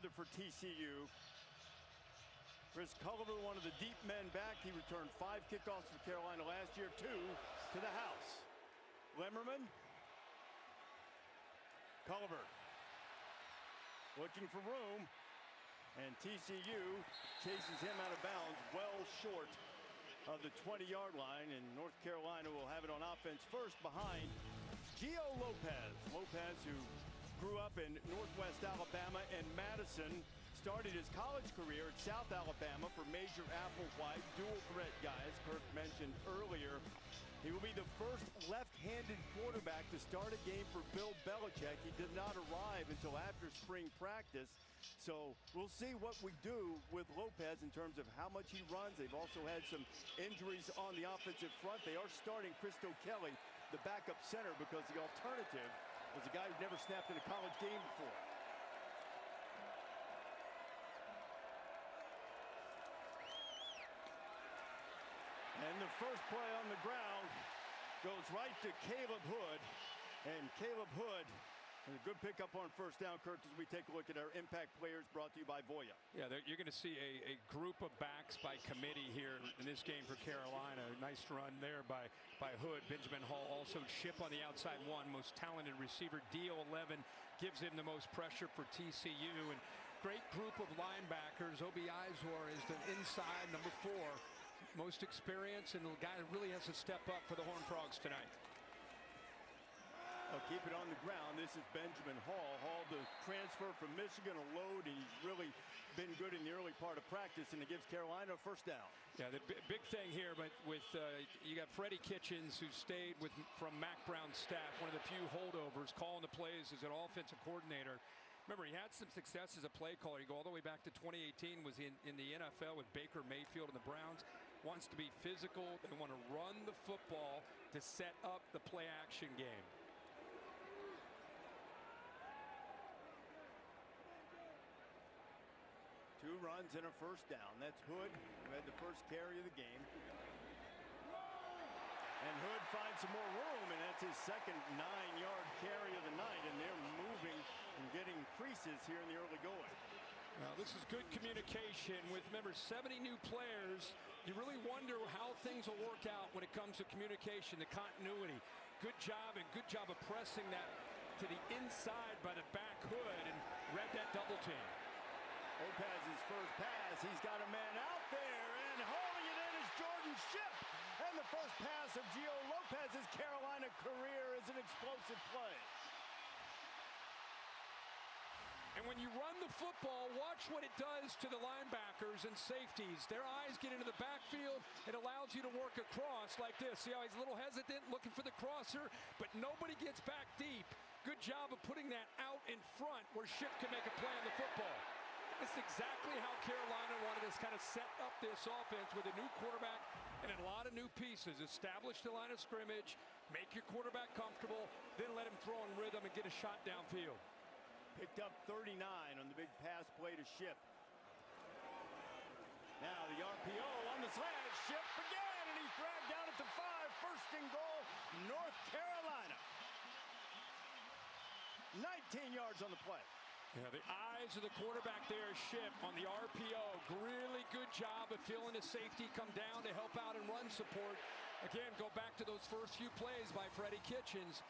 together for TCU. Chris Culliver, one of the deep men back. He returned 5 kickoffs for Carolina last year, 2 to the house. Lemmerman. Culliver looking for room, and TCU chases him out of bounds, well short of the 20-yard line, and North Carolina will have it on offense first behind Gio Lopez. Lopez, who grew up in Northwest Alabama and Madison, started his college career at South Alabama for Major Applewhite, dual threat guy, as Kirk mentioned earlier. He will be the first left-handed quarterback to start a game for Bill Belichick. He did not arrive until after spring practice. So we'll see what we do with Lopez in terms of how much he runs. They've also had some injuries on the offensive front. They are starting Christo Kelly, the backup center, because the alternative was a guy who'd never snapped in a college game before. And the first play on the ground goes right to Caleb Hood. And Caleb Hood, a good pickup on first down, Kirk, as we take a look at our impact players brought to you by Voya. Yeah, you're going to see a group of backs by committee here in this game for Carolina. Nice run there by Hood. Benjamin Hall also chip on the outside one. Most talented receiver, DO11, gives him the most pressure for TCU. And great group of linebackers. Obi Izor is the inside, number 4. Most experience, and the guy that really has to step up for the Horned Frogs tonight. I'll keep it on the ground. This is Benjamin Hall. Hall, the transfer from Michigan, a load. He's really been good in the early part of practice, and it gives Carolina a first down. Yeah, the big thing here, but with you got Freddie Kitchens, who stayed from Mac Brown's staff, one of the few holdovers, calling the plays as an offensive coordinator. Remember, he had some success as a play caller. You go all the way back to 2018, was in the NFL with Baker Mayfield and the Browns. Wants to be physical. They want to run the football to set up the play action game. Two runs and a first down. That's Hood, who had the first carry of the game. And Hood finds some more room, and that's his second 9-yard carry of the night, and they're moving and getting creases here in the early going. Well, this is good communication with, remember, 70 new players. You really wonder how things will work out when it comes to communication, the continuity. Good job, and good job of pressing that to the inside by the back Hood, and read that double team. Lopez's first pass, he's got a man out there, and hauling it in is Jordan Shipp. And the first pass of Gio Lopez's Carolina career is an explosive play. And when you run the football, watch what it does to the linebackers and safeties. Their eyes get into the backfield. It allows you to work across like this. See how he's a little hesitant looking for the crosser, but nobody gets back deep. Good job of putting that out in front where Shipp can make a play on the football. It's exactly how Carolina wanted to kind of set up this offense with a new quarterback and a lot of new pieces. Establish the line of scrimmage, make your quarterback comfortable, then let him throw in rhythm and get a shot downfield. Picked up 39 on the big pass play to Shipp. Now the RPO on the slant. Shipp again, and he's dragged down at the 5. First and goal, North Carolina. 19 yards on the play. Yeah, the eyes of the quarterback there, Shipp, on the RPO. Really good job of feeling the safety come down to help out and run support. Again, go back to those first few plays by Freddie Kitchens.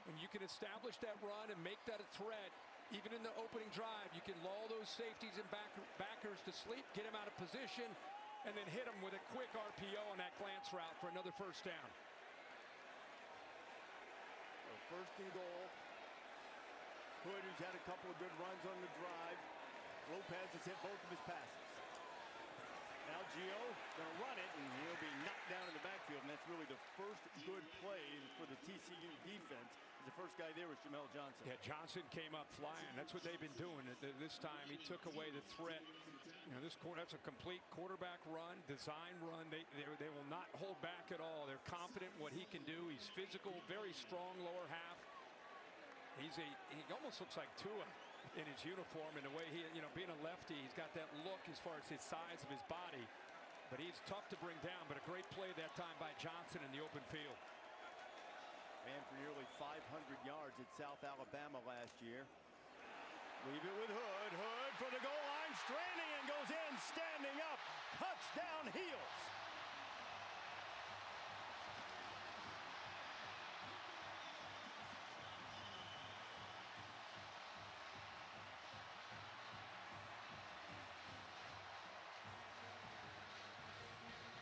And you can establish that run and make that a threat. Even in the opening drive, you can lull those safeties and backers to sleep, get them out of position, and then hit them with a quick RPO on that glance route for another first down. So first and goal. Hood, who's had a couple of good runs on the drive. Lopez has hit both of his passes. Now Gio going to run it, and he'll be knocked down in the backfield, and that's really the first good play for the TCU defense. The first guy there was Jamel Johnson. Yeah, Johnson came up flying. That's what they've been doing. This time he took away the threat. You know, that's a complete quarterback run, design run. They will not hold back at all. They're confident in what he can do. He's physical, very strong lower half. He almost looks like Tua in his uniform, and the way he, being a lefty, he's got that look as far as his size of his body. But he's tough to bring down, but a great play that time by Johnson in the open field. Ran for nearly 500 yards at South Alabama last year. Leave it with Hood. Hood for the goal straining and goes in, standing up. Touchdown Heels.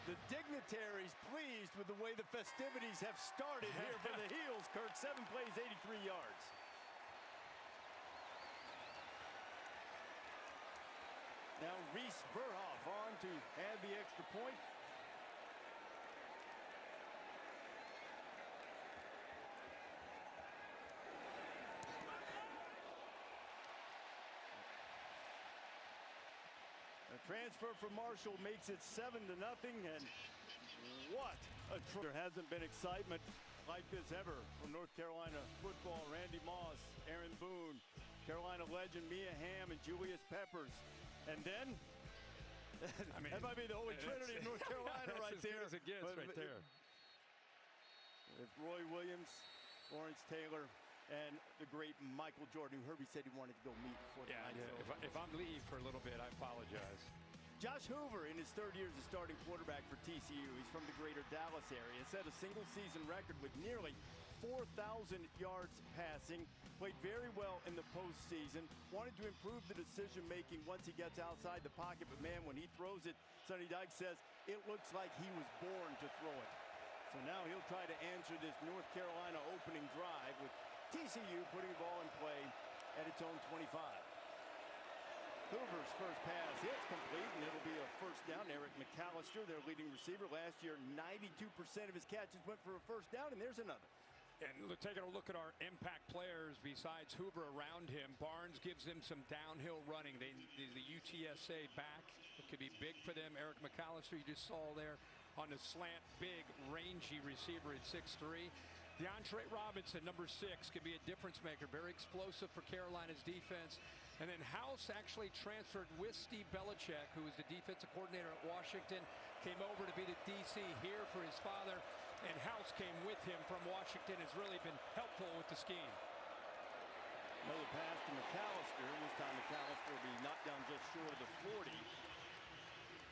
The dignitaries pleased with the way the festivities have started here for the Heels. Kirk, 7 plays, 83 yards. Now Reese Verhoff on to add the extra point. A transfer from Marshall makes it 7-0, and what a there hasn't been excitement like this ever from North Carolina football. Randy Moss, Aaron Boone, Carolina legend Mia Hamm, and Julius Peppers. And then, that might be the Holy Trinity of North Carolina right there. As it gets right there. With Roy Williams, Lawrence Taylor, and the great Michael Jordan, who Herbie said he wanted to go meet before the night. If I'm leave for a little bit, I apologize. Josh Hoover in his 3rd year as a starting quarterback for TCU. He's from the greater Dallas area. Set a single season record with nearly 4,000 yards passing. Played very well in the postseason. Wanted to improve the decision making once he gets outside the pocket. But man, when he throws it, Sonny Dykes says, it looks like he was born to throw it. So now he'll try to answer this North Carolina opening drive with TCU putting the ball in play at its own 25. Hoover's first pass hits complete, and it'll be a first down. Eric McAllister, their leading receiver. Last year, 92% of his catches went for a first down, and there's another. And taking a look at our impact players besides Hoover around him, Barnes gives them some downhill running. The UTSA back, it could be big for them. Eric McAllister, you just saw there on the slant, big, rangy receiver at 6'3". DeAndre Robinson, number 6, could be a difference maker. Very explosive for Carolina's defense. And then House actually transferred with Steve Belichick, who was the defensive coordinator at Washington, came over to be the DC here for his father. And House came with him from Washington, has really been helpful with the scheme. Another pass to McAllister. This time McAllister will be knocked down just short of the 40.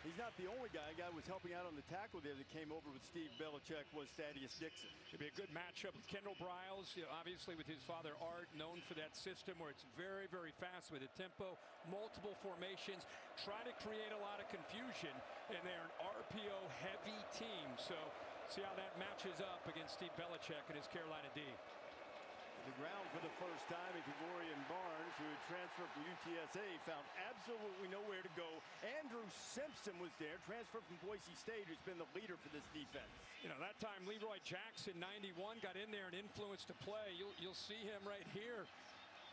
He's not the only guy. A guy who was helping out on the tackle there that came over with Steve Belichick was Thaddeus Dixon. It'd be a good matchup with Kendall Briles, obviously with his father Art, known for that system where it's very, very fast with a tempo, multiple formations, try to create a lot of confusion, and they're an RPO-heavy team. So see how that matches up against Steve Belichick and his Carolina D. The ground for the first time, and Kevorian Barnes, who had transferred from UTSA, found absolutely nowhere to go. Andrew Simpson was there, transferred from Boise State, who's been the leader for this defense. You know, that time Leroy Jackson, 91, got in there and influenced the play. You'll see him right here.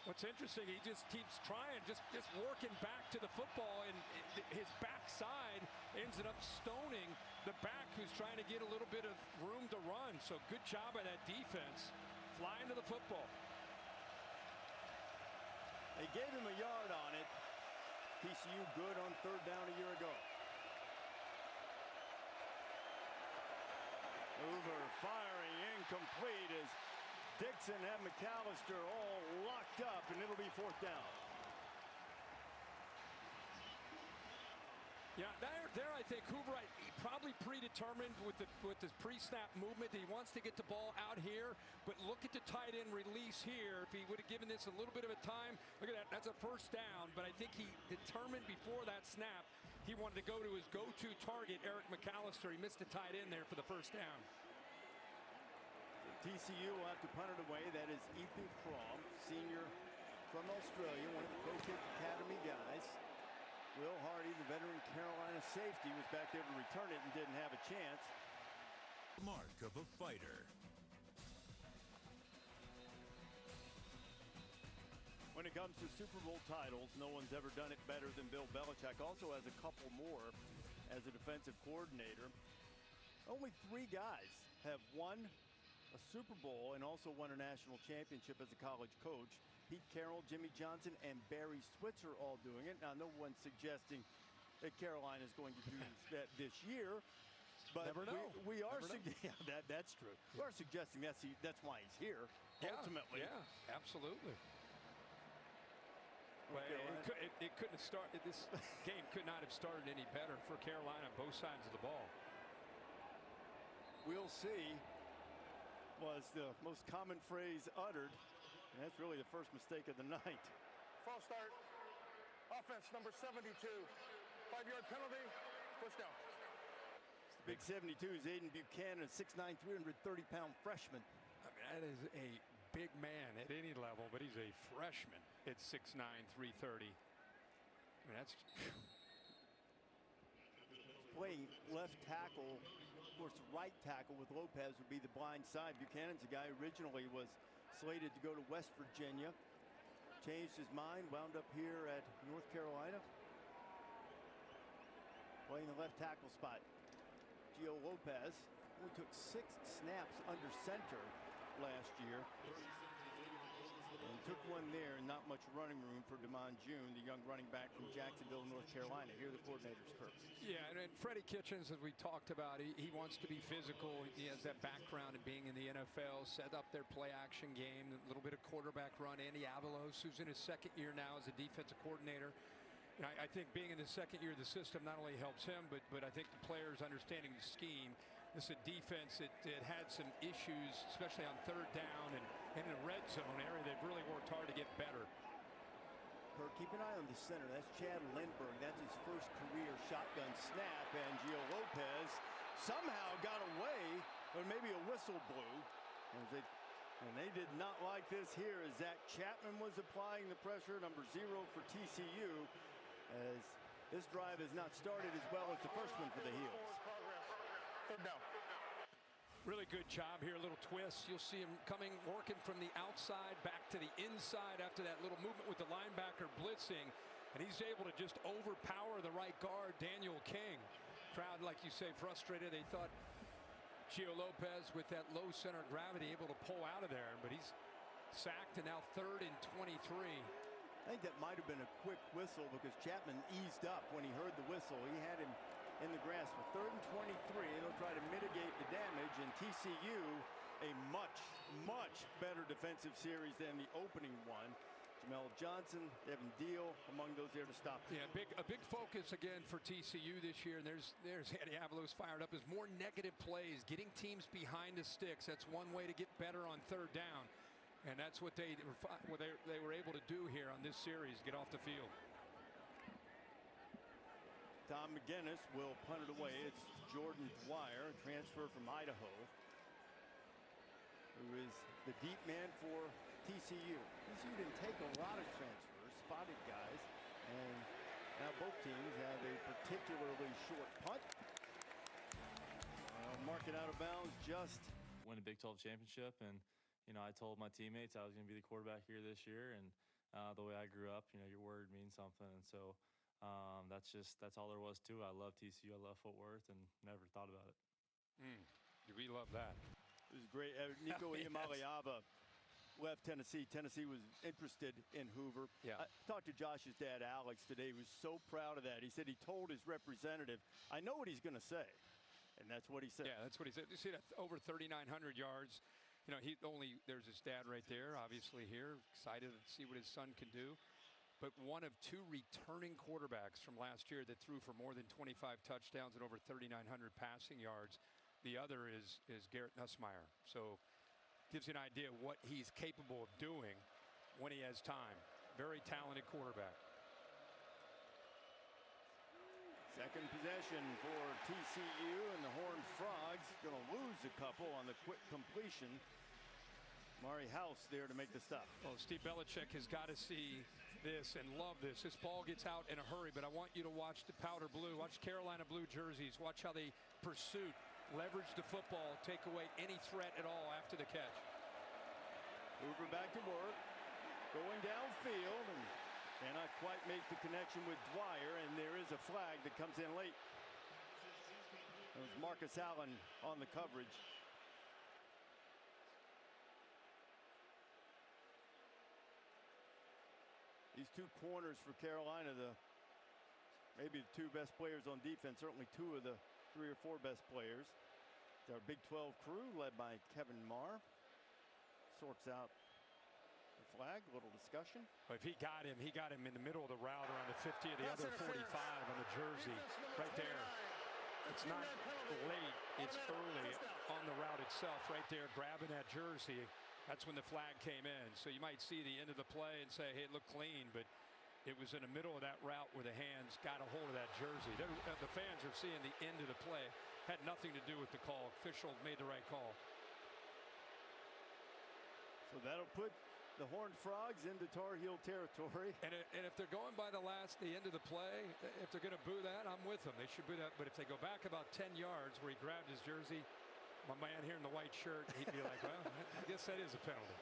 What's interesting, he just keeps trying, just working back to the football, and his backside ends up stoning the back who's trying to get a little bit of room to run. So good job by that defense. Flying to the football. They gave him a yard on it. TCU good on 3rd down a year ago. Hoover firing incomplete as Dixon and McAllister all locked up, and it'll be 4th down. Yeah, there I think Hoover probably predetermined with the pre-snap movement that he wants to get the ball out here, but look at the tight end release here. If he would have given this a little bit of a time, look at that, that's a first down, but I think he determined before that snap he wanted to go to his go-to target, Eric McAllister. He missed the tight end there for the first down. TCU will have to punt it away. That is Ethan Crom, senior from Australia, one of the Pro Kick Academy guys. Will Hardy, the veteran Carolina safety, was back there to return it and didn't have a chance. Mark of a fighter. When it comes to Super Bowl titles, no one's ever done it better than Bill Belichick. Also has a couple more as a defensive coordinator. Only 3 guys have won a Super Bowl and also won a national championship as a college coach. Pete Carroll, Jimmy Johnson, and Barry Switzer all doing it. Now, no one's suggesting that Carolina is going to do that this year. But never know. We are suggesting that's true. We are suggesting that's why he's here. Ultimately. Yeah, absolutely. Well, it couldn't have started. This game could not have started any better for Carolina on both sides of the ball. We'll see was the most common phrase uttered, and that's really the first mistake of the night. False start. Offense number 72. 5-yard penalty. First down. Big 72 is Aiden Buchanan, a 6'9", 330-pound freshman. I mean, that is a big man at any level, but he's a freshman at 6'9", 330. I mean, that's playing left tackle. Of course, right tackle with Lopez would be the blind side. Buchanan's a guy who originally was slated to go to West Virginia. Changed his mind, wound up here at North Carolina. Playing the left tackle spot. Gio Lopez only took 6 snaps under center last year. And took one there, and not much running room for Damon June, the young running back from Jacksonville, North Carolina. Here are the coordinators, Kirk. Yeah, and Freddie Kitchens, as we talked about, he wants to be physical. He has that background in being in the NFL, set up their play-action game, a little bit of quarterback run. Andy Avalos, who's in his second year now as a defensive coordinator. And I think being in the second year of the system not only helps him, but I think the players understanding the scheme. This is a defense that had some issues, especially on third down and in the red zone area. They've really worked hard to get better. Kirk, keep an eye on the center. That's Chad Lindbergh. That's his first career shotgun snap. And Gio Lopez somehow got away, or maybe a whistle blew. And they did not like this here as Zach Chapman was applying the pressure, number 0 for TCU, as this drive has not started as well as the first one for the Heels. Third down. Really good job here, a little twist. You'll see him working from the outside back to the inside after that little movement with the linebacker blitzing. And he's able to just overpower the right guard, Daniel King. Crowd, like you say, frustrated. They thought Gio Lopez with that low center of gravity able to pull out of there. But he's sacked, and now 3rd and 23. I think that might have been a quick whistle because Chapman eased up when he heard the whistle. He had him in the grass for 3rd and 23. They'll try to mitigate the damage, and TCU a much better defensive series than the opening one. Jamel Johnson, Devin Deal among those there to stop. Yeah, a big focus again for TCU this year, and there's Andy Avalos fired up, is more negative plays, getting teams behind the sticks. That's one way to get better on third down, and that's what they were able to do here on this series, get off the field. Tom McGinnis will punt it away. It's Jordan Dwyer, transfer from Idaho, who is the deep man for TCU. TCU didn't take a lot of transfers, spotted guys, and now both teams have a particularly short punt. Mark it out of bounds, just win a Big 12 championship, and I told my teammates I was going to be the quarterback here this year, and the way I grew up, your word means something, and so that's all there was to it. I love TCU, I love Fort Worth, and never thought about it. We love that. It was great. Nico Iamaleava left Tennessee. Tennessee was interested in Hoover. Yeah. I talked to Josh's dad, Alex, today. He was so proud of that. He said he told his representative, I know what he's going to say. And that's what he said. Yeah, that's what he said. You see that over 3,900 yards. There's his dad right there, obviously here, excited to see what his son can do. But one of 2 returning quarterbacks from last year that threw for more than 25 touchdowns and over 3,900 passing yards. The other is Garrett Nussmeier. So gives you an idea of what he's capable of doing when he has time. Very talented quarterback. Second possession for TCU, and the Horned Frogs going to lose a couple on the quick completion. Mari House there to make the stop. Well, Steve Belichick has got to see this and love this. This ball gets out in a hurry, but I want you to watch the powder blue. Watch Carolina blue jerseys. Watch how they pursue, leverage the football, take away any threat at all after the catch. Hoover back to work, going downfield, and cannot quite make the connection with Dwyer, and there is a flag that comes in late. It was Marcus Allen on the coverage. These 2 corners for Carolina, maybe the 2 best players on defense, certainly 2 of the 3 or 4 best players. It's our Big 12 crew led by Kevin Marr. Sorts out the flag. A little discussion. If he got him in the middle of the route around the 50 of the other 45 on the jersey right there. It's not late, it's early on the route itself right there, grabbing that jersey. That's when the flag came in. So you might see the end of the play and say, hey, it looked clean, but it was in the middle of that route where the hands got a hold of that jersey. The fans are seeing the end of the play. Had nothing to do with the call. Official made the right call. So that'll put the Horned Frogs into Tar Heel territory. And if they're going by the end of the play, if they're going to boo that, I'm with them. They should boo that. But if they go back about 10 yards where he grabbed his jersey, my man here in the white shirt, he'd be like, well, I guess that is a penalty.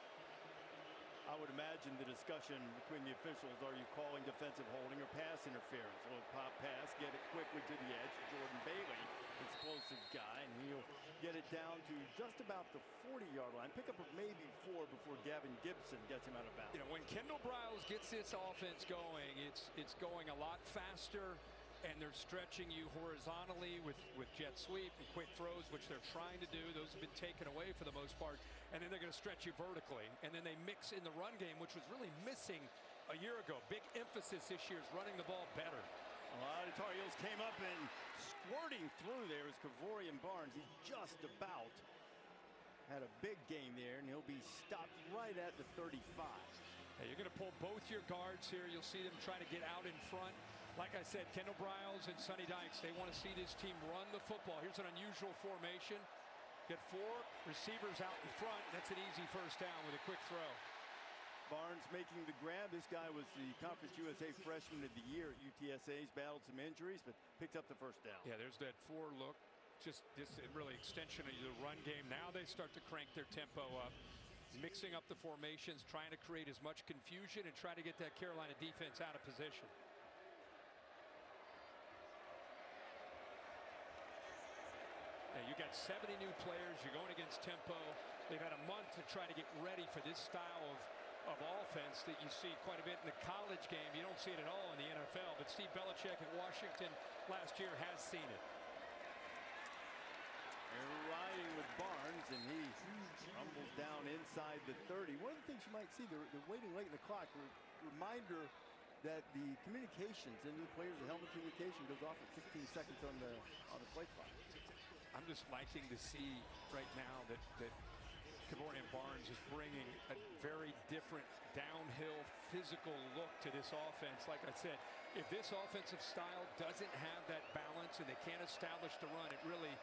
I would imagine the discussion between the officials, are you calling defensive holding or pass interference? Well, pop pass, get it quickly to the edge. Jordan Bailey, explosive guy, and he'll get it down to just about the 40-yard line. Pick up of maybe 4 before Gavin Gibson gets him out of bounds. You know, when Kendall Briles gets this offense going, it's going a lot faster, and they're stretching you horizontally with jet sweep and quick throws, which they're trying to do. Those have been taken away for the most part. And then they're going to stretch you vertically. And then they mix in the run game, which was really missing a year ago. Big emphasis this year is running the ball better. A lot of Tar Heels came up and squirting through there is Kavorian Barnes. He just about had a big game there, and he'll be stopped right at the 35. Hey, you're going to pull both your guards here. You'll see them trying to get out in front. Like I said, Kendall Briles and Sonny Dykes, they want to see this team run the football. Here's an unusual formation. Get 4 receivers out in front. That's an easy first down with a quick throw. Barnes making the grab. This guy was the Conference USA Freshman of the Year at UTSA. He's battled some injuries, but picked up the first down. Yeah, there's that 4 look. Just this really extension of the run game. Now they start to crank their tempo up, mixing up the formations, trying to create as much confusion and try to get that Carolina defense out of position. You got 70 new players. You're going against tempo. They've had a month to try to get ready for this style of offense that you see quite a bit in the college game. You don't see it at all in the NFL, but Steve Belichick at Washington last year has seen it. They're riding with Barnes, and he rumbles down inside the 30. One of the things you might see, they're waiting late in the clock. Reminder that the communications into the players, the helmet communication goes off at 15 seconds on the play clock. I'm just liking to see right now that Kavorian Barnes is bringing a very different downhill physical look to this offense. Like I said, if this offensive style doesn't have that balance and they can't establish the run, it really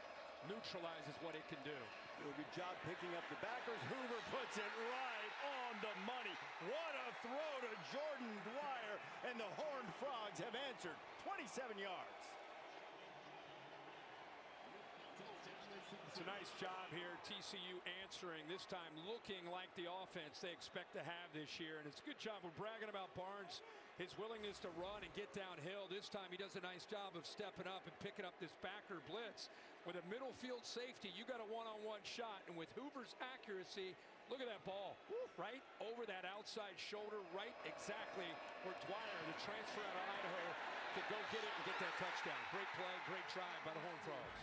neutralizes what it can do. Do a good job picking up the backers. Hoover puts it right on the money. What a throw to Jordan Dwyer, and the Horned Frogs have answered 27 yards. It's a nice job here. TCU answering, this time looking like the offense they expect to have this year. And it's a good job. We're bragging about Barnes, his willingness to run and get downhill. This time he does a nice job of stepping up and picking up this backer blitz. With a middle field safety, you got a one-on-one shot. And with Hoover's accuracy, look at that ball. Right over that outside shoulder, right exactly where Dwyer, the transfer out of Idaho, could go get it and get that touchdown. Great play, great try by the Horned Frogs.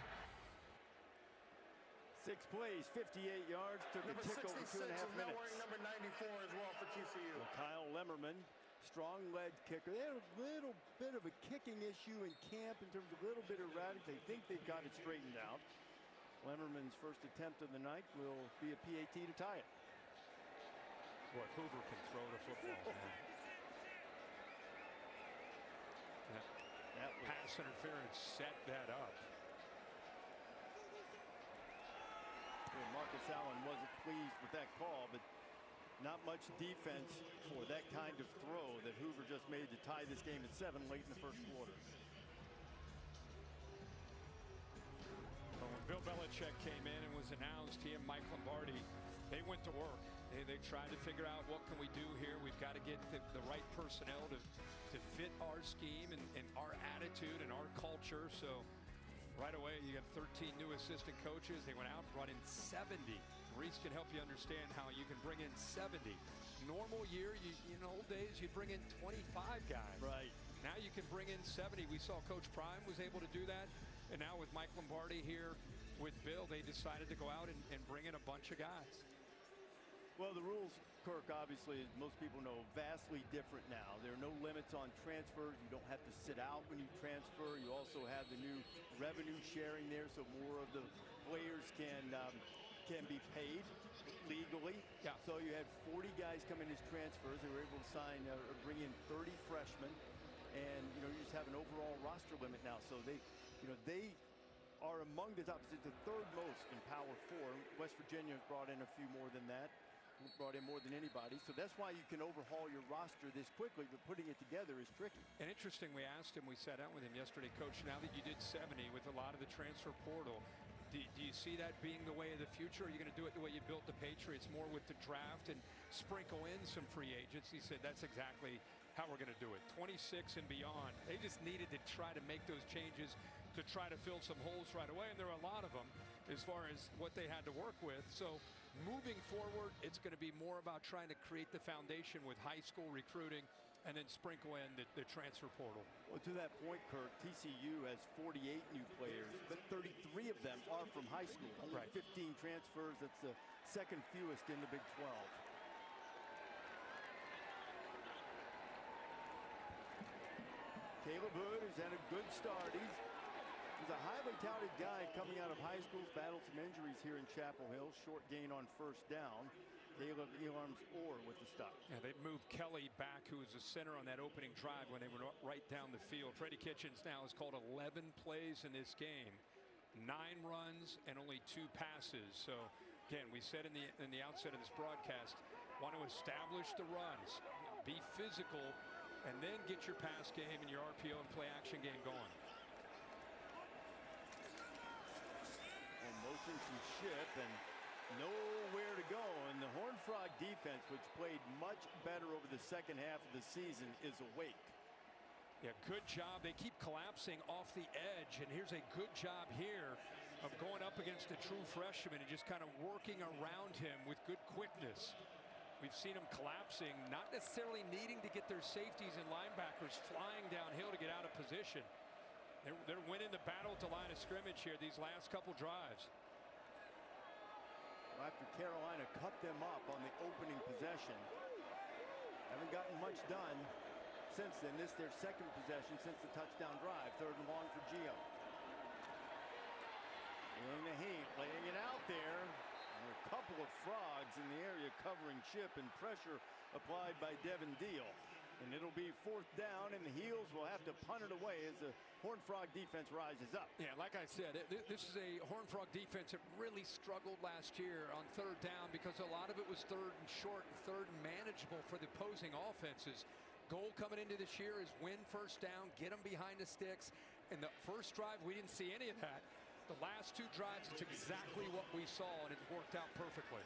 6 plays, 58 yards, took a tick over 2.5 minutes. Now wearing number 94 as well for TCU. Well, Kyle Lemmerman, strong leg kicker. They had a little bit of a kicking issue in camp in terms of a little bit of erratic. They think they've got it straightened out. Lemmerman's first attempt of the night will be a PAT to tie it. Boy, Hoover can throw the football. That pass interference set that up. Marcus Allen wasn't pleased with that call, but not much defense for that kind of throw that Hoover just made to tie this game at 7 late in the first quarter. Well, when Bill Belichick came in and was announced, he and Mike Lombardi, they went to work. They tried to figure out what can we do here. We've got to get the right personnel to fit our scheme and our attitude and our culture. So right away, you got 13 new assistant coaches. They went out running 70. Reese can help you understand how you can bring in 70. Normal year, in old days, you'd bring in 25 guys. Right. Now you can bring in 70. We saw Coach Prime was able to do that. And now with Mike Lombardi here with Bill, they decided to go out and bring in a bunch of guys. Well, the rules Kirk, obviously, as most people know, vastly different now. There are no limits on transfers. You don't have to sit out when you transfer. You also have the new revenue sharing there, so more of the players can be paid legally. Yeah. So you had 40 guys come in as transfers. They were able to sign or bring in 30 freshmen, and you just have an overall roster limit now. So they are among the top. It's the third most in Power 4. West Virginia has brought in a few more than that. Brought in more than anybody, so that's why you can overhaul your roster this quickly, but putting it together is tricky. And interesting, we asked him, we sat down with him yesterday, Coach, now that you did 70 with a lot of the transfer portal, do you see that being the way of the future? Are you going to do it the way you built the Patriots, more with the draft and sprinkle in some free agents? He said that's exactly how we're going to do it. 26 and beyond. They just needed to try to make those changes to try to fill some holes right away, and there are a lot of them as far as what they had to work with. So moving forward, it's going to be more about trying to create the foundation with high school recruiting and then sprinkle in the transfer portal. Well, to that point, Kirk, TCU has 48 new players, but 33 of them are from high school. Only 15 transfers. That's the second fewest in the Big 12. Caleb Hood has had a good start. He's a highly touted guy coming out of high school. Battled some injuries here in Chapel Hill. Short gain on first down. Caleb Elarm's Orr with the stop. Yeah, they've moved Kelly back, who was a center on that opening drive when they were right down the field. Freddie Kitchens now has called 11 plays in this game, 9 runs and only 2 passes. So again, we said in the outset of this broadcast, want to establish the runs, be physical, and then get your pass game and your RPO and play action game going. Motion from Ship and nowhere to go, and the Horned Frog defense, which played much better over the second half of the season, is awake. Yeah, good job. They keep collapsing off the edge, and here's a good job here of going up against a true freshman and just kind of working around him with good quickness. We've seen them collapsing, not necessarily needing to get their safeties and linebackers flying downhill to get out of position. They're winning the battle at the line of scrimmage here these last couple drives. Well, after Carolina cut them up on the opening possession, haven't gotten much done since then. This is their second possession since the touchdown drive. Third and long for Gio. In the heat, laying it out there. And a couple of frogs in the area covering Chip, and pressure applied by Devin Deal. And it'll be fourth down, and the Heels will have to punt it away as the Horned Frog defense rises up. Yeah, like I said, this is a Horned Frog defense that really struggled last year on third down because a lot of it was third and short and third and manageable for the opposing offenses. Goal coming into this year is win first down, get them behind the sticks. And the first drive, we didn't see any of that. The last 2 drives, it's exactly what we saw, and it worked out perfectly.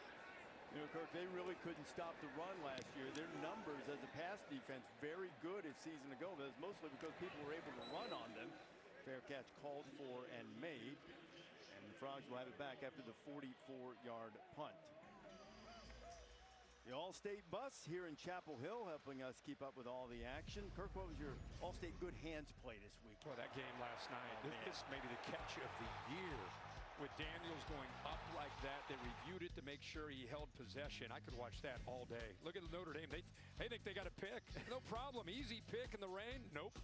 Kirk, they really couldn't stop the run last year. Their numbers as a pass defense very good a season ago. That's mostly because people were able to run on them. Fair catch called for and made. And the Frogs will have it back after the 44-yard punt. The All-State bus here in Chapel Hill helping us keep up with all the action. Kirk, what was your All-State good hands play this week? Well, that game last night, this may be the catch of the year. With Daniels going up like that, they reviewed it to make sure he held possession. I could watch that all day. Look at Notre Dame. They think they got a pick. No problem. Easy pick in the rain. Nope.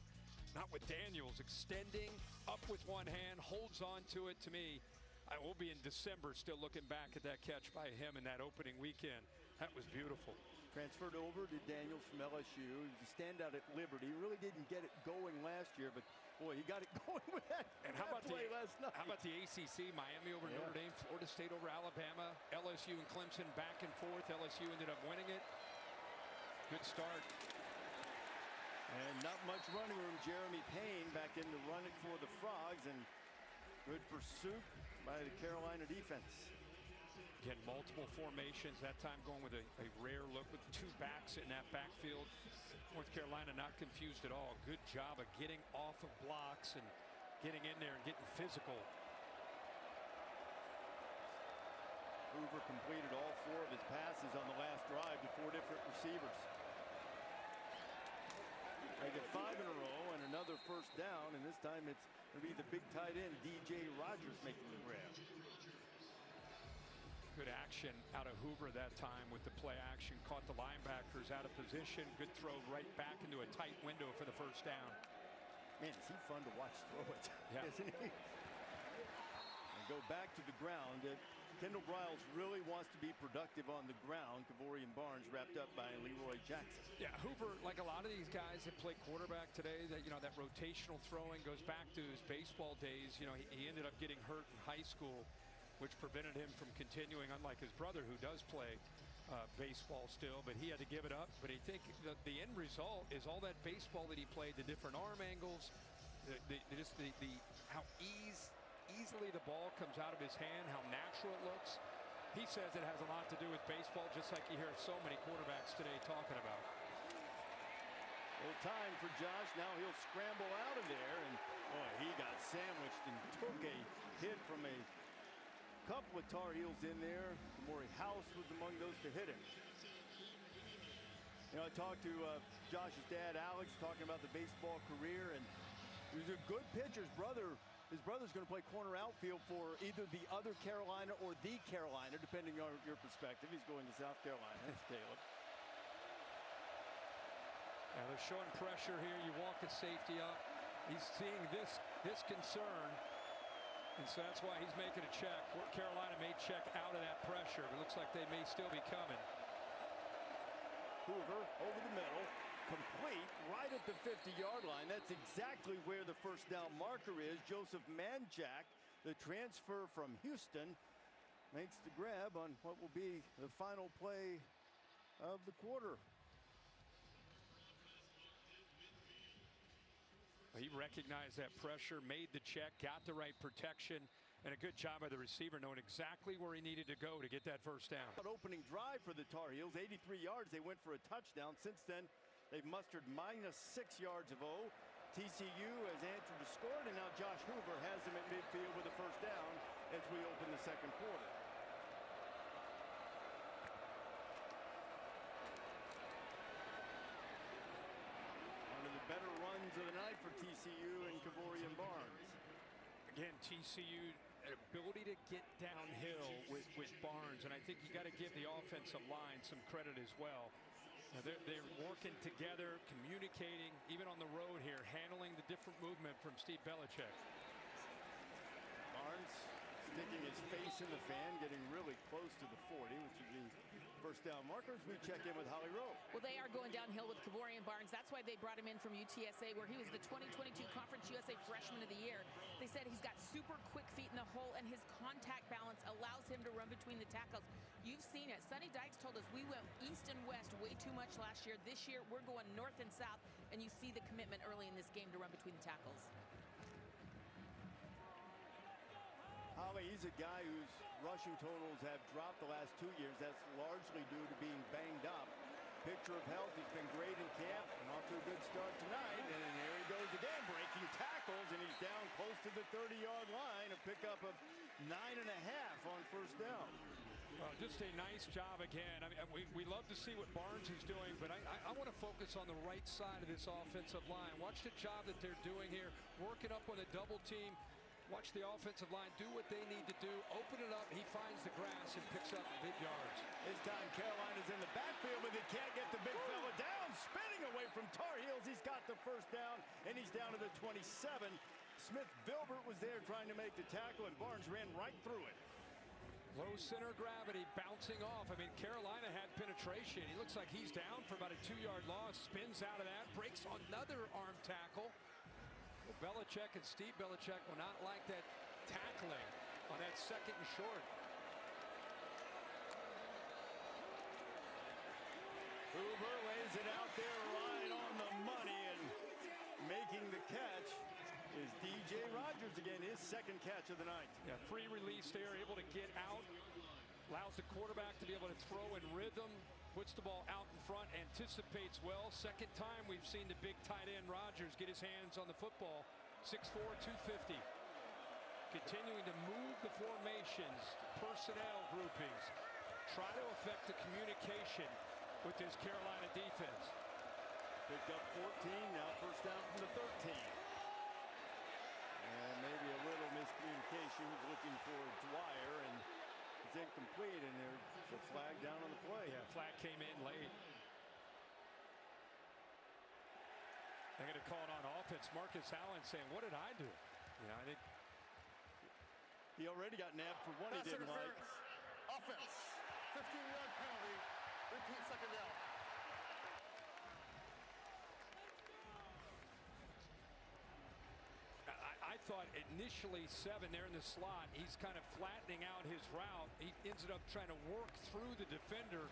Not with Daniels. Extending up with one hand, holds on to it. To me, I will be in December still looking back at that catch by him in that opening weekend. That was beautiful. Transferred over to Daniels from LSU. He was a standout at Liberty. He really didn't get it going last year, but boy, he got it going with that. And how about play last night? How about the ACC? Miami over Notre Dame, Florida State over Alabama, LSU and Clemson back and forth. LSU ended up winning it. Good start. And not much running room. Jeremy Payne back in to run it for the Frogs, and good pursuit by the Carolina defense. Again, multiple formations, that time going with a rare look with 2 backs in that backfield. North Carolina not confused at all. Good job of getting off of blocks and getting in there and getting physical. Hoover completed all 4 of his passes on the last drive to 4 different receivers. They get 5 in a row and another first down, and this time it's going to be the big tight end, DJ Rogers, making the grab. Good action out of Hoover that time with the play action. Caught the linebackers out of position. Good throw right back into a tight window for the first down. Man, is he fun to watch throw it, Yeah. isn't he? And go back to the ground. Kendall Briles really wants to be productive on the ground. Kavorian Barnes wrapped up by Leroy Jackson. Yeah, Hoover, like a lot of these guys that play quarterback today, that that rotational throwing goes back to his baseball days. He ended up getting hurt in high school, which prevented him from continuing, unlike his brother who does play baseball still, but he had to give it up. But I think the end result is all that baseball that he played, the different arm angles, how easily the ball comes out of his hand, how natural it looks. He says it has a lot to do with baseball, just like you hear so many quarterbacks today talking about. Well, time for Josh. Now he'll scramble out of there, and boy, he got sandwiched and took a hit from a couple of Tar Heels in there. Maury House was among those to hit him. I talked to Josh's dad, Alex, talking about the baseball career, and he was a good pitcher. His brother's going to play corner outfield for either the other Carolina or the Carolina, depending on your perspective. He's going to South Carolina. Caleb. Yeah, they're showing pressure here. You walk a safety up. He's seeing this concern. And so that's why he's making a check. Carolina may check out of that pressure, but it looks like they may still be coming. Hoover over the middle, complete right at the 50-yard line. That's exactly where the first down marker is. Joseph Manjack, the transfer from Houston, makes the grab on what will be the final play of the quarter. He recognized that pressure, made the check, got the right protection, and a good job by the receiver knowing exactly where he needed to go to get that first down. Opening drive for the Tar Heels, 83 yards. They went for a touchdown. Since then, they've mustered -6 yards of O. TCU has answered the score, and now Josh Hoover has them at midfield with a first down as we open the second quarter. Better runs of the night for TCU and Kavorian Barnes. Again, TCU, an ability to get downhill with Barnes, and I think you got to give the offensive line some credit as well. They're working together, communicating, even on the road here, handling the different movement from Steve Belichick. Barnes sticking his face in the fan, getting really close to the 40, which would be first down markers. We check in with Holly Rowe. Well, they are going downhill with Kavorian Barnes. That's why they brought him in from UTSA, where he was the 2022 Conference USA Freshman of the Year. They said he's got super quick feet in the hole, and his contact balance allows him to run between the tackles. You've seen it. Sonny Dykes told us we went east and west way too much last year. This year, we're going north and south, and you see the commitment early in this game to run between the tackles. Holly, he's a guy whose rushing totals have dropped the last 2 years. That's largely due to being banged up. Picture of health. He's been great in camp and off to a good start tonight. And there he goes again, breaking tackles, and he's down close to the 30-yard line. A pickup of 9.5 on first down. Well, just a nice job again. I mean, we love to see what Barnes is doing, but I want to focus on the right side of this offensive line. Watch the job that they're doing here, working up on a double team. Watch the offensive line do what they need to do. Open it up. He finds the grass and picks up big yards. This time Carolina's in the backfield, but they can't get the big fella down. Spinning away from Tar Heels. He's got the first down, and he's down to the 27. Smith Vilbert was there trying to make the tackle, and Barnes ran right through it. Low center of gravity, bouncing off. I mean, Carolina had penetration. He looks like he's down for about a 2-yard loss. Spins out of that, breaks another arm tackle. Belichick and Steve Belichick will not like that tackling on that second and short. Hoover lays it out there right on the money, and making the catch is DJ Rogers again, his second catch of the night. Yeah, free release there, able to get out, allows the quarterback to be able to throw in rhythm, puts the ball out in front, anticipates well. Second time we've seen the big tight end Rogers get his hands on the football. 6'4", 250. Continuing to move the formations, personnel groupings, try to affect the communication with this Carolina defense. Picked up 14, now first down from the 13. And maybe a little miscommunication. He was looking for Dwyer, and it's incomplete, and there's the flag down on the play. Yeah, flag came in late. They're going to call it on offense. Marcus Allen saying, what did I do? Yeah, I think he already got nabbed for one he didn't like. Offense. 15-yard penalty. Repeat second down. I thought initially 7 there in the slot. He's kind of flattening out his route. He ended up trying to work through the defender,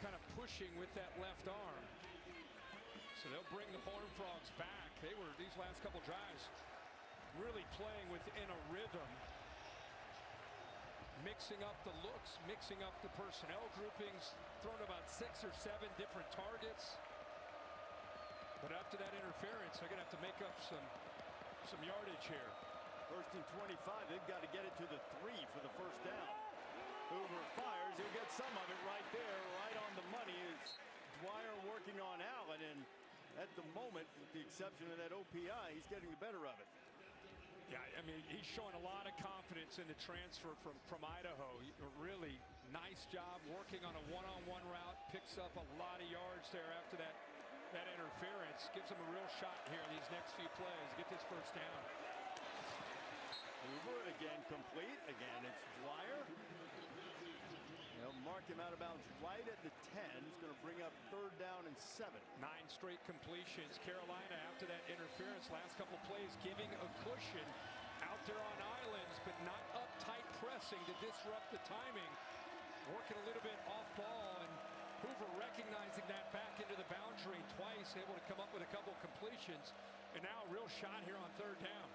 kind of pushing with that left arm. So they'll bring the Horned Frogs back. They were, these last couple drives, really playing within a rhythm. Mixing up the looks, mixing up the personnel groupings, thrown about 6 or 7 different targets. But after that interference, they're going to have to make up some yardage here. First and 25, they've got to get it to the 3 for the first down. Hoover fires, he'll get some of it right there, right on the money is Dwyer working on Allen, and at the moment, with the exception of that OPI, he's getting the better of it. Yeah, I mean, he's showing a lot of confidence in the transfer from Idaho. A really nice job working on a one-on-one route, picks up a lot of yards there after that interference. Gives him a real shot here in these next few plays. Get this first down. Hoover again complete. Again, it's Dwyer. They'll mark him out of bounds right at the 10. It's going to bring up 3rd down and 7. 9 straight completions. Carolina, after that interference, last couple plays, giving a cushion out there on islands, but not uptight pressing to disrupt the timing. Working a little bit off ball, and Hoover recognizing that back into the boundary twice, able to come up with a couple completions, and now a real shot here on 3rd down.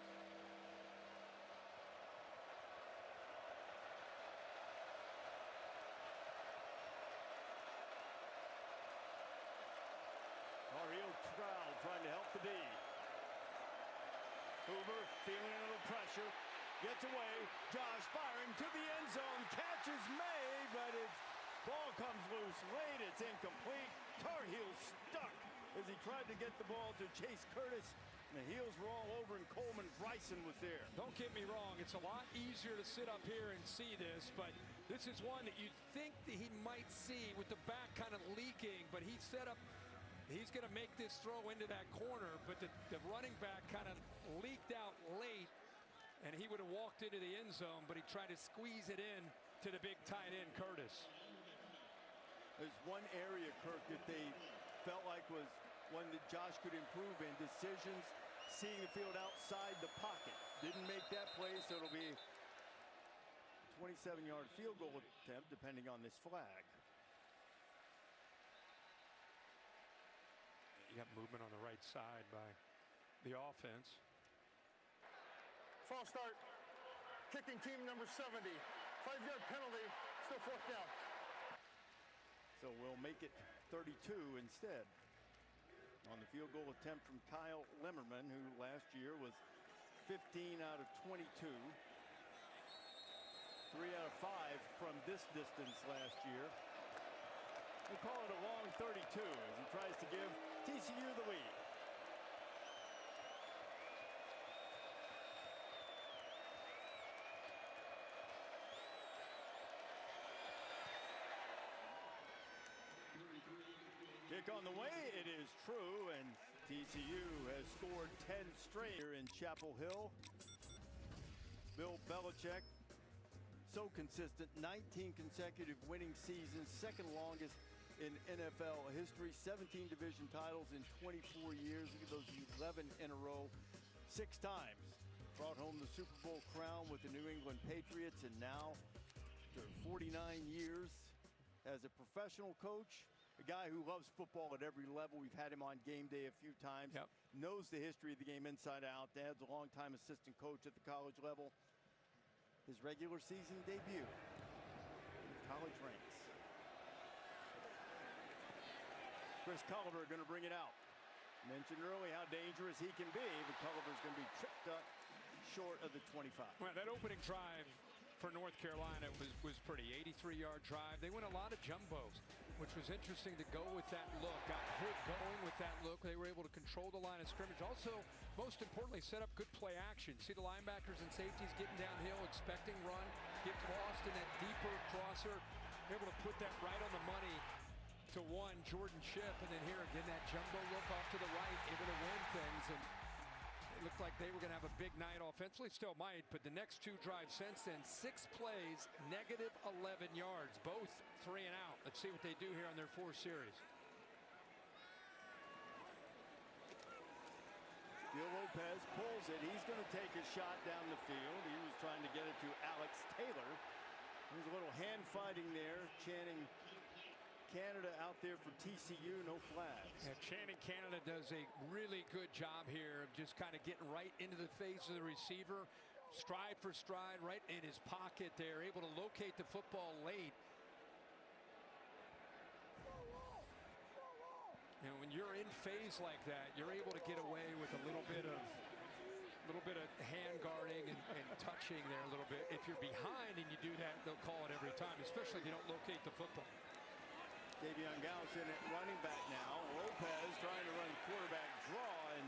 Trying to help the D. Hoover feeling a little pressure. Gets away. Josh firing to the end zone. Catches May, but its ball comes loose late. It's incomplete. Tar Heels stuck as he tried to get the ball to Chase Curtis. And the Heels were all over, and Coleman Bryson was there. Don't get me wrong. It's a lot easier to sit up here and see this, but this is one that you'd think that he might see with the back kind of leaking, but he set up. He's going to make this throw into that corner, but the running back kind of leaked out late, and he would have walked into the end zone, but he tried to squeeze it in to the big tight end, Curtis. There's one area, Kirk, that they felt like was one that Josh could improve in. Decisions, seeing the field outside the pocket. Didn't make that play, so it'll be a 27-yard field goal attempt, depending on this flag. You got movement on the right side by the offense. False start. Kicking team number 70. 5-yard penalty. Still 4th down. So we'll make it 32 instead. On the field goal attempt from Kyle Lemmerman, who last year was 15 out of 22. 3 out of 5 from this distance last year. We'll call it a long 32 as he tries to give TCU the lead. Kick on the way, it is true, and TCU has scored 10 straight here in Chapel Hill. Bill Belichick, so consistent, 19 consecutive winning seasons, 2nd longest in NFL history, 17 division titles in 24 years. Look at those 11 in a row, 6 times. Brought home the Super Bowl crown with the New England Patriots, and now, after 49 years as a professional coach, a guy who loves football at every level. We've had him on game day a few times. Yep. Knows the history of the game inside out. Dad's a longtime assistant coach at the college level. His regular season debut in the college ranks. Chris Culliver going to bring it out. Mentioned early how dangerous he can be, but Culliver's going to be tripped up short of the 25. Well, that opening drive for North Carolina was pretty. 83-yard drive. They went a lot of jumbos. which was interesting to go with that look. Got Hood going with that look. They were able to control the line of scrimmage. Also, most importantly, set up good play action. See the linebackers and safeties getting downhill, expecting run, get lost in that deeper crosser. Able to put that right on the money to one, Jordan Shipp, and then here again, that jumbo look off to the right, able to win things. And it looked like they were going to have a big night offensively, still might, but the next 2 drives since then, 6 plays, negative 11 yards, both 3 and out. Let's see what they do here on their 4 series. Gil Lopez pulls it. He's going to take a shot down the field. He was trying to get it to Alex Taylor. There's a little hand fighting there, chanting Canada out there for TCU, no flags. Yeah, Channing Canada does a really good job here of just kind of getting right into the face of the receiver, stride for stride, right in his pocket there, able to locate the football late. You know, when you're in phase like that, you're able to get away with a little bit of hand guarding and touching there a little bit. If you're behind and you do that, they'll call it every time, especially if you don't locate the football. Davion Gallus in at running back now. Lopez trying to run quarterback draw, and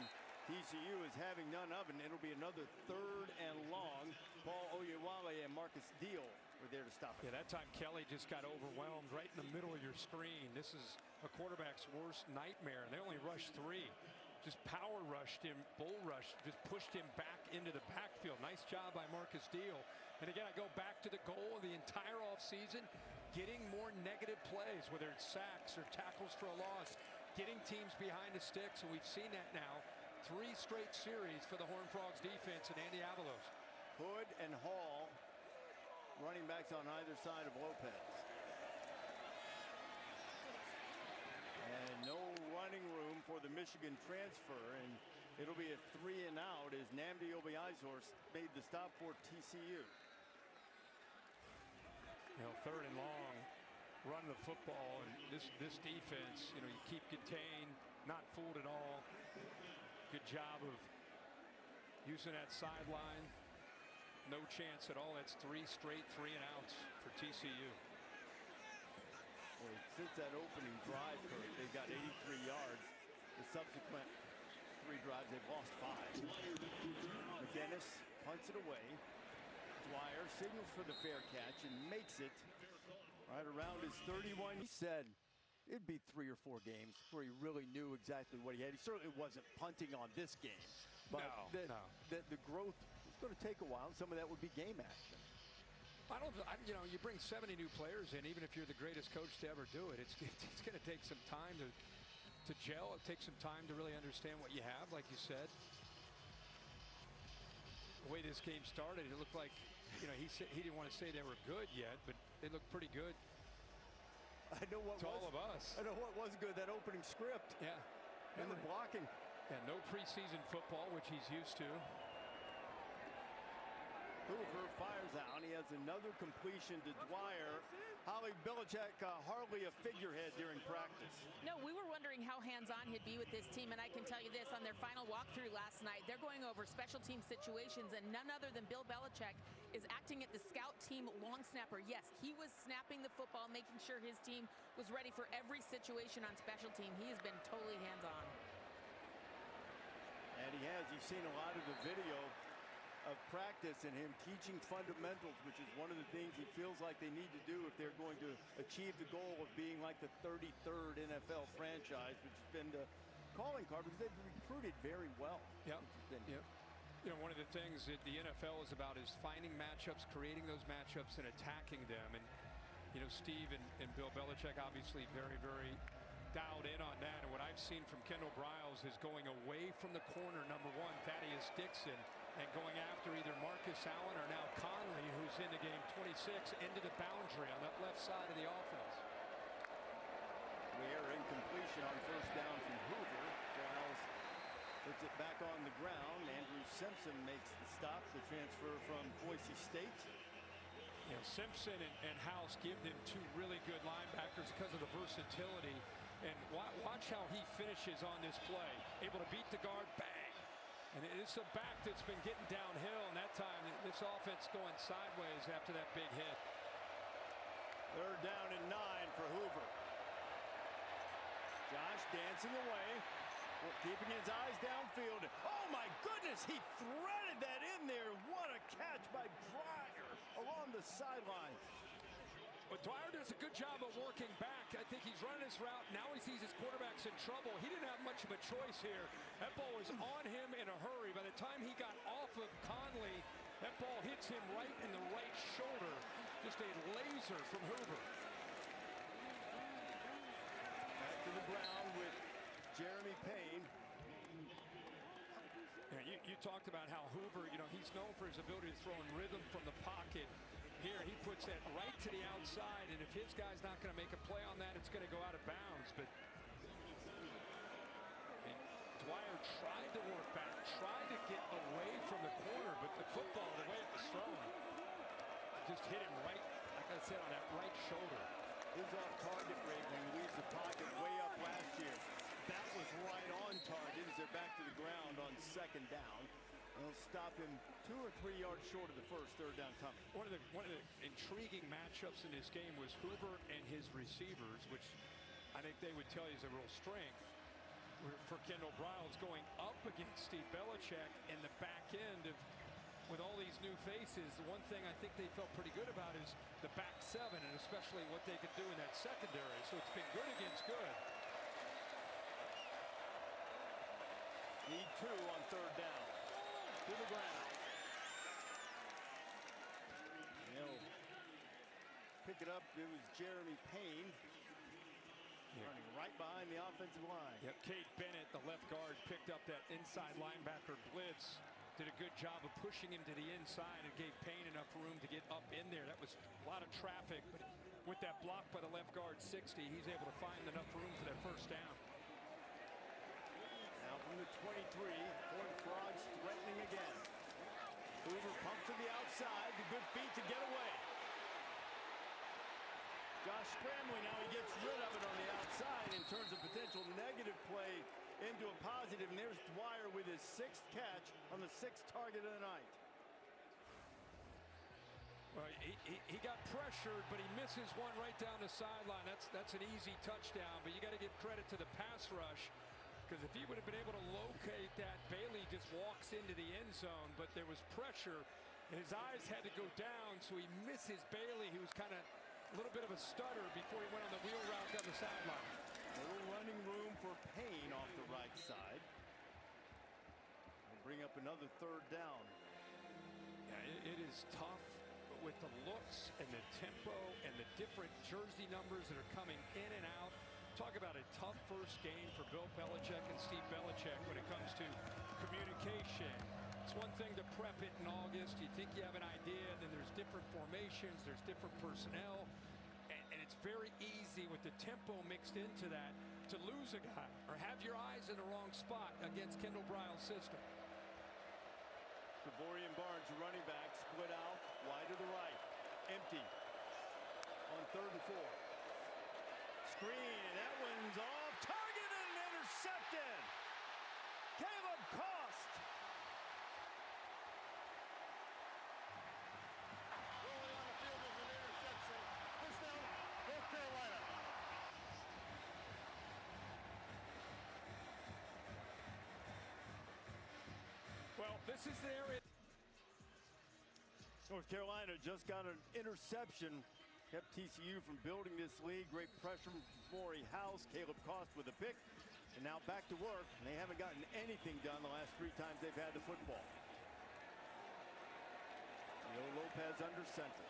TCU is having none of it. It'll be another 3rd and long. Paul Oyewale and Marcus Deal were there to stop it. Yeah, that time Kelly just got overwhelmed right in the middle of your screen. This is a quarterback's worst nightmare. They only rushed 3. Just power rushed him, bull rushed, just pushed him back into the backfield. Nice job by Marcus Deal. And again, I go back to the goal of the entire offseason, getting more negative plays, whether it's sacks or tackles for a loss, getting teams behind the sticks, and we've seen that now. 3 straight series for the Horned Frogs defense and Andy Avalos. Hood and Hall, running backs on either side of Lopez. And no running room for the Michigan transfer, and it'll be a 3 and out as Nnamdi Obiazor made the stop for TCU. You know, 3rd and long, run the football, and this defense, you know, you keep contained, not fooled at all. Good job of using that sideline. No chance at all. That's 3 straight 3 and outs for TCU. Well, since that opening drive, Kurt, they've got 83 yards. The subsequent 3 drives, they've lost 5. McGinnis punts it away. Dwyer signals for the fair catch and makes it right around his 31. He said it'd be 3 or 4 games before he really knew exactly what he had. He certainly wasn't punting on this game, but the growth is going to take a while. Some of that would be game action. You know, you bring 70 new players in, even if you're the greatest coach to ever do it, it's going to take some time to gel. It takes some time to really understand what you have, like you said. The way this game started, it looked like, you know, he didn't want to say they were good yet, but they looked pretty good. I know what to all of us. I know what was good, that opening script. Yeah. And the blocking. Yeah, no preseason football, which he's used to. Hoover fires out. He has another completion to Dwyer. Holly, Belichick hardly a figurehead during practice. No, we were wondering how hands-on he'd be with this team, and I can tell you this, on their final walkthrough last night, they're going over special team situations, and none other than Bill Belichick is acting at the scout team long snapper. Yes, he was snapping the football, making sure his team was ready for every situation on special team. He has been totally hands-on. And he has. You've seen a lot of the video of practice and him teaching fundamentals, which is one of the things he feels like they need to do if they're going to achieve the goal of being like the 33rd NFL franchise, which has been the calling card because they've recruited very well. Yep. Yep. You know, one of the things that the NFL is about is finding matchups, creating those matchups, and attacking them. And, you know, Steve and Bill Belichick obviously very, very dialed in on that. And what I've seen from Kendall Briles is going away from the corner, number 1, Thaddeus Dixon, and going after either Marcus Allen or now Conley, who's in the game, 26, into the boundary on that left side of the offense. We're in completion on first down from Hoover. Giles puts it back on the ground. Andrew Simpson makes the stop, the transfer from Boise State. You know, Simpson and House give them 2 really good linebackers because of the versatility. And watch how he finishes on this play. Able to beat the guard, bang. And it's a back that's been getting downhill, and that time this offense going sideways after that big hit. 3rd down and 9 for Hoover. Josh dancing away, keeping his eyes downfield. Oh my goodness, he threaded that in there. What a catch by Dwyer along the sideline. But Dwyer does a good job of working back. I think he's running his route. Now he sees his quarterback's in trouble. He didn't have much of a choice here. That ball was on him in a hurry. By the time he got off of Conley, that ball hits him right in the right shoulder. Just a laser from Hoover. Back to the ground with Jeremy Payne. Yeah, you talked about how Hoover, he's known for his ability to throw in rhythm from the pocket. Here, he puts that right to the outside, and if his guy's not going to make a play on that, it's going to go out of bounds. But Dwyer tried to work back, tried to get away from the corner, but the football, the way it was thrown, just hit him right, like I said, on that right shoulder. His off-target rate when he leaves the pocket way up last year. That was right on target as they're back to the ground on second down. They'll stop him 2 or 3 yards short of the first third down coming. One of the intriguing matchups in this game was Hoover and his receivers, which I think they would tell you is a real strength for Kendall Briles, going up against Steve Belichick in the back end of, with all these new faces. The one thing I think they felt pretty good about is the back seven, and especially what they could do in that secondary. So it's been good against good. Need 2 on third down. To the ground. They'll pick it up. It was Jeremy Payne running right behind the offensive line. Yep, Cade Bennett, the left guard, picked up that inside linebacker blitz. Did a good job of pushing him to the inside and gave Payne enough room to get up in there. That was a lot of traffic, but with that block by the left guard 60, he's able to find enough room for that first down. Now from the 23, Horned Frogs threatening again. Hoover pumps to the outside, the good feet to get away. Josh scrambling, now he gets rid of it on the outside and turns a potential negative play into a positive. And there's Dwyer with his 6th catch on the 6th target of the night. Well, he got pressured, but he misses one right down the sideline. That's an easy touchdown, but you got to give credit to the pass rush, because if he would have been able to locate that, Bailey just walks into the end zone, but there was pressure, and his eyes had to go down, so he misses Bailey, who was kind of a little bit of a stutter before he went on the wheel route down the sideline. A little running room for Payne off the right side. We'll bring up another third down. Yeah, it is tough with the looks and the tempo and the different jersey numbers that are coming in and out. Talk about a tough first game for Bill Belichick and Steve Belichick when it comes to communication. It's one thing to prep it in August. You think you have an idea, and then there's different formations, there's different personnel, and it's very easy with the tempo mixed into that to lose a guy or have your eyes in the wrong spot against Kendall Briles' system. Kavorian Barnes, running back, split out wide to the right, empty on 3rd and 4. Screen, and that one's off target and intercepted. Caleb Cost. Rolling on the field is an interception. First down, North Carolina. Well, this is the area. North Carolina just got an interception. Kept TCU from building this lead. Great pressure from Maury House. Caleb Cost with a pick. And now back to work. And they haven't gotten anything done the last 3 times they've had the football. Leo Lopez under center.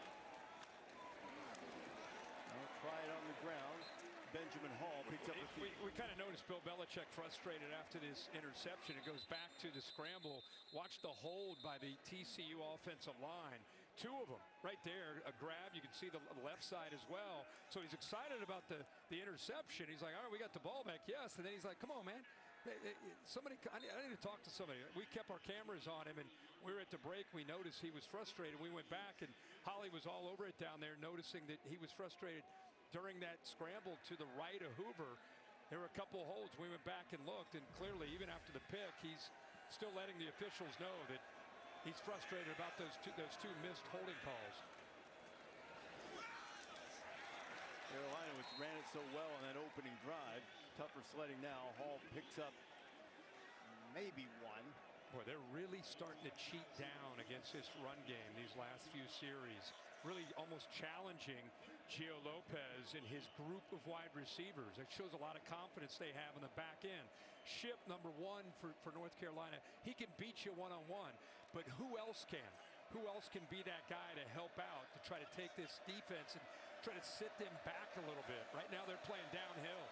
Now try it on the ground. Benjamin Hall picks up a feed. We kind of noticed Bill Belichick frustrated after this interception. It goes back to the scramble. Watch the hold by the TCU offensive line. 2 of them right there, a grab. You can see the left side as well. So he's excited about the interception. He's like, all right, we got the ball back. Yes. And then he's like, come on, man. Somebody, I need to talk to somebody. We kept our cameras on him, and we were at the break. We noticed he was frustrated. We went back, and Holly was all over it down there, noticing that he was frustrated during that scramble to the right of Hoover. There were a couple of holds. We went back and looked, and clearly, even after the pick, he's still letting the officials know that he's frustrated about those two missed holding calls. Carolina, which ran it so well on that opening drive. Tougher sledding now. Hall picks up maybe one. Boy, they're really starting to cheat down against this run game these last few series. Really almost challenging Gio Lopez and his group of wide receivers. It shows a lot of confidence they have in the back end. Ship, number one for North Carolina. He can beat you one-on-one, but who else can? Who else can be that guy to help out, to try to take this defense and try to sit them back a little bit? Right now they're playing downhill.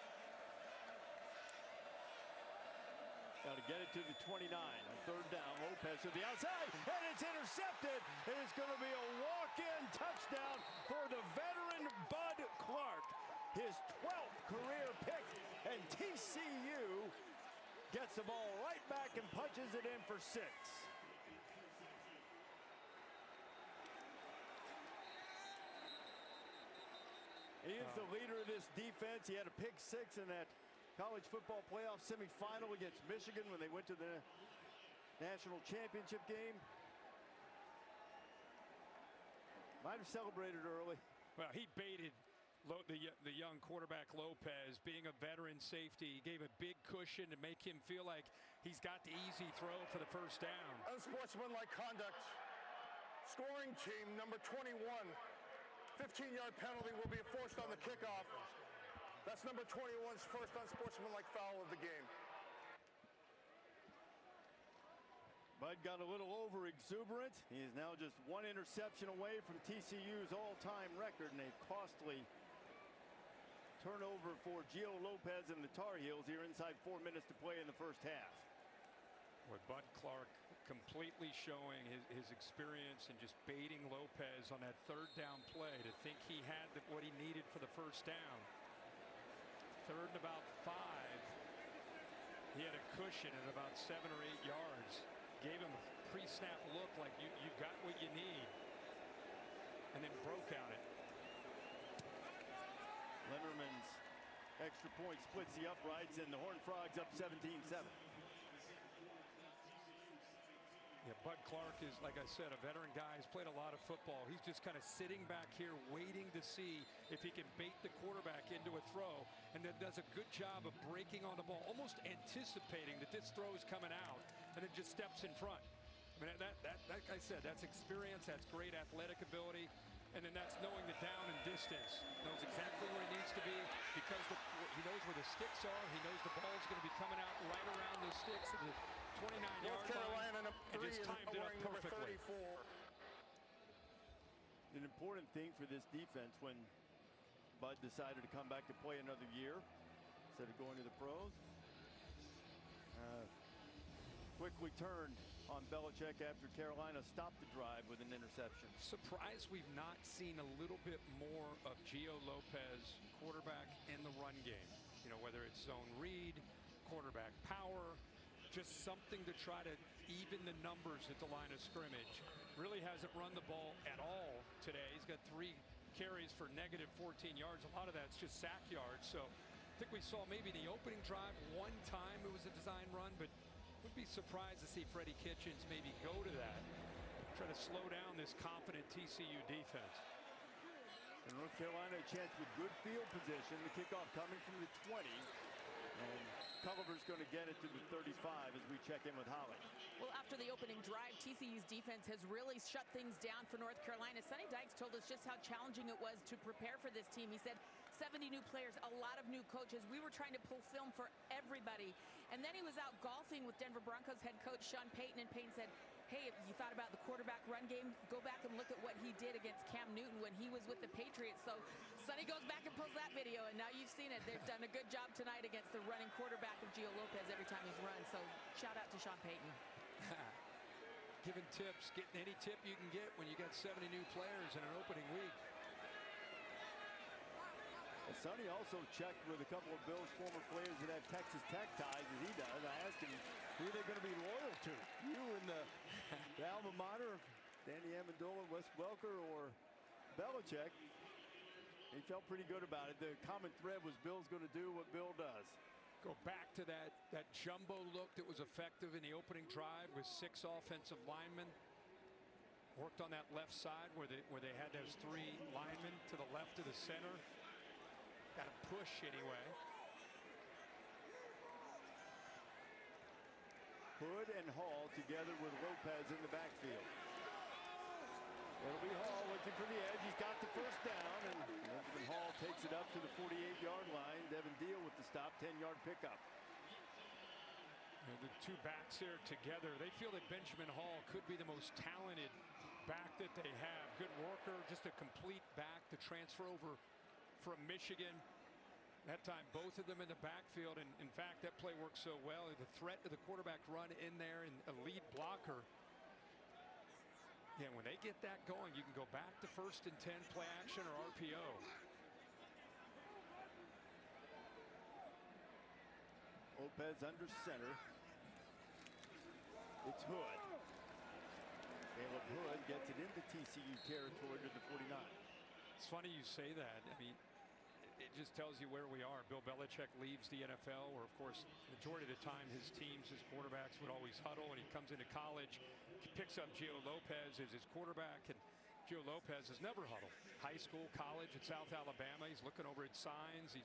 Got to get it to the 29 on third down. Lopez to the outside, and it's intercepted. It is going to be a walk-in touchdown for the veteran Bud Clark. His 12th career pick, and TCU gets the ball right back and punches it in for 6. He is the leader of this defense. He had a pick 6 in that college football playoff semifinal against Michigan when they went to the national championship game. Might have celebrated early. Well, he baited the young quarterback Lopez, being a veteran safety. He gave a big cushion to make him feel like he's got the easy throw for the first down. Unsportsmanlike conduct. Scoring team number 21. 15-yard penalty will be enforced on the kickoff. That's number 21's first unsportsmanlike foul of the game. Bud got a little over-exuberant. He is now just one interception away from TCU's all-time record, and a costly turnover for Gio Lopez and the Tar Heels here inside 4 minutes to play in the first half. With Bud Clark completely showing his experience and just baiting Lopez on that third down play to think he had what he needed for the first down. Third and about 5. He had a cushion at about 7 or 8 yards. Gave him a pre-snap look like you've got what you need. And then broke on it. Lenderman's extra point splits the uprights, and the Horned Frogs up 17-7. Yeah, Bud Clark is, like I said, a veteran guy. He's played a lot of football. He's just kind of sitting back here waiting to see if he can bait the quarterback into a throw, and then does a good job of breaking on the ball, almost anticipating that this throw is coming out, and then just steps in front. I mean, like I said, that's experience, that's great athletic ability, and then that's knowing the down and distance. Knows exactly where he needs to be because he knows where the sticks are. He knows the ball's going to be coming out right around those sticks at the 29-yard North Carolina line, number 3 and just timed it up wearing number perfectly. 34. An important thing for this defense when Bud decided to come back to play another year instead of going to the pros. Quickly turned on Belichick after Carolina stopped the drive with an interception. Surprised we've not seen a little bit more of Gio Lopez, quarterback in the run game. You know, whether it's zone read, quarterback power, just something to try to even the numbers at the line of scrimmage. Really hasn't run the ball at all today. He's got 3 carries for negative 14 yards. A lot of that's just sack yards. So I think we saw maybe the opening drive one time it was a design run, but would be surprised to see Freddie Kitchens maybe go to that. Try to slow down this confident TCU defense. And North Carolina a chance with good field position. The kickoff coming from the 20. And Culliver's going to get it to the 35 as we check in with Holly. Well, after the opening drive, TCU's defense has really shut things down for North Carolina. Sonny Dykes told us just how challenging it was to prepare for this team. He said 70 new players, a lot of new coaches. We were trying to pull film for everybody. And then he was out golfing with Denver Broncos head coach Sean Payton, and Payton said, hey, if you thought about the quarterback run game, go back and look at what he did against Cam Newton when he was with the Patriots. So Sonny goes back and pulls that video, and now you've seen it. They've done a good job tonight against the running quarterback of Gio Lopez every time he's run. So shout out to Sean Payton. Giving tips, getting any tip you can get when you got 70 new players in an opening week. Well, Sonny also checked with a couple of Bills' former players that have Texas Tech ties as he does. I asked him who they're going to be loyal to. You and the alma mater of Danny Amendola, Wes Welker, or Belichick. He felt pretty good about it. The common thread was Bill's going to do what Bill does. Go back to that jumbo look that was effective in the opening drive with 6 offensive linemen. Worked on that left side where they had those 3 linemen to the left of the center. Got to push anyway. Hood and Hall together with Lopez in the backfield. It'll be Hall looking for the edge. He's got the first down, and Benjamin Hall takes it up to the 48-yard line. Devin Deal with the stop, 10-yard pickup. And the two backs there together, they feel that Benjamin Hall could be the most talented back that they have. Good worker, just a complete back to transfer over from Michigan. That time, both of them in the backfield, and in fact, that play worked so well. The threat of the quarterback run in there, and a lead blocker. Yeah, when they get that going, you can go back to 1st and 10, play action or RPO. Lopez under center. It's Hood. Caleb Hood gets it into TCU territory to the 49. It's funny you say that. I mean, it just tells you where we are. Bill Belichick leaves the NFL, where, of course, majority of the time his teams, his quarterbacks would always huddle, and he comes into college, he picks up Gio Lopez as his quarterback, and Gio Lopez has never huddled. High school, college at South Alabama, he's looking over at signs.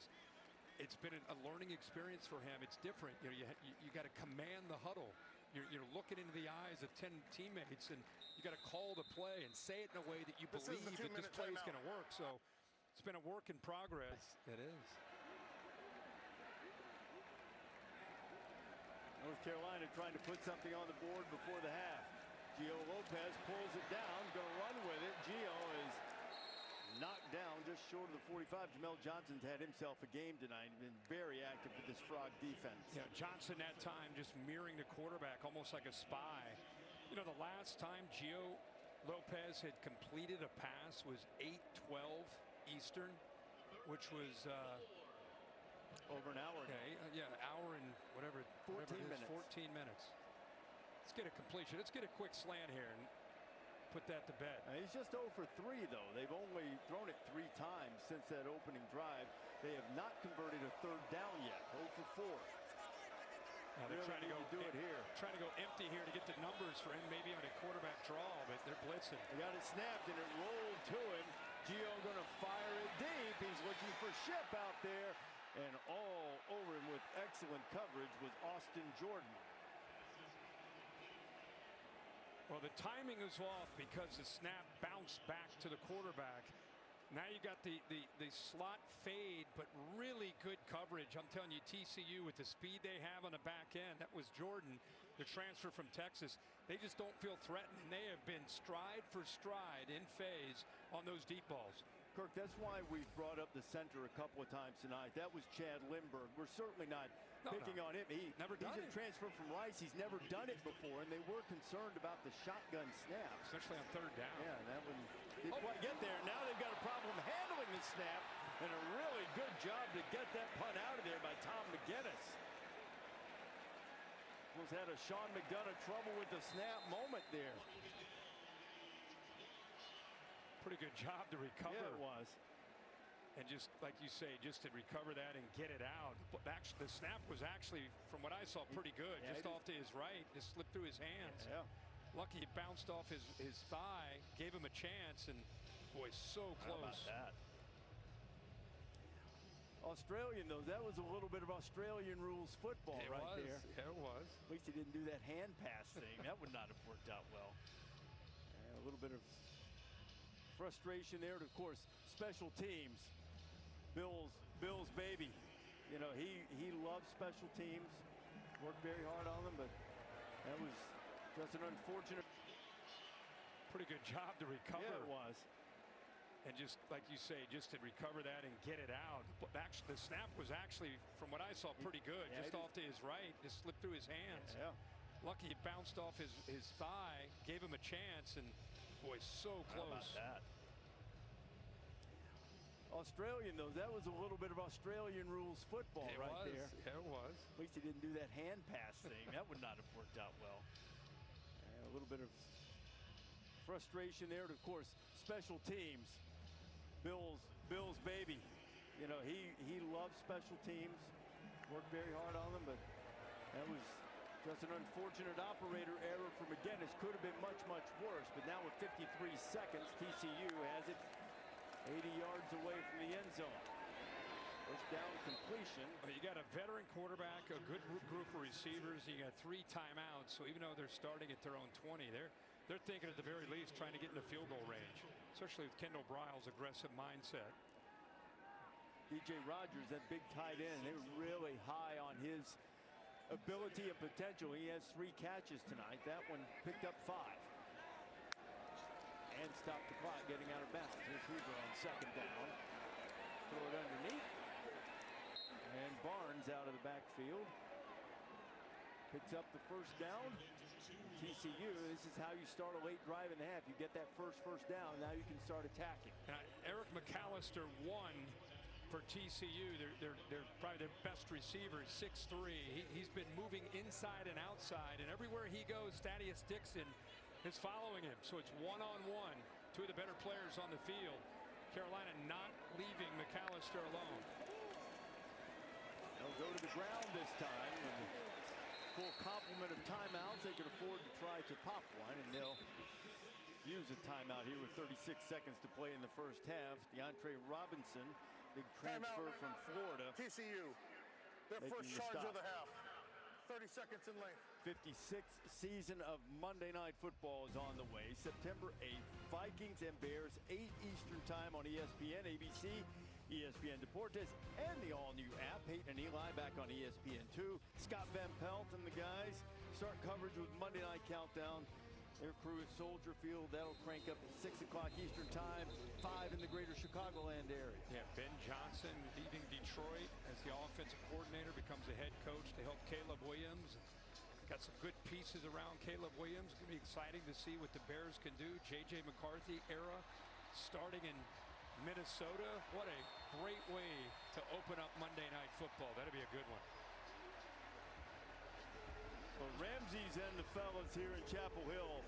It's been a learning experience for him. It's different. You know, you got to command the huddle. You're looking into the eyes of 10 teammates, and you got to call the play and say it in a way that you believe that this play is going to work. So it's been a work in progress. It is. North Carolina trying to put something on the board before the half. Gio Lopez pulls it down, going to run with it. Gio is knocked down just short of the 45. Jamel Johnson's had himself a game tonight. Been very active with this Frog defense. Yeah, Johnson that time just mirroring the quarterback, almost like a spy. You know, the last time Gio Lopez had completed a pass was 8:12 Eastern, which was over an hour. Okay, yeah, hour and whatever. 14 minutes. 14 minutes. Let's get a completion. Let's get a quick slant here and put that to bed. He's just 0 for 3, though. They've only thrown it 3 times since that opening drive. They have not converted a third down yet. 0 for 4. Now they're trying to do it here. Trying to go empty here to get the numbers for him, maybe on a quarterback draw, but they're blitzing. They got it snapped, and it rolled to him. Gio going to fire it deep. He's looking for Ship out there, and all over him with excellent coverage was Austin Jordan. Well, the timing is off because the snap bounced back to the quarterback. Now you got the slot fade, but really good coverage. I'm telling you, TCU with the speed they have on the back end, that was Jordan, the transfer from Texas. They just don't feel threatened, and they have been stride for stride in phase on those deep balls. Kirk, that's why we've brought up the center a couple of times tonight. That was Chad Lindbergh. We're certainly not picking on him. He's a transfer from Rice. He's never done it before, and they were concerned about the shotgun snap. Especially on third down. Yeah, that one didn't quite get there. Now they've got a problem handling the snap, and a really good job to get that punt out of there by Tom McGinnis. Almost had a Sean McDonough trouble with the snap moment there. Pretty good job to recover. Yeah, it was. And just like you say, just to recover that and get it out. But actually, the snap was actually, from what I saw, pretty good. Yeah, just off to his right, just slipped through his hands. Yeah. Lucky it bounced off his thigh, gave him a chance, and boy, so close. How about that? Australian, though, that was a little bit of Australian rules football there. Yeah, it was. At least he didn't do that hand pass thing. That would not have worked out well. And a little bit of frustration there, and of course, special teams. Bill's baby. You know, he loves special teams. Worked very hard on them, but that was just an unfortunate. Pretty good job to recover. Yeah, it was. And just like you say, just to recover that and get it out. But actually, the snap was actually, from what I saw, pretty good. Yeah, just off to his right, just slipped through his hands. Yeah. Lucky it bounced off his thigh, gave him a chance, and boy, so close. How about that? Australian, though, that was a little bit of Australian rules football there. Yeah, it was. At least he didn't do that hand pass thing. That would not have worked out well. And a little bit of frustration there, and of course, special teams. Bill's baby. You know, he loves special teams. Worked very hard on them, but that was just an unfortunate operator error for McGinnis. Could have been much, much worse. But now with 53 seconds, TCU has it 80 yards away from the end zone. First down completion. Well, you got a veteran quarterback, a good group of receivers. You got 3 timeouts. So even though they're starting at their own 20, they're thinking at the very least trying to get into field goal range, especially with Kendall Briles' aggressive mindset. DJ Rogers, that big tight end, they were really high on his ability and potential. He has 3 catches tonight. That one picked up 5. And stopped the clock getting out of bounds. Here's Hoover on second down. Throw it underneath. And Barnes out of the backfield. Picks up the first down. TCU, this is how you start a late drive in the half. You get that first down, now you can start attacking. Eric McAllister won for TCU. They're probably their best receiver, 6'3". He's been moving inside and outside, and everywhere he goes, Thaddeus Dixon is following him. So it's one-on-one, 2 of the better players on the field. Carolina not leaving McAllister alone. They'll go to the ground this time. With a full complement of timeouts, they can afford to try to pop one, and they'll use a timeout here with 36 seconds to play in the first half. DeAndre Robinson, big transfer from Florida. TCU, their first charge of the half. 30 seconds in length. 56th season of Monday Night Football is on the way. September 8th, Vikings and Bears, 8 Eastern time on ESPN, ABC, ESPN Deportes, and the all-new app. Peyton and Eli back on ESPN2. Scott Van Pelt and the guys start coverage with Monday Night Countdown. Their crew at Soldier Field, that'll crank up at 6 o'clock Eastern time, 5 in the greater Chicagoland area. Yeah, Ben Johnson leaving Detroit as the offensive coordinator, becomes the head coach to help Caleb Williams. Got some good pieces around Caleb Williams. It's going to be exciting to see what the Bears can do. J.J. McCarthy era starting in Minnesota. What a great way to open up Monday Night Football. That'll be a good one. Well, Ramsey's and the fellas here in Chapel Hill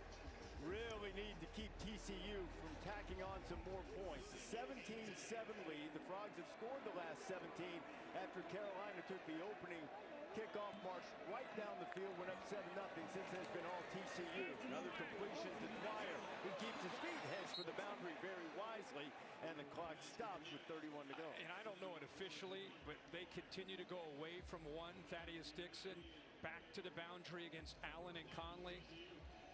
really need to keep TCU from tacking on some more points. 17-7 lead. The Frogs have scored the last 17 after Carolina took the opening kickoff march right down the field, went up 7-0. Since then, it's been all TCU. Another completion to Dwyer, who keeps his feet, heads for the boundary very wisely, and the clock stops with 31 to go. And I don't know it officially, but they continue to go away from one, Thaddeus Dixon, back to the boundary against Allen and Conley.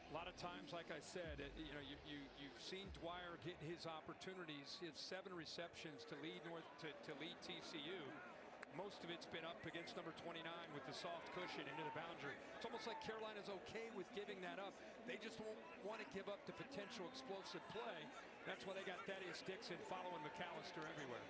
A lot of times, like I said, you've seen Dwyer get his opportunities. He has 7 receptions to lead to lead TCU. Most of it's been up against number 29 with the soft cushion into the boundary. It's almost like Carolina's okay with giving that up. They just won't want to give up the potential explosive play. That's why they got Thaddeus Dixon following McAllister everywhere.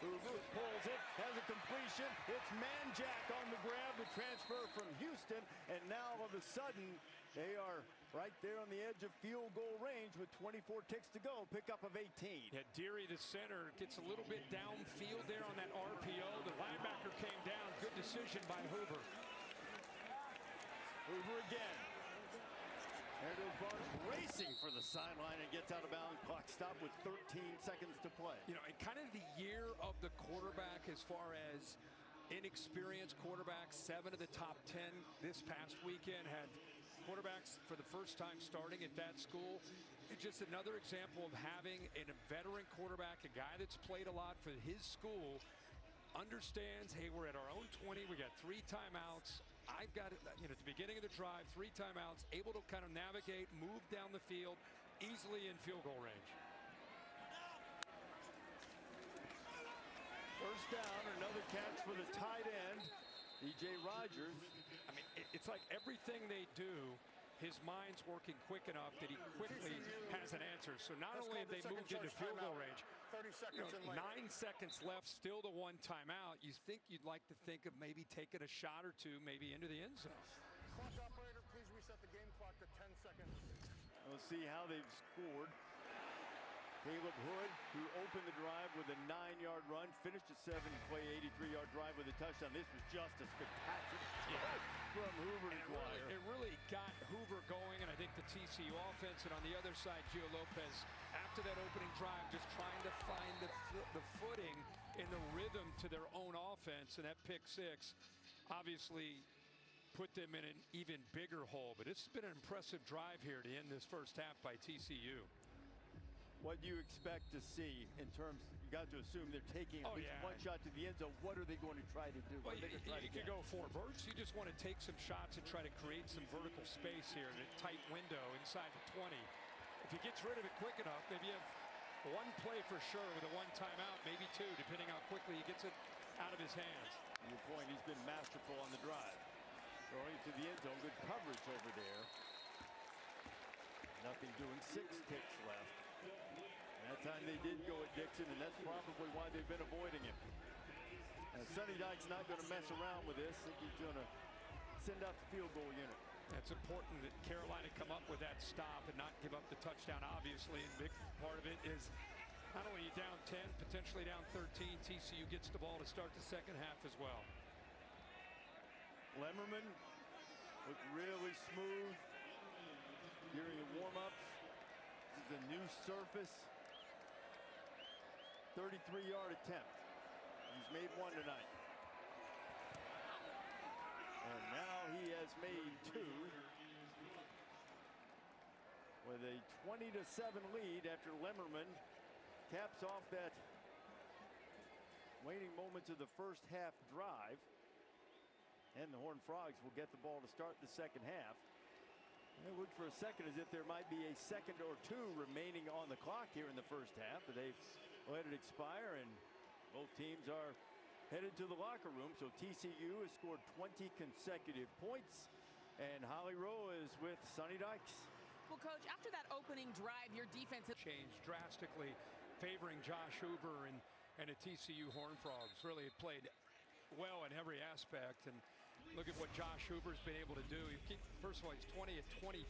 Hoover pulls it, has a completion. It's Manjack on the grab, the transfer from Houston, and now all of a sudden they are right there on the edge of field goal range with 24 ticks to go. Pickup of 18. Yeah, Deary, the center, gets a little bit downfield there on that RPO. The linebacker came down. Good decision by Hoover. Hoover again. There goes Barnes racing for the sideline and gets out of bounds. Clock stopped with 13 seconds to play. You know, and kind of the year of the quarterback as far as inexperienced quarterbacks. 7 of the top 10 this past weekend had quarterbacks for the first time starting at that school. It's just another example of having a veteran quarterback, a guy that's played a lot for his school, understands, hey, we're at our own 20, we got 3 timeouts. I've got it, at the beginning of the drive, 3 timeouts, able to kind of navigate, move down the field easily in field goal range. First down, another catch for the tight end, DJ Rogers. I mean, it's like everything they do, his mind's working quick enough that he quickly has an answer. So not only have they moved into field goal range, 30 seconds in 9 seconds left, still the 1 timeout. You'd like to think of maybe taking a shot or 2 maybe into the end zone. Clock operator, please reset the game clock to 10 seconds. We'll see how they've scored. Caleb Hood, who opened the drive with a 9-yard run, finished a 7-play, 83-yard drive with a touchdown. This was just a spectacular from Hoover to Dwyer. It really got Hoover going, and I think the TCU offense, and on the other side, Gio Lopez, after that opening drive, just trying to find the footing and the rhythm to their own offense, and that pick 6 obviously put them in an even bigger hole. But it's been an impressive drive here to end this first half by TCU. What do you expect to see in terms, you got to assume they're taking at least one shot to the end zone. What are they going to try to do? Well, you could go four verts. You just want to take some shots and try to create some vertical space here in a tight window inside the 20. If he gets rid of it quick enough, maybe you have one play for sure with a one timeout, maybe two, depending how quickly he gets it out of his hands. Your point, he's been masterful on the drive. Throwing to the end zone, good coverage over there. Nothing doing, 6 ticks left. That time they did go at Dixon, and that's probably why they've been avoiding him. And Sonny Dykes not going to mess around with this. I think he's going to send out the field goal unit. It's important that Carolina come up with that stop and not give up the touchdown, obviously. And big part of it is not only down 10, potentially down 13, TCU gets the ball to start the second half as well. Lemmerman looked really smooth during the warm-ups. This is a new surface. 33-yard attempt. He's made one tonight. And now he has made 2 with a 20-7 lead after Lemmerman caps off that waning moments of the first half drive. And the Horned Frogs will get the ball to start the second half. It looked for a second as if there might be a second or 2 remaining on the clock here in the first half, but they've let it expire, and both teams are headed to the locker room. So TCU has scored 20 consecutive points, and Holly Rowe is with Sonny Dykes. Well, Coach, after that opening drive, your defense has changed drastically, favoring Josh Hoover and the TCU Horned Frogs. Really played well in every aspect, and look at what Josh Hoover's been able to do. First of all, he's 20 of 25.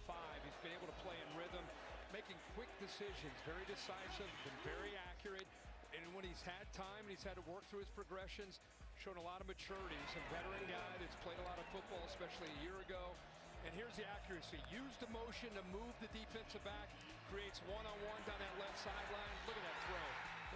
He's been able to play in rhythm, making quick decisions, very decisive, been very accurate. And when he's had time and he's had to work through his progressions, shown a lot of maturity. He's a veteran guy that's played a lot of football, especially a year ago. And here's the accuracy. Use the motion to move the defensive back, creates one-on-one down that left sideline. Look at that throw.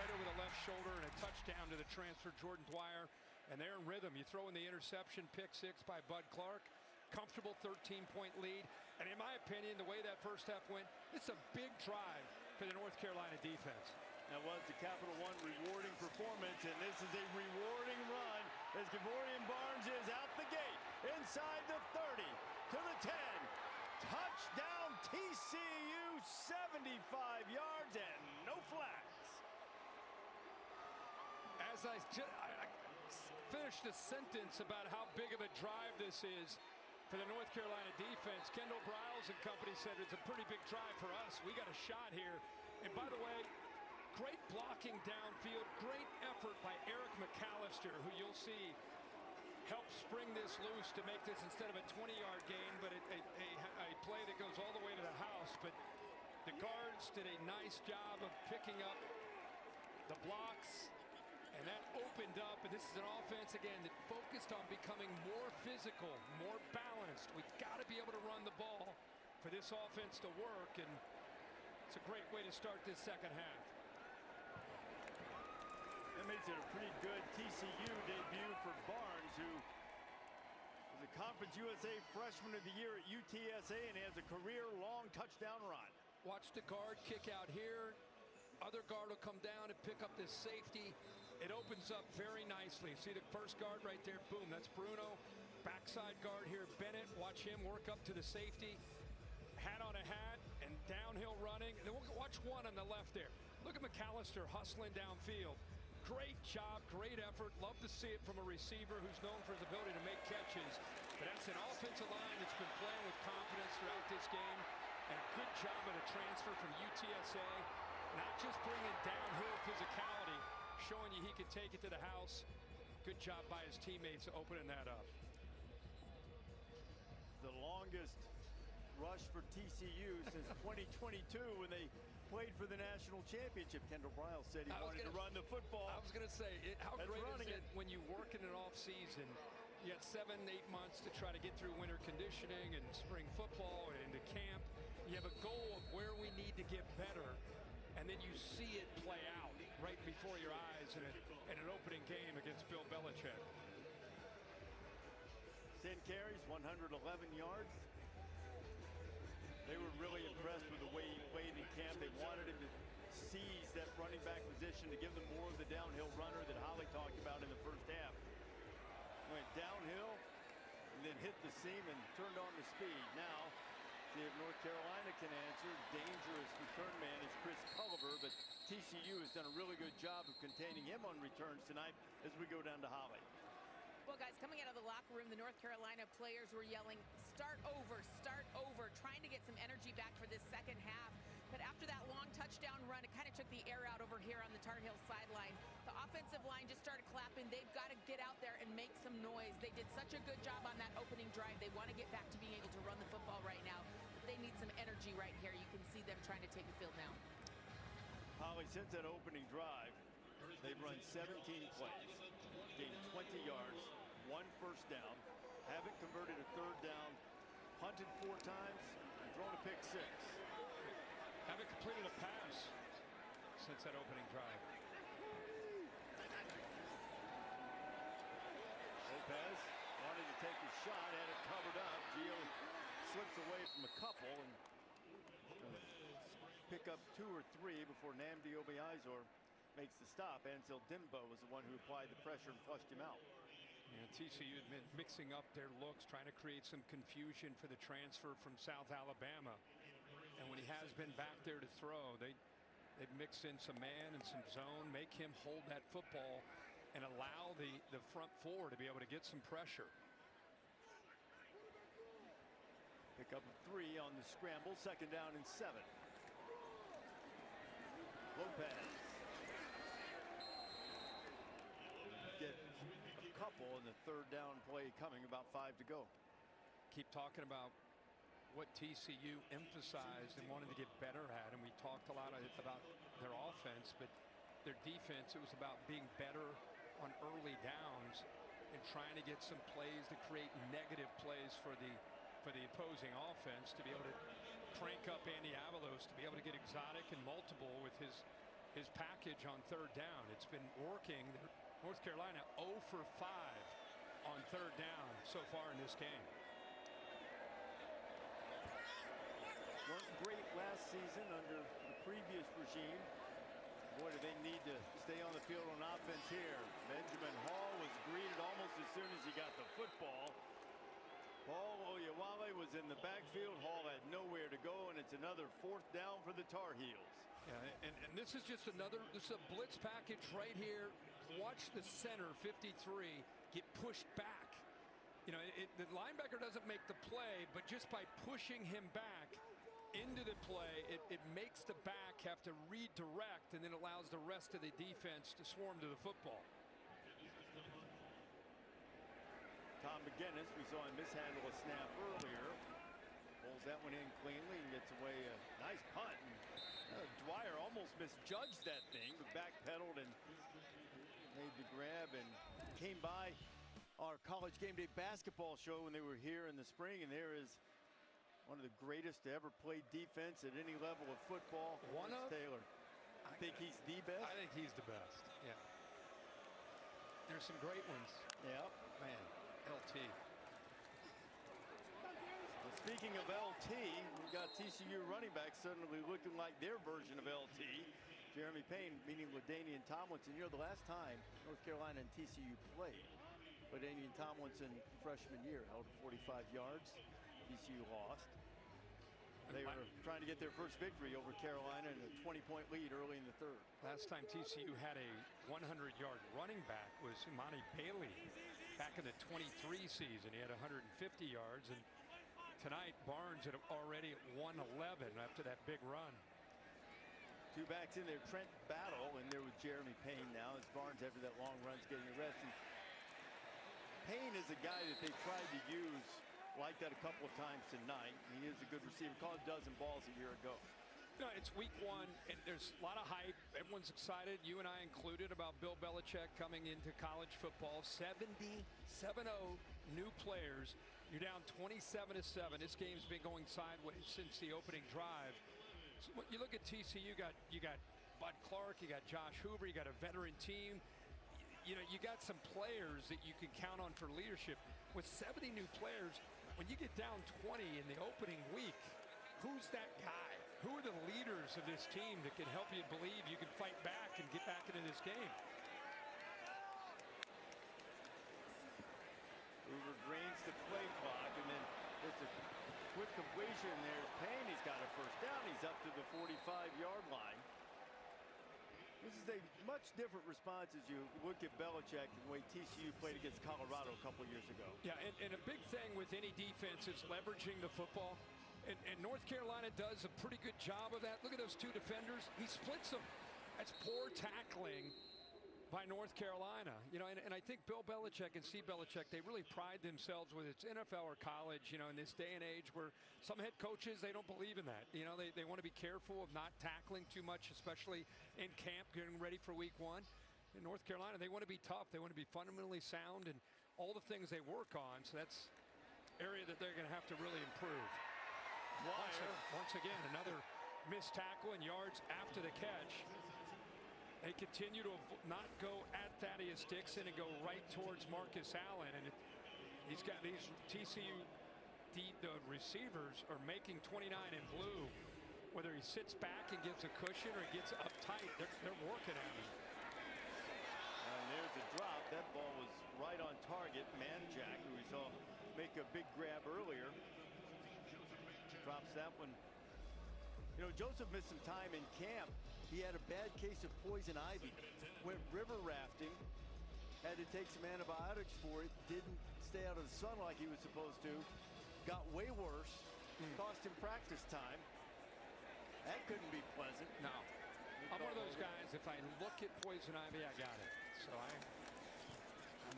Right over the left shoulder, and a touchdown to the transfer, Jordan Dwyer. And they're in rhythm. You throw in the interception, pick 6 by Bud Clark. Comfortable 13-point lead. And in my opinion, the way that first half went, it's a big drive for the North Carolina defense. That was the Capital One rewarding performance, and this is a rewarding run as Kevorian Barnes is out the gate, inside the 30, to the 10. Touchdown TCU, 75 yards and no flags. As I finished a sentence about how big of a drive this is for the North Carolina defense, Kendall Briles and company said it's a pretty big drive for us. We got a shot here. And by the way, great blocking downfield, great effort by Eric McAllister, who you'll see help spring this loose to make this instead of a 20-yard gain, but a play that goes all the way to the house. But the guards did a nice job of picking up the blocks, and that opened up. And this is an offense, again, that focused on becoming more physical, more balanced. We've got to be able to run the ball for this offense to work, and it's a great way to start this second half. That makes it a pretty good TCU debut for Barnes, who was a Conference USA Freshman of the Year at UTSA and has a career-long touchdown run. Watch the guard kick out here. Other guard will come down and pick up this safety. It opens up very nicely. See the first guard right there? Boom, that's Bruno. Backside guard here, Bennett. Watch him work up to the safety. Hat on a hat and downhill running. And then watch one on the left there. Look at McAllister hustling downfield. Great job, great effort. Love to see it from a receiver who's known for his ability to make catches. But that's an offensive line that's been playing with confidence throughout this game. And a good job of the transfer from UTSA. Not just bringing downhill physicality, showing you he could take it to the house. Good job by his teammates opening that up. The longest rush for TCU since 2022 when they played for the national championship. Kendall Briles said he wanted to run the football. I was going to say, how great is it when you work in an off season? You got 7-8 months to try to get through winter conditioning and spring football and into camp. You have a goal of where we need to get better, and then you see it play out right before your eyes in an opening game against Bill Belichick. 10 carries, 111 yards. They were really impressed with the way he played in camp. They wanted him to seize that running back position to give them more of the downhill runner that Holly talked about in the first half. Went downhill and then hit the seam and turned on the speed. Now, see if North Carolina can answer. Dangerous return man is Chris Culliver, but TCU has done a really good job of containing him on returns tonight as we go down to Holly. Well, guys, coming out of the locker room, the North Carolina players were yelling, start over, trying to get some energy back for this second half. But after that long touchdown run, it kind of took the air out over here on the Tar Heels sideline. The offensive line just started clapping. They've got to get out there and make some noise. They did such a good job on that opening drive. They want to get back to being able to run the football right now. But they need some energy right here. You can see them trying to take the field now. Holly, since that opening drive, they've run 17 plays, gained 20 yards, 1 first down, haven't converted a third down, punted 4 times, and thrown a pick 6. Haven't completed a pass since that opening drive. Lopez wanted to take a shot, had it covered up. Gio slips away from a couple and pick up 2 or 3 before Nnamdi Obiazor makes the stop. Ansel Dimbo was the one who applied the pressure and flushed him out. Yeah, TCU had been mixing up their looks, trying to create some confusion for the transfer from South Alabama. And when he has been back there to throw, they've mixed in some man and some zone, make him hold that football and allow the front 4 to be able to get some pressure. Pick up 3 on the scramble, 2nd down and 7. Lopez. Get a couple in the 3rd down play coming, about 5 to go. Keep talking about what TCU emphasized and wanted to get better at, and we talked a lot about their offense, but their defense, it was about being better on early downs and trying to get some plays to create negative plays for the opposing offense, to be able to crank up Andy Avalos, to be able to get exotic and multiple with his package on 3rd down. It's been working. North Carolina 0 for 5 on 3rd down so far in this game. Weren't great last season under the previous regime. Boy, do they need to stay on the field on offense here. Benjamin Hall was greeted almost as soon as he got the football. Paul Oyewale was in the backfield. Hall had nowhere to go, and it's another 4th down for the Tar Heels. Yeah, and this is just this is a blitz package right here. Watch the center, 53, get pushed back. You know, the linebacker doesn't make the play, but just by pushing him back into the play, it makes the back have to redirect, and then allows the rest of the defense to swarm to the football. Tom McGinnis, we saw him mishandle a snap earlier. Pulls that one in cleanly and gets away a nice punt. And, Dwyer almost misjudged that thing, but backpedaled and made the grab and came by our College Game Day basketball show when they were here in the spring, and there is one of the greatest to ever play defense at any level of football. Taylor. I think he's the best. I think he's the best. Yeah. There's some great ones. Yep. Man, LT. Well, speaking of LT, we got TCU running back suddenly looking like their version of LT. Jeremy Payne meeting LaDainian Tomlinson. You know, the last time North Carolina and TCU played, LaDainian Tomlinson freshman year held 45 yards. TCU lost. They were trying to get their first victory over Carolina in a 20-point lead early in the 3rd. Last time TCU had a 100-yard running back was Imani Bailey back in the 23 season. He had 150 yards, and tonight Barnes had already at 111 after that big run. 2 backs in there. Trent Battle in there with Jeremy Payne now as Barnes, after that long run, is getting arrested. Payne is a guy that they tried to use like that a couple of times tonight. He is a good receiver. Caught a dozen balls a year ago. You know, it's week 1, and there's a lot of hype. Everyone's excited, you and I included, about Bill Belichick coming into college football. 7-0 new players. You're down 27-7. This game's been going sideways since the opening drive. So you look at TCU, you got Bud Clark, you got Josh Hoover, you got a veteran team. You know, you got some players that you can count on for leadership. With 70 new players, when you get down 20 in the opening week, who's that guy? Who are the leaders of this team that can help you believe you can fight back and get back into this game? Hoover drains the play clock, and then it's a quick completion. There's Payne. He's got a first down. He's up to the 45-yard line. This is a much different response as you look at Belichick and the way TCU played against Colorado a couple years ago. Yeah, and a big thing with any defense is leveraging the football. And North Carolina does a pretty good job of that. Look at those two defenders. He splits them. That's poor tackling by North Carolina. You know, and I think Bill Belichick and Steve Belichick, they really pride themselves, whether it's NFL or college, you know, in this day and age where some head coaches, they don't believe in that. You know, they want to be careful of not tackling too much, especially in camp, getting ready for week 1. In North Carolina, they want to be tough. They want to be fundamentally sound and all the things they work on. So that's area that they're going to have to really improve. Once again, another missed tackle and yards after the catch. They continue to not go at Thaddeus Dixon and go right towards Marcus Allen. And he's got these TCU, the receivers are making 29 in blue. Whether he sits back and gives a cushion or he gets uptight, they're working at him. And there's a drop. That ball was right on target. Manjack, who we saw make a big grab earlier, drops that one. You know, Joseph missed some time in camp. He had a bad case of poison ivy. Went river rafting. Had to take some antibiotics for it. Didn't stay out of the sun like he was supposed to. Got way worse. Cost him practice time. That couldn't be pleasant. No. I'm one of those guys, if I look at poison ivy, I got it. So I'm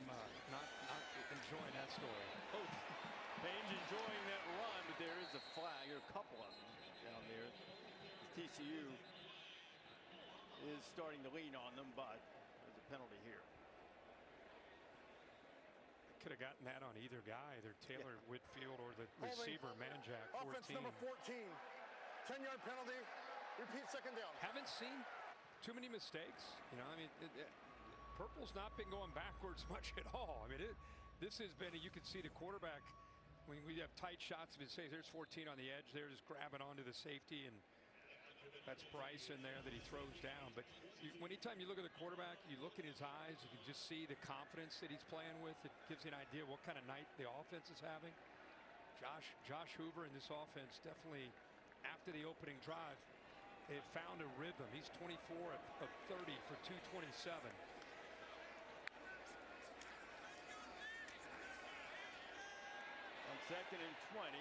not enjoying that story. Oh, Payne's enjoying that run, but there is a flag, or a couple of them down there. TCU is starting to lean on them, but there's a penalty here. Could have gotten that on either guy, either Taylor Whitfield or the receiver Manjack. Offense 14. number 14. 10-yard penalty. Repeat second down. Haven't seen too many mistakes. You know, I mean, Purple's not been going backwards much at all. I mean, this has been, you can see the quarterback, when we have tight shots of his face, there's 14 on the edge. They're just grabbing onto the safety, and that's Bryce in there that he throws down. But anytime you look at the quarterback, you look in his eyes, you can just see the confidence that he's playing with. It gives you an idea what kind of night the offense is having. Josh Hoover in this offense definitely, after the opening drive, they found a rhythm. He's 24 of 30 for 227. On 2nd and 20,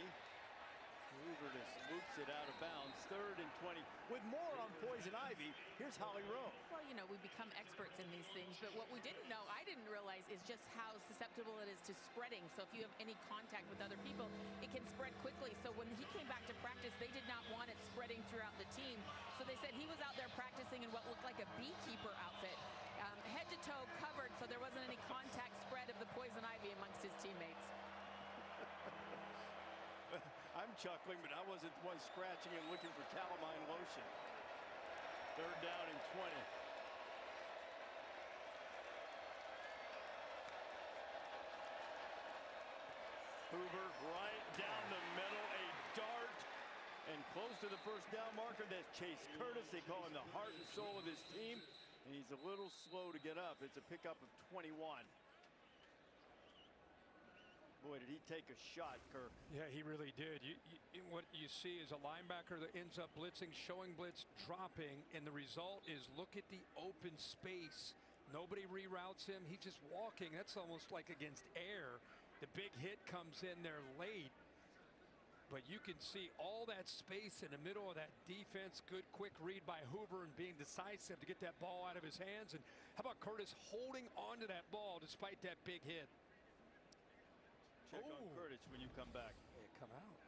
Hoover just loops it out of bounds. 3rd and 20. With more on poison ivy, here's Holly Rowe. Well, you know, we become experts in these things, but what we didn't know, I didn't realize, is just how susceptible it is to spreading. So if you have any contact with other people, it can spread quickly. So when he came back to practice, they did not want it spreading throughout the team. So they said he was out there practicing in what looked like a beekeeper outfit, head to toe covered, so there wasn't any contact spread of the poison ivy amongst his teammates. I'm chuckling, but I wasn't the one scratching and looking for calamine lotion. 3rd down and 20. Hoover right down the middle, a dart, and close to the first down marker. That's Chase Curtis. They call him the heart and soul of his team, and he's a little slow to get up. It's a pickup of 21. Boy, did he take a shot, Kirk. Yeah, he really did. What you see is a linebacker that ends up blitzing, showing blitz, dropping, and the result is look at the open space. Nobody reroutes him. He's just walking. That's almost like against air. The big hit comes in there late, but you can see all that space in the middle of that defense. Good quick read by Hoover and being decisive to get that ball out of his hands. And how about Curtis holding on to that ball despite that big hit? Check on Curtis when you come back. Yeah, come out.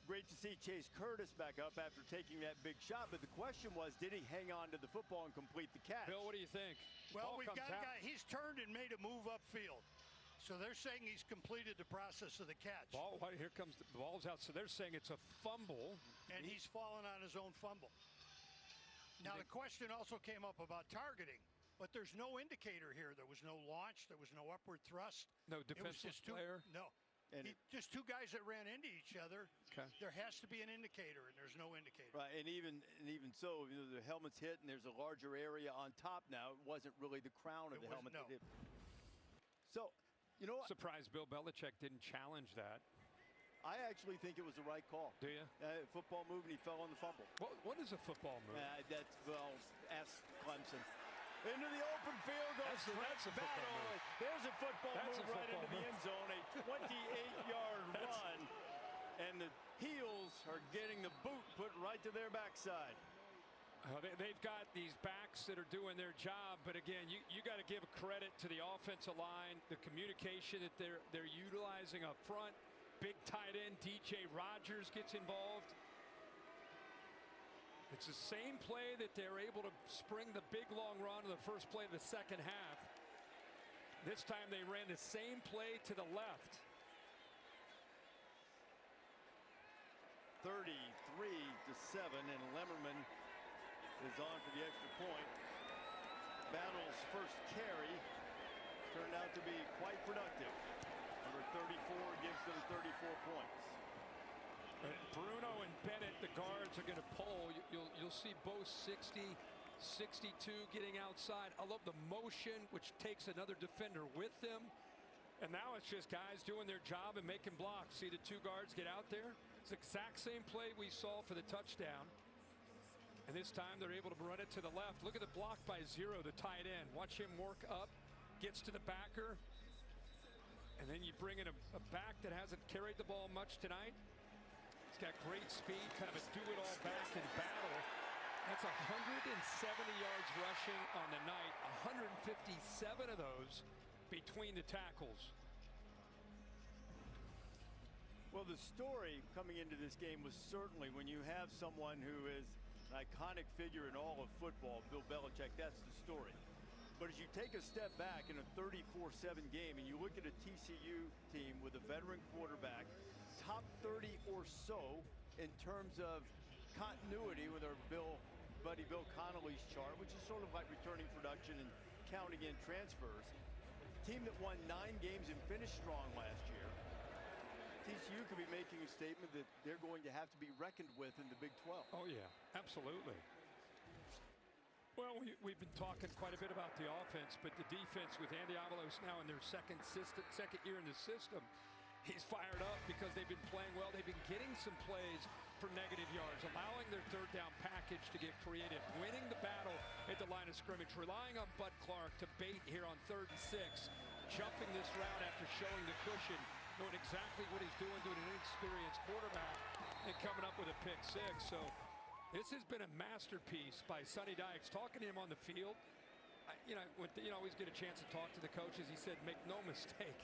Great to see Chase Curtis back up after taking that big shot, but the question was, did he hang on to the football and complete the catch? Bill, what do you think? Well, Ball we've comes got a out. guy, he's turned and made a move upfield. So they're saying he's completed the process of the catch. Ball, here comes the ball's out. So they're saying it's a fumble. And he's fallen on his own fumble. Now, the question also came up about targeting, but there's no indicator here. There was no launch. There was no upward thrust. No It was defensive just player. No. And just two guys that ran into each other. Okay. There has to be an indicator, and there's no indicator. Right, and even so, the helmet's hit, and there's a larger area on top now. It wasn't really the crown of the helmet that hit. So, Surprised Bill Belichick didn't challenge that. I actually think it was the right call. Do you? Football move, and he fell on the fumble. What is a football move? Ask Clemson. Into the open field goes that's a football move. There's a football That's move a right into football the end zone, a 28-yard run, and the heels are getting the boot put right to their backside. They've got these backs that are doing their job, but again, you got to give credit to the offensive line, the communication that they're utilizing up front. Big tight end DJ Rogers gets involved. It's the same play that they're able to spring the big long run in the first play of the second half. This time they ran the same play to the left. 33-7, and Lemmerman is on for the extra point. Battle's first carry turned out to be quite productive. Number 34 gives them 34 points. Bruno and Bennett, the guards, are going to pull. You'll see both 60, 62 getting outside. I love the motion, which takes another defender with them. And now it's just guys doing their job and making blocks. See the two guards get out there? It's the exact same play we saw for the touchdown. And this time they're able to run it to the left. Look at the block by Zero, the tight end. Watch him work up, gets to the backer. And then you bring in a back that hasn't carried the ball much tonight. He's got great speed, kind of a do-it-all back in battle. That's 170 yards rushing on the night, 157 of those between the tackles. Well, the story coming into this game was certainly when you have someone who is an iconic figure in all of football, Bill Belichick, that's the story. But as you take a step back in a 34-7 game and you look at a TCU team with a veteran quarterback, top 30 or so in terms of continuity with our buddy Bill Connolly's chart, which is sort of like returning production and counting in transfers. Team that won 9 games and finished strong last year. TCU could be making a statement that they're going to have to be reckoned with in the Big 12. Oh, yeah, absolutely. Well, we've been talking quite a bit about the offense, but the defense with Andy Avalos now in their second year in the system, he's fired up because they've been playing well. They've been getting some plays for negative yards, allowing their third down package to get creative, winning the battle at the line of scrimmage, relying on Bud Clark to bait here on 3rd and 6, jumping this route after showing the cushion, knowing exactly what he's doing to an inexperienced quarterback, and coming up with a pick 6. So this has been a masterpiece by Sonny Dykes. Talking to him on the field, you always get a chance to talk to the coaches. He said, make no mistake,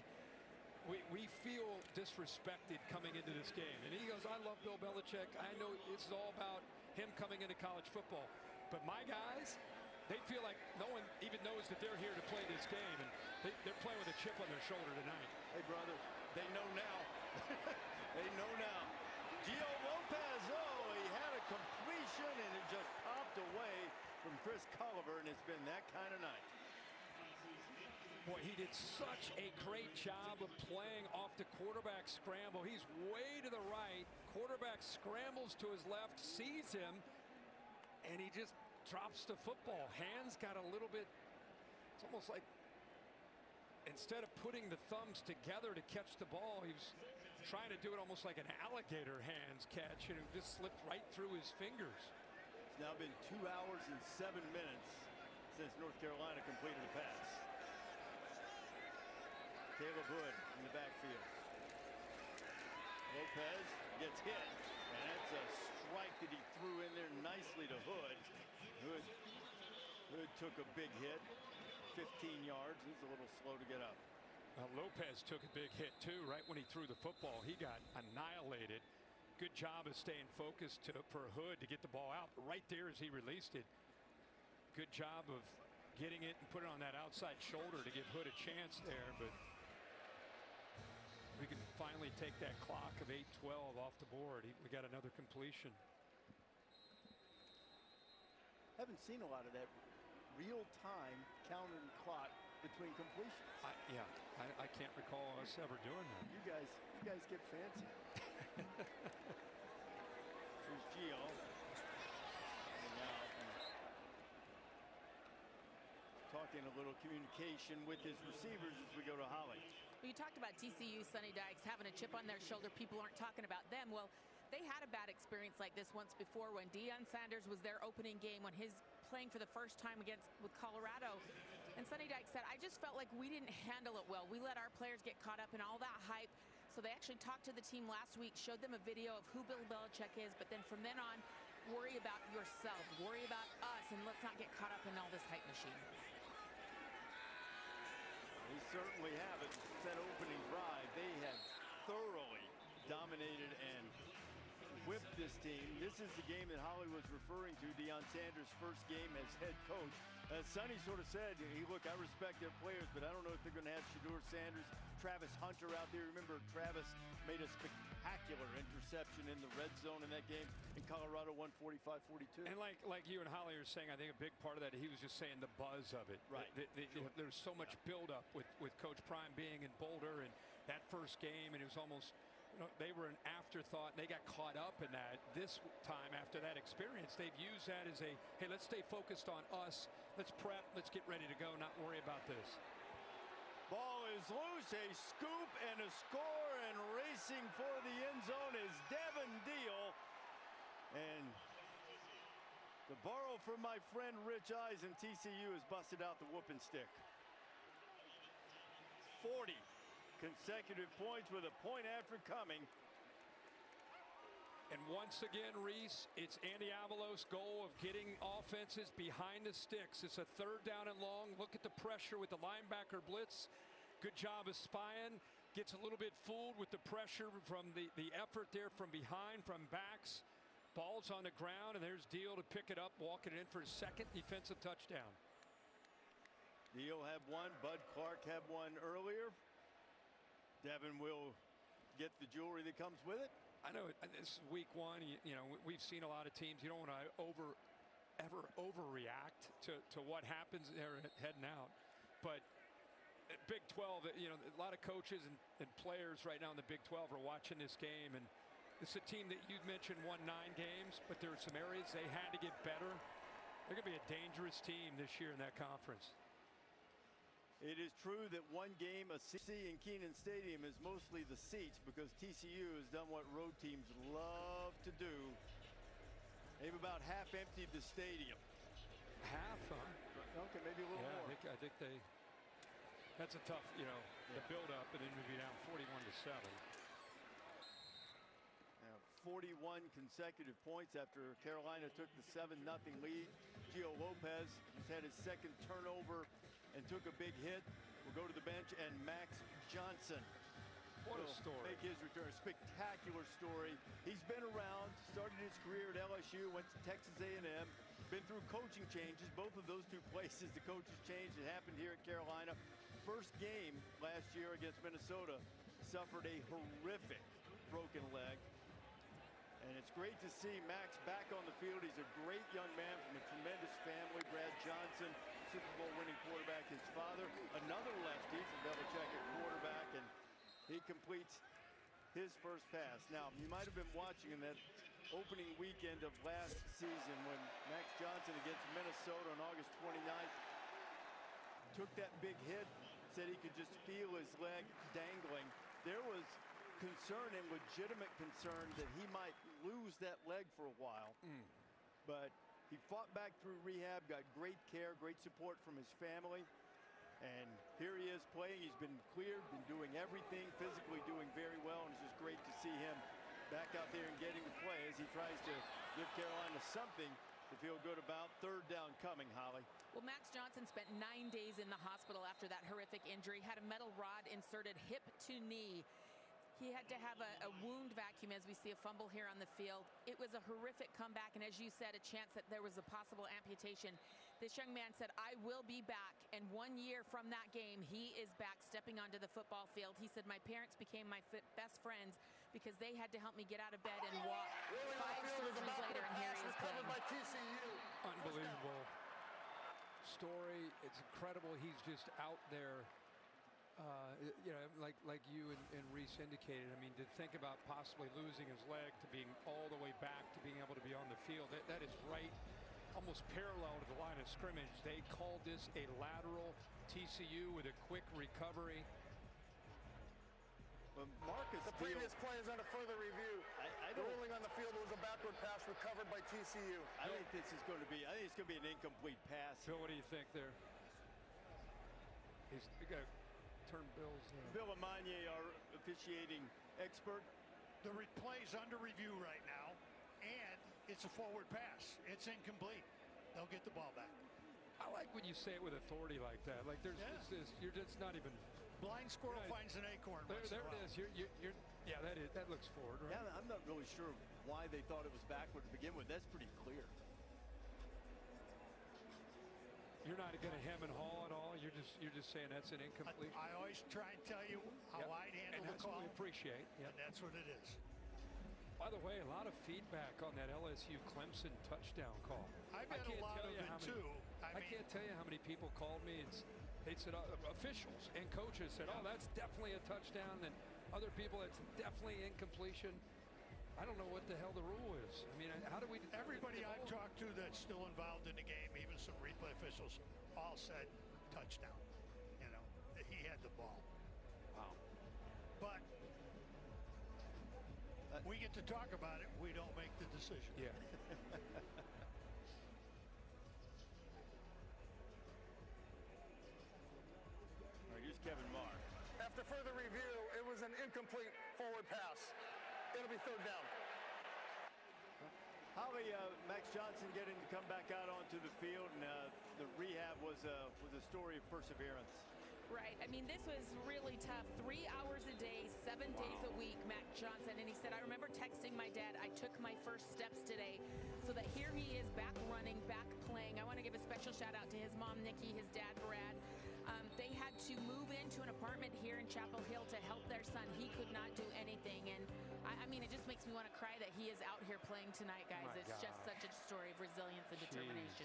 we feel disrespected coming into this game. And he goes, I love Bill Belichick. I know it's all about him coming into college football. But my guys, they feel like no one even knows that they're here to play this game. And they're playing with a chip on their shoulder tonight. Hey, brother, they know now. They know now. Gio Lopez, he had a completion, and it just popped away from Chris Culliver, and it's been that kind of night. Boy, he did such a great job of playing off the quarterback scramble. He's way to the right. Quarterback scrambles to his left, sees him, and he just drops the football. Hands got a little bit, it's almost like instead of putting the thumbs together to catch the ball, he was trying to do it almost like an alligator hands catch, and it just slipped right through his fingers. It's now been 2 hours and 7 minutes since North Carolina completed a pass. Caleb Hood in the backfield. Lopez gets hit, and that's a strike that he threw in there nicely to Hood. Hood took a big hit, 15 yards. He's a little slow to get up. Lopez took a big hit too right when he threw the football. He got annihilated. Good job of staying focused for Hood to get the ball out right there as he released it. Good job of getting it and putting it on that outside shoulder to give Hood a chance there, but we can finally take that clock of 8:12 off the board. We got another completion. Haven't seen a lot of that real-time counting clock between between completions. I can't recall us ever doing that. You guys get fancy. Here's Gio. And now talking a little communication with his receivers as we go to Holly. Well, you talked about TCU, Sonny Dykes, having a chip on their shoulder. People aren't talking about them. Well, they had a bad experience like this once before when Deion Sanders was their opening game when his playing for the first time with Colorado. And Sonny Dykes said, I just felt like we didn't handle it well. We let our players get caught up in all that hype. So they actually talked to the team last week, showed them a video of who Bill Belichick is, but then from then on, worry about yourself, worry about us, and let's not get caught up in all this hype machine. They certainly have it. That opening drive, they have thoroughly dominated and whipped this team. This is the game that Holly was referring to, Deion Sanders' first game as head coach. As Sonny sort of said, look, I respect their players, but I don't know if they're going to have Shedeur Sanders, Travis Hunter out there. Remember, Travis made a spectacular interception in the red zone in that game in Colorado, 145-42. And like you and Holly are saying, I think a big part of that, he was just saying the buzz of it. Right. There's so much buildup with Coach Prime being in Boulder and that first game, and it was almost, they were an afterthought. They got caught up in that. This time, after that experience, they've used that as a, hey, let's stay focused on us. Let's prep. Let's get ready to go, not worry about this. Ball is loose, a scoop and a score, and racing for the end zone is Devin Deal. And the borrow from my friend Rich Eisen, TCU has busted out the whooping stick. 40 consecutive points with a point after coming. And once again, Reese, it's Andy Avalos' goal of getting offenses behind the sticks. It's a third down and long. Look at the pressure with the linebacker blitz. Good job of spying. Gets a little bit fooled with the pressure from the effort there from behind, from backs. Ball's on the ground, and there's Deal to pick it up, walking it in for his second defensive touchdown. Deal had one. Bud Clark had one earlier. Devin will get the jewelry that comes with it. I know this is week one. We've seen a lot of teams. You don't want to ever overreact to what happens there heading out. But at Big 12, a lot of coaches and players right now in the Big 12 are watching this game. And it's a team that you mentioned won 9 games, but there are some areas they had to get better. They're going to be a dangerous team this year in that conference. It is true that one game a seat in Kenan Stadium is mostly the seats because TCU has done what road teams love to do. They've about half emptied the stadium. Half, huh? Okay, maybe a little more. I think that's a tough, the build-up, and then we'd be down 41-7. 41 consecutive points after Carolina took the 7-0 lead. Gio Lopez has had his second turnover and took a big hit. We'll go to the bench, and Max Johnson What a story. Make his return. Spectacular story. He's been around, started his career at LSU, went to Texas A&M, been through coaching changes. Both of those two places, the coaches changed. It happened here at Carolina. First game last year against Minnesota, suffered a horrific broken leg. And it's great to see Max back on the field. He's a great young man from a tremendous family. Brad Johnson, Super Bowl winning quarterback. His father, another lefty from Belichick at quarterback, and he completes his first pass. Now, you might have been watching in that opening weekend of last season when Max Johnson against Minnesota on August 29th took that big hit, said he could just feel his leg dangling. There was concern and legitimate concern that he might lose that leg for a while. But he fought back through rehab, got great care, great support from his family. And here he is playing. He's been cleared, been doing everything, physically doing very well. And it's just great to see him back out there and getting to play as he tries to give Carolina something to feel good about. Third down coming, Holly. Well, Max Johnson spent 9 days in the hospital after that horrific injury, had a metal rod inserted hip to knee. He had to have a wound vacuum as we see a fumble here on the field. It was a horrific comeback, and as you said, a chance that there was a possible amputation. This young man said, I will be back, and 1 year from that game, he is back stepping onto the football field. He said, my parents became my best friends because they had to help me get out of bed and walk. 5 surgeries later, and here he is playing. Unbelievable. story. It's incredible. He's just out there. You know, like you and Reese indicated. I mean, to think about possibly losing his leg to being all the way back to being able to be on the field, that is right, almost parallel to the line of scrimmage. They called this a lateral. TCU with a quick recovery. But Marcus, the previous play is under further review. The ruling on the field was a backward pass recovered by TCU. I think this is going to be. I think it's going to be an incomplete pass. Bill, what do you think there? He's got to turn Bill's. Bill Amanye, our officiating expert. The play's under review right now, and it's a forward pass. It's incomplete. They'll get the ball back. I like when you say it with authority like that. Like there's you're just not even. Blind squirrel finds an acorn. There it is. Yeah, that looks forward, right? Yeah, I'm not really sure why they thought it was backward to begin with. That's pretty clear. You're not going to hem and haw at all. You're just saying that's an incomplete. I always try and tell you how I'd handle the call. And that's what we appreciate. And that's what it is. By the way, a lot of feedback on that LSU Clemson touchdown call. I've had a lot of it too. I can't tell you how many people called me and they said, officials and coaches said, oh, that's definitely a touchdown. And other people, it's definitely incompletion. I don't know what the hell the rule is. I mean, how do we? Everybody I've talked to that's still involved in the game, even some replay officials, all said touchdown. You know, he had the ball. Wow. But we get to talk about it. We don't make the decision. Yeah. Here's Kevin Marr. After further review, it was an incomplete forward pass. It'll be third down. Holly, Max Johnson getting to come back out onto the field, and the rehab was a story of perseverance. Right. I mean, this was really tough. 3 hours a day, 7 days a week, Max Johnson. And he said, I remember texting my dad, I took my first steps today, so that here he is back running, back playing. I want to give a special shout out to his mom, Nikki, his dad, Brad. They had to move into an apartment here in Chapel Hill to help their son. He could not do anything. And I mean, it just makes me want to cry that he is out here playing tonight, guys. It's just such a story of resilience and determination.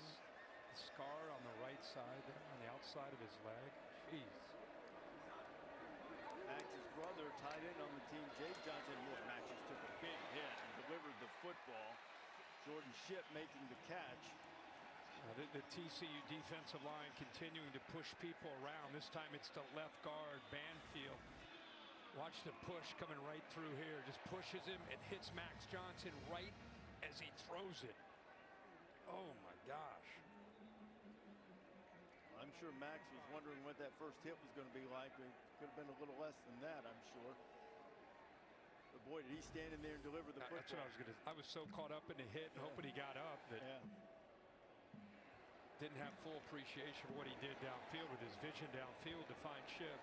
The scar on the right side, there, on the outside of his leg. Jeez. Max's brother tied in on the team, Jake Johnson. Look, Max just took a big hit and delivered the football. Jordan Shipp making the catch. The TCU defensive line continuing to push people around. This time it's to left guard, Banfield. Watch the push coming right through here. Just pushes him and hits Max Johnson right as he throws it. Oh, my gosh. I'm sure Max was wondering what that first hit was going to be like. It could have been a little less than that, I'm sure. But boy, did he stand in there and deliver the football. That's what I was so caught up in the hit and hoping he got up that didn't have full appreciation for what he did downfield with his vision downfield to find Shipp.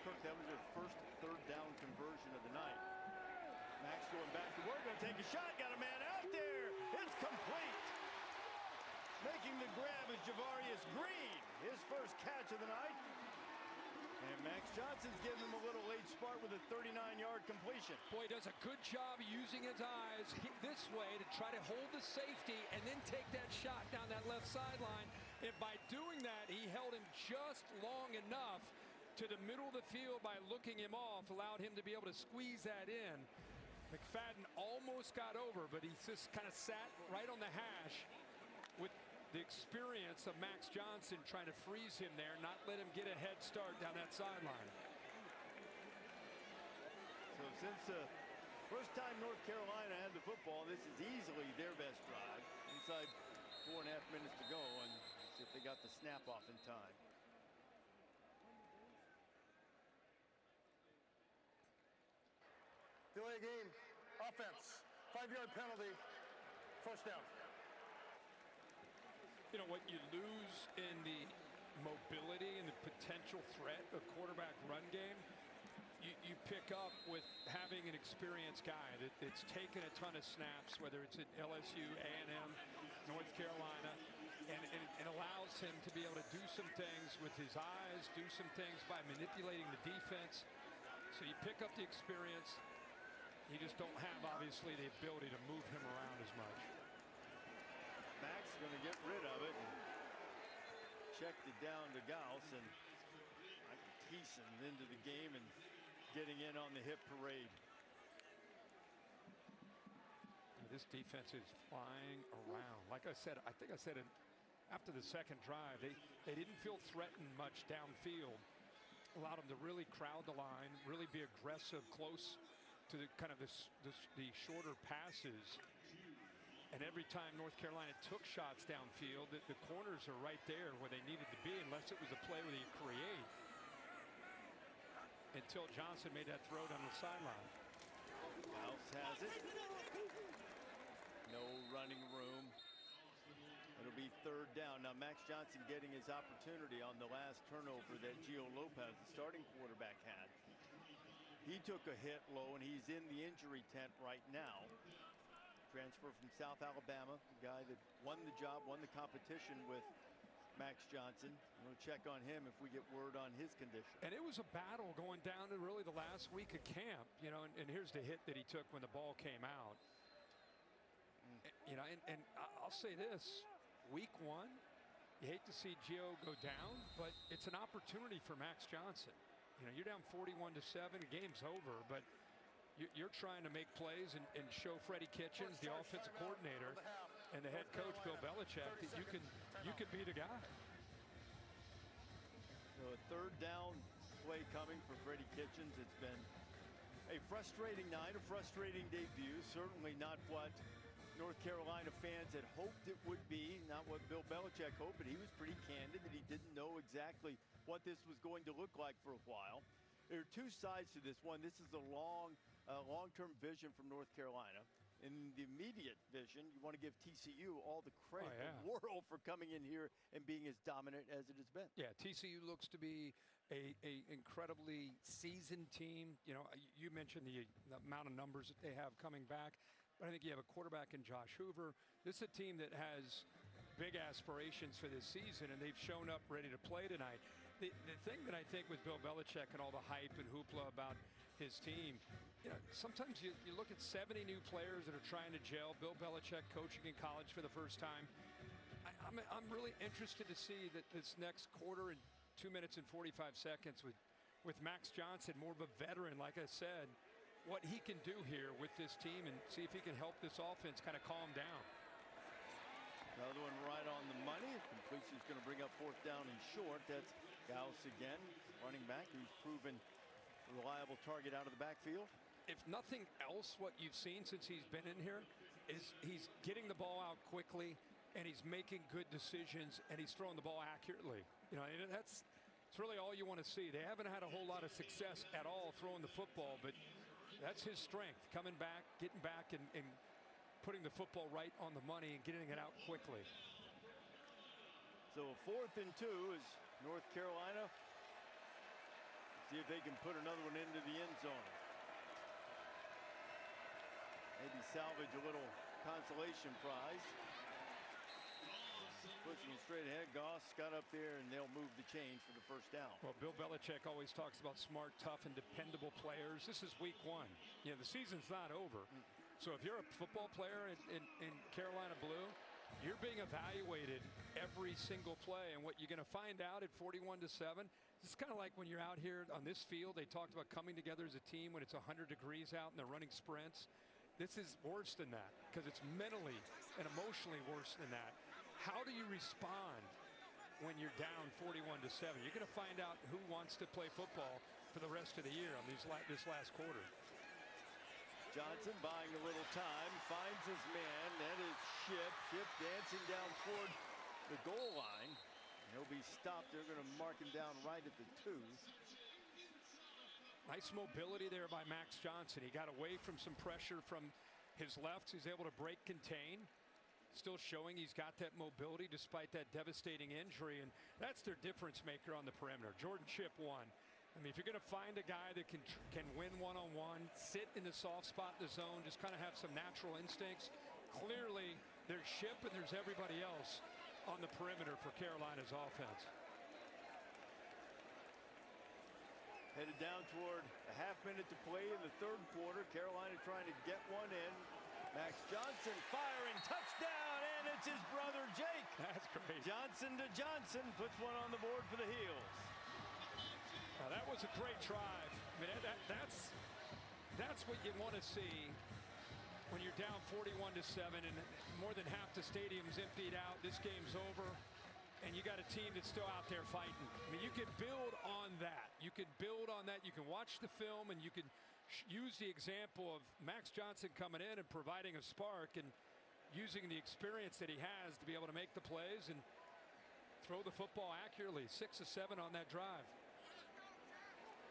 Kirk, that was their first third down conversion of the night. Max going back to work, going to take a shot, got a man out there. It's complete. Making the grab is Javarius Green, his first catch of the night. And Max Johnson's giving him a little late spark with a 39-yard completion. Boy, he does a good job using his eyes this way to try to hold the safety and then take that shot down that left sideline. And by doing that, he held him just long enough to the middle of the field by looking him off, allowed him to be able to squeeze that in. McFadden almost got over, but he just kind of sat right on the hash with the experience of Max Johnson trying to freeze him there, not let him get a head start down that sideline. So since first time North Carolina had the football, this is easily their best drive. Inside 4.5 minutes to go, and see if they got the snap off in time. Delay game, offense, 5-yard penalty, first down. You know, what you lose in the mobility and the potential threat of quarterback run game, you pick up with having an experienced guy that's taken a ton of snaps, whether it's at LSU, A&M, North Carolina, and allows him to be able to do some things with his eyes, do some things by manipulating the defense. So you pick up the experience. You just don't have, obviously, the ability to move him around as much. Max going to get rid of it. checked it down to Gauss, and Thiessen into the game and getting in on the hit parade. This defense is flying around. Like I said, I think I said it after the second drive, they didn't feel threatened much downfield. Allowed them to really crowd the line, really be aggressive close to the kind of the shorter passes. And every time North Carolina took shots downfield, the corners are right there where they needed to be, unless it was a play where you create. Until Johnson made that throw down the sideline. House has it. No running room. It'll be third down. Now Max Johnson getting his opportunity on the last turnover that Gio Lopez, the starting quarterback, had. He took a hit low, and he's in the injury tent right now. Transfer from South Alabama, the guy that won the job, won the competition with Max Johnson. We'll check on him if we get word on his condition. And it was a battle going down to really the last week of camp, you know, and here's the hit that he took when the ball came out. You know, and I'll say this, week one, you hate to see Gio go down, but it's an opportunity for Max Johnson. You know, you're down 41-7, the game's over, but you're trying to make plays and show Freddie Kitchens, the offensive coordinator, and the head coach, Bill Belichick, that you can be the guy. So a third down play coming for Freddie Kitchens. It's been a frustrating night, a frustrating debut. Certainly not what North Carolina fans had hoped it would be, not what Bill Belichick hoped, but he was pretty candid that he didn't know exactly what this was going to look like for a while. There are two sides to this. One, this is a long-term vision from North Carolina. In the immediate vision, you want to give TCU all the credit in the world for coming in here and being as dominant as it has been. Yeah, TCU looks to be a incredibly seasoned team. You know, you mentioned the amount of numbers that they have coming back. But I think you have a quarterback in Josh Hoover. This is a team that has big aspirations for this season, and they've shown up ready to play tonight. The thing that I think with Bill Belichick and all the hype and hoopla about his team, you know, sometimes you look at 70 new players that are trying to gel. Bill Belichick coaching in college for the first time. I'm really interested to see that this next quarter and 2 minutes and 45 seconds with Max Johnson, more of a veteran, like I said, what he can do here with this team and see if he can help this offense kind of calm down. Another one right on the money. Completion is going to bring up fourth down and short. That's Gauss again, running back, who's proven a reliable target out of the backfield. If nothing else, what you've seen since he's been in here is he's getting the ball out quickly, and he's making good decisions, and he's throwing the ball accurately. You know, and that's really all you want to see. They haven't had a whole lot of success at all throwing the football, but that's his strength, coming back, getting back, and putting the football right on the money and getting it out quickly. So a 4th and 2 is North Carolina. See if they can put another one into the end zone. Maybe salvage a little consolation prize. Pushing it straight ahead. Goss got up there, and they'll move the chains for the first down. Well, Bill Belichick always talks about smart, tough, and dependable players. This is week one. You know, the season's not over. So if you're a football player in Carolina Blue, you're being evaluated every single play. And what you're going to find out at 41-7, it's kind of like when you're out here on this field. They talked about coming together as a team when it's 100 degrees out and they're running sprints. This is worse than that because it's mentally and emotionally worse than that. How do you respond when you're down 41-7? You're going to find out who wants to play football for the rest of the year on this last quarter. Johnson buying a little time, finds his man. That is Ship. Ship dancing down toward the goal line. He'll be stopped. They're going to mark him down right at the 2. Nice mobility there by Max Johnson. He got away from some pressure from his left. He's able to break contain. Still showing he's got that mobility despite that devastating injury, and that's their difference maker on the perimeter. Jordan Ship won. I mean, if you're going to find a guy that can win one-on-one, sit in the soft spot in the zone, just kind of have some natural instincts, clearly there's Ship and there's everybody else on the perimeter for Carolina's offense. Headed down toward a half minute to play in the third quarter. Carolina trying to get one in. Max Johnson firing, touchdown and it's his brother Jake. That's great. Johnson to Johnson puts one on the board for the Heels. Now, that was a great drive. I mean, that's what you want to see when you're down 41-7 and more than half the stadium's emptied out. This game's over, and you got a team that's still out there fighting. I mean, you can build on that. You can build on that. You can watch the film, and you can use the example of Max Johnson coming in and providing a spark and using the experience that he has to be able to make the plays and throw the football accurately. 6 of 7 on that drive.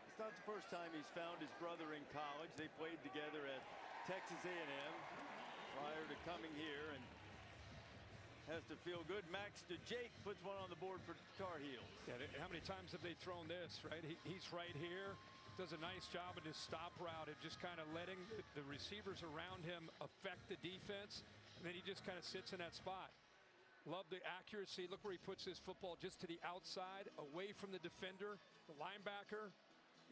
It's not the first time he's found his brother in college. They played together at Texas A&M prior to coming here, and has to feel good. Max to Jake puts one on the board for the Tar Heels. Yeah, how many times have they thrown this, right? He's right here, does a nice job in his stop route of just kind of letting the receivers around him affect the defense, and then he just kind of sits in that spot. Love the accuracy. Look where he puts his football, just to the outside, away from the defender, the linebacker.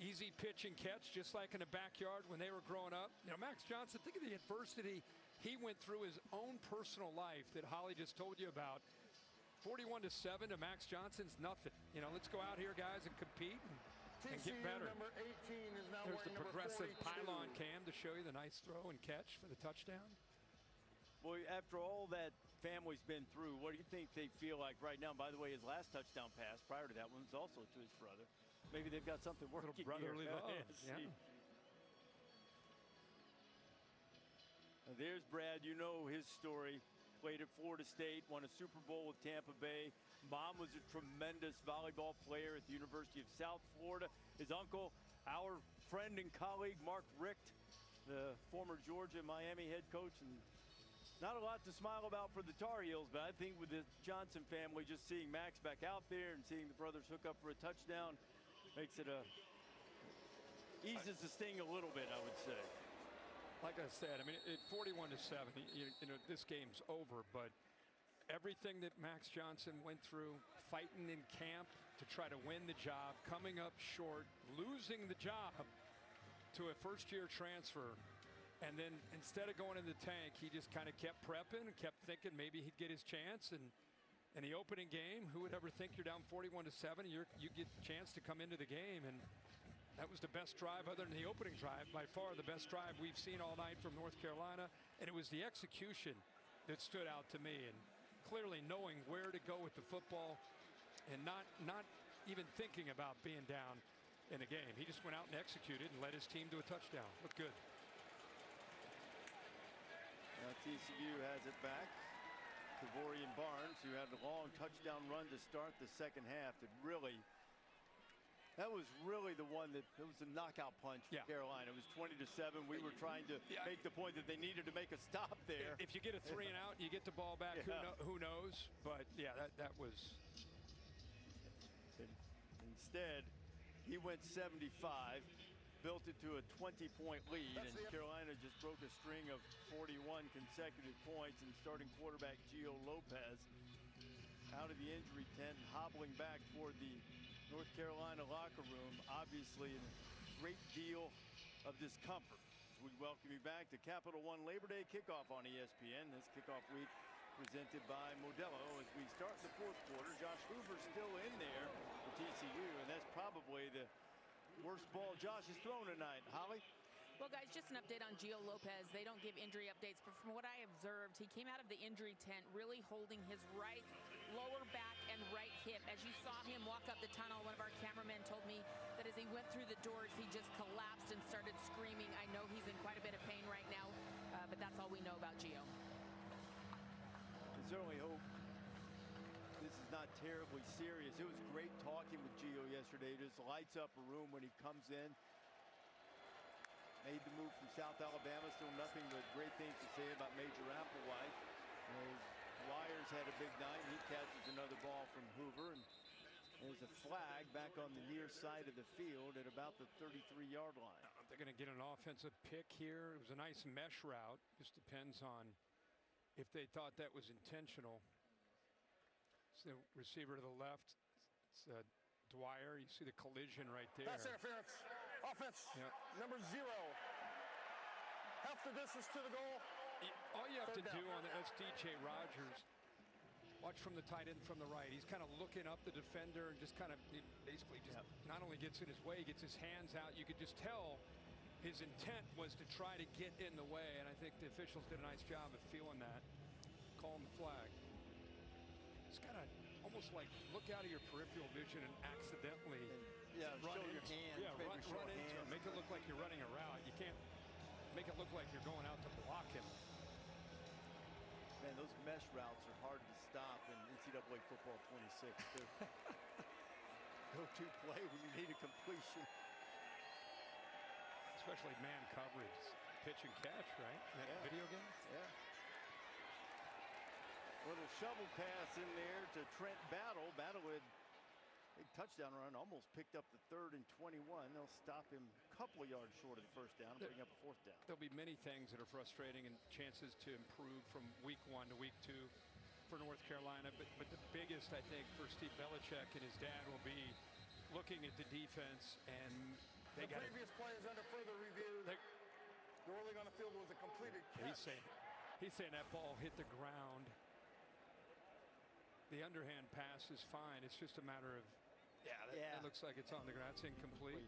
Easy pitch and catch, just like in the backyard when they were growing up. You know, Max Johnson, think of the adversity he went through, his own personal life that Holly just told you about. 41-7 to Max Johnson's nothing. You know, let's go out here, guys, and compete and get better. Number 18 is now There's the wearing progressive number 42. pylon cam to show you the nice throw and catch for the touchdown. Boy, after all that family's been through, what do you think they feel like right now? By the way, his last touchdown pass prior to that one was also to his brother. Maybe they've got something working here. Brotherly love. Yeah. There's Brad. You know his story. Played at Florida State, won a Super Bowl with Tampa Bay. Mom was a tremendous volleyball player at the University of South Florida. His uncle, our friend and colleague, Mark Richt, the former Georgia Miami head coach. And not a lot to smile about for the Tar Heels, but I think with the Johnson family, just seeing Max back out there and seeing the brothers hook up for a touchdown makes it eases the sting a little bit, I would say. Like I said, I mean, at 41-7, you know, this game's over, but everything that Max Johnson went through, fighting in camp to try to win the job, coming up short, losing the job to a first-year transfer, and then instead of going in the tank, he just kind of kept prepping and kept thinking maybe he'd get his chance. And in the opening game, who would ever think you're down 41-7, you get the chance to come into the game, and that was the best drive other than the opening drive, by far the best drive we've seen all night from North Carolina. And it was the execution that stood out to me, and clearly knowing where to go with the football and not even thinking about being down in the game. He just went out and executed and led his team to a touchdown. Looked good. Now TCU has it back. Kavorian Barnes, who had a long touchdown run to start the second half, that was really the one that it was a knockout punch for Carolina. It was 20-7. We were trying to make the point that they needed to make a stop there. If you get a 3 and out, you get the ball back. Who knows? But yeah, that was. Instead, he went 75. Built it to a 20-point lead, and Carolina just broke a string of 41 consecutive points, and starting quarterback Gio Lopez out of the injury tent, hobbling back toward the North Carolina locker room, obviously in a great deal of discomfort. As we welcome you back to Capital One Labor Day kickoff on ESPN. This kickoff week presented by Modelo. As we start the fourth quarter, Josh Hoover's still in there for TCU, and that's probably the worst ball Josh has thrown tonight. Holly? Well, guys, just an update on Gio Lopez. They don't give injury updates, but from what I observed, he came out of the injury tent really holding his right lower back and right hip. As you saw him walk up the tunnel, one of our cameramen told me that as he went through the doors, he just collapsed and started screaming. I know he's in quite a bit of pain right now, but that's all we know about Gio. I certainly hope this is not terribly serious. It was great talking with Gio yesterday. Just lights up a room when he comes in. Made the move from South Alabama. Still nothing but great things to say about Major Applewhite. His Flyers had a big night. He catches another ball from Hoover. And there's a flag back on the near side of the field at about the 33-yard line. They're going to get an offensive pick here. It was a nice mesh route. Just depends on if they thought that was intentional. It's the receiver to the left. It's Dwyer. You see the collision right there. Pass interference. Offense. Number 0. Half the distance to the goal. All you have to Third down. do on that, that's DJ Rogers. Watch from the tight end from the right. He's kind of looking up the defender and just kind of basically just not only gets in his way, gets his hands out. You could just tell his intent was to try to get in the way, and I think the officials did a nice job of feeling that, calling the flag. It's kind of almost like look out of your peripheral vision and accidentally Show your hands. Yeah, maybe run into hands. him. Make it look like you're running a route. You can't make it look like you're going out to block him. Man, those mesh routes are hard to stop in NCAA football 26. Go-to play when you need a completion. Especially man coverage, pitch and catch, right? In that video game? Yeah. Little shovel pass in there to Trent Battle. Battle had big touchdown run, almost picked up the 3rd and 21. They'll stop him a couple of yards short of the first down and bring up a 4th down. There'll be many things that are frustrating and chances to improve from week 1 to week 2 for North Carolina. But the biggest, I think, for Steve Belichick and his dad will be looking at the defense, and they The got previous play is under further review. The ruling on the field was a completed catch. He's saying that ball hit the ground. The underhand pass is fine. It's just a matter of that looks like it's on the ground. It's incomplete.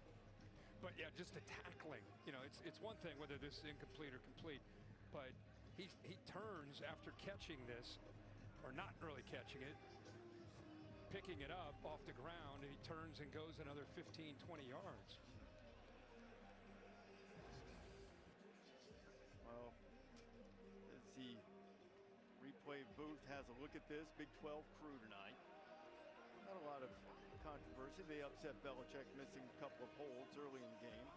But yeah, just the tackling. You know, it's one thing whether this is incomplete or complete, but he turns after catching this, or not really catching it, picking it up off the ground, and he turns and goes another 15, 20 yards. Well, as the replay booth has a look at this, Big 12 crew tonight. Not a lot of controversy. They upset Belichick, missing a couple of holds early in the game.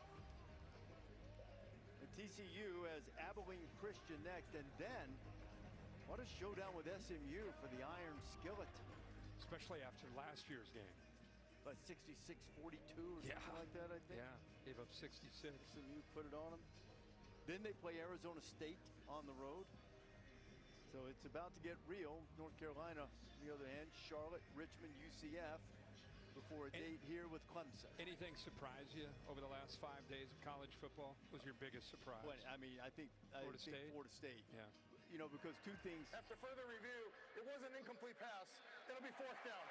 The TCU has Abilene Christian next, and then what a showdown with SMU for the Iron Skillet. Especially after last year's game. Like 66-42 or something like that, I think. Yeah, gave up 66. SMU put it on them. Then they play Arizona State on the road. So it's about to get real. North Carolina, on the other hand, Charlotte, Richmond, UCF, before a date here with Clemson. Anything surprise you over the last 5 days of college football? Was your biggest surprise? Well, I mean, I think Florida State. Yeah. You know, because two things. After further review, it was an incomplete pass. It'll be 4th down.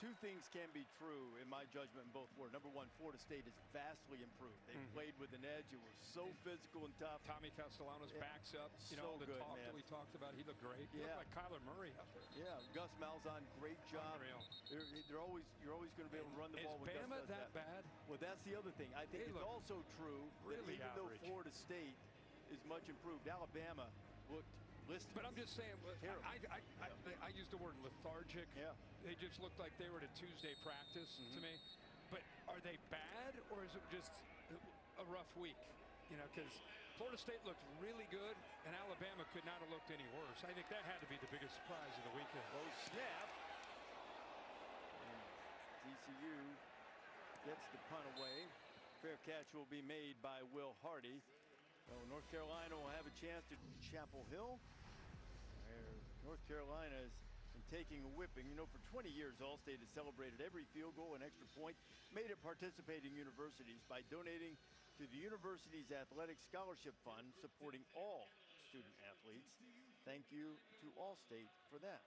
Two things can be true in my judgment in both words. Number one, Florida State has vastly improved. They played with an edge. It was so physical and tough. Tommy Castellanos backs up. You So know, the good, talk man. that we talked about, he looked great. He looked like Kyler Murray out there. Yeah, Gus Malzahn, great job. Unreal. You're always going to be able to run the ball with Gus. Is Bama does that bad? Well, that's the other thing. I think it's also true that really even average. though Florida State is much improved, Alabama looked listed. But I'm just saying, I used the word lethargic. Yeah. They just looked like they were at a Tuesday practice to me. But are they bad, or is it just a rough week? You know, because Florida State looked really good, and Alabama could not have looked any worse. I think that had to be the biggest surprise of the weekend. Low snap. And TCU gets the punt away. Fair catch will be made by Will Hardy. So North Carolina will have a chance to Chapel Hill, where North Carolina is taking a whipping. You know, for 20 years, Allstate has celebrated every field goal and extra point made at participating universities by donating to the university's athletic scholarship fund, supporting all student athletes. Thank you to Allstate for that.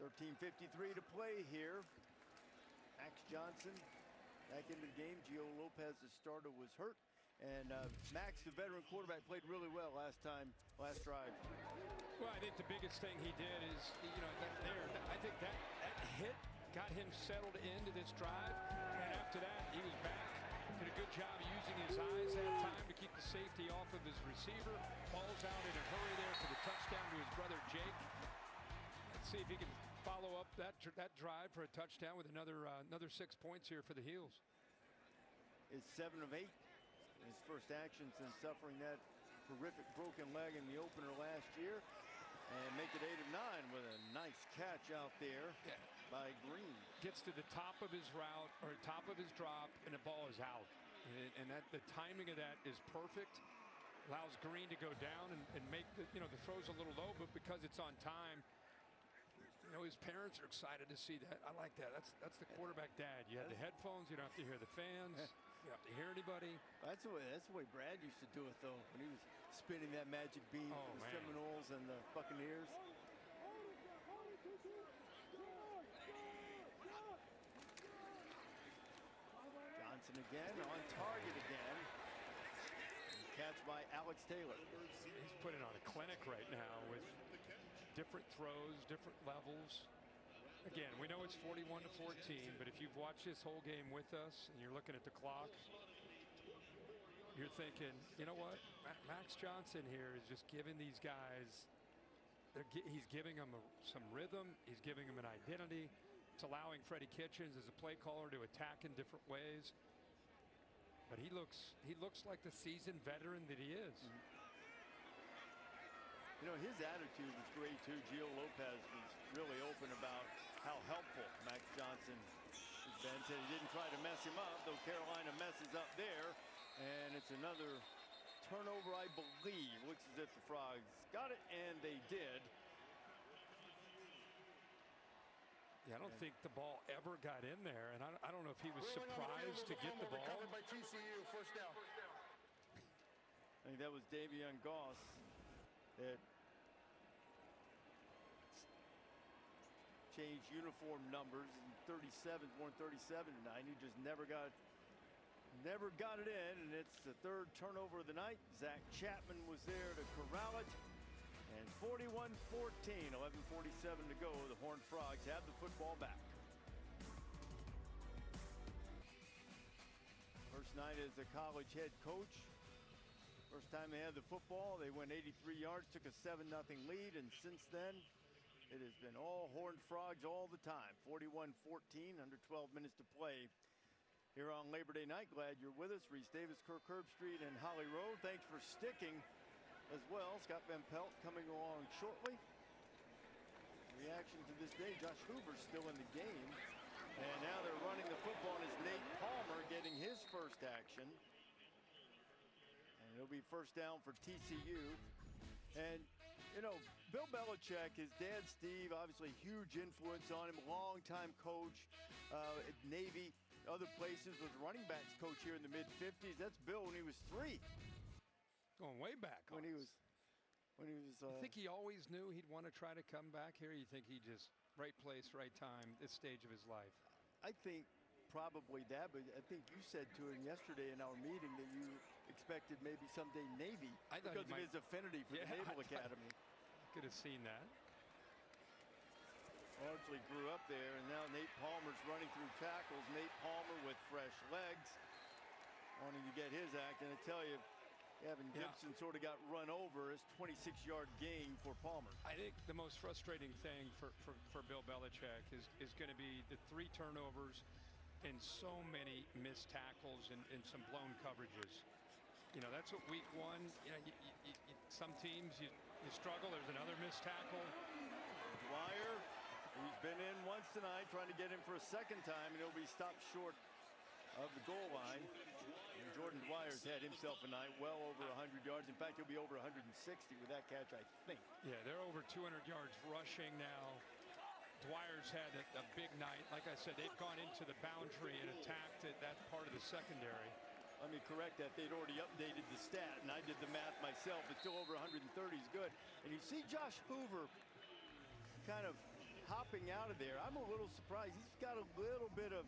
13:53 to play here. Max Johnson back into the game. Gio Lopez, the starter, was hurt. And Max, the veteran quarterback, played really well last drive. Well, I think the biggest thing he did is, you know, I think that hit got him settled into this drive. And after that, he was back. Did a good job using his eyes that time to keep the safety off of his receiver. Ball's out in a hurry there for the touchdown to his brother Jake. Let's see if he can follow up that drive for a touchdown with another 6 points here for the Heels. Is 7 of 8. His first action since suffering that horrific broken leg in the opener last year. And make it 8 of 9 with a nice catch out there by Green. Gets to the top of his route, or top of his drop, and the ball is out. And the timing of that is perfect. Allows Green to go down and make the throw's a little low, but because it's on time, you know, his parents are excited to see that. I like that. That's the quarterback dad. You have the headphones, you don't have to hear the fans. Yeah. You hear anybody? That's the way Brad used to do it, though, when he was spinning that magic bean for the Seminoles and the Buccaneers. Johnson again, on target again. Catch by Alex Taylor. He's putting on a clinic right now with different throws, different levels. Again, we know it's 41-14, but if you've watched this whole game with us and you're looking at the clock, you're thinking, you know what? Max Johnson here is just giving these guys, he's giving them some rhythm. He's giving them an identity. It's allowing Freddie Kitchens as a play caller to attack in different ways. But he looks like the seasoned veteran that he is. You know, his attitude was great too. Gio Lopez was really open about how helpful Max Johnson has been. Said he didn't try to mess him up, though Carolina messes up there. And it's another turnover, I believe. Looks as if the Frogs got it, and they did. Yeah, I don't think the ball ever got in there, and I don't know if he was surprised to get the ball. Recovered by TCU, first down. I think that was Davion Goss that changed uniform numbers. 37's worn 37 tonight. He just never got it in, and it's the third turnover of the night. Zach Chapman was there to corral it. And 41-14, 11:47 to go. The Horned Frogs have the football back. First night as a college head coach. First time they had the football, they went 83 yards, took a 7-0 lead, and since then, it has been all Horned Frogs all the time. 41-14, under 12 minutes to play here on Labor Day night. Glad you're with us. Reese Davis, Kirk Herbstreit, and Holly Rowe. Thanks for sticking as well. Scott Van Pelt coming along shortly. Reaction to this day, Josh Hoover's still in the game. And now they're running the football, and it's Nate Palmer getting his first action. And it'll be first down for TCU. And, you know, Bill Belichick, his dad Steve, obviously huge influence on him, longtime coach at Navy, other places, was running backs coach here in the mid-50s. That's Bill when he was 3. Going way back. When he was. You think he always knew he'd want to try to come back here? You think he just right place, right time, this stage of his life? I think probably that, but I think you said to him yesterday in our meeting that you expected maybe someday Navy because of his affinity for the Naval Academy. Could have seen that. Largely grew up there, and now Nate Palmer's running through tackles. Nate Palmer with fresh legs, wanting to get his act, and I tell you, Gavin Gibson sort of got run over. His 26-yard gain for Palmer. I think the most frustrating thing for Bill Belichick is going to be the 3 turnovers and so many missed tackles and some blown coverages. You know, that's what week 1, you know, some teams you struggle. There's another missed tackle. Dwyer, who's been in once tonight, trying to get him for a second time, and he'll be stopped short of the goal line. And Jordan Dwyer's had himself a night, well over 100 yards. In fact, he'll be over 160 with that catch, I think. Yeah, they're over 200 yards rushing now. Dwyer's had a big night. Like I said, they've gone into the boundary and attacked that part of the secondary. Let me correct that. They'd already updated the stat, and I did the math myself, but still over 130 is good. And you see Josh Hoover kind of hopping out of there. I'm a little surprised. He's got a little bit of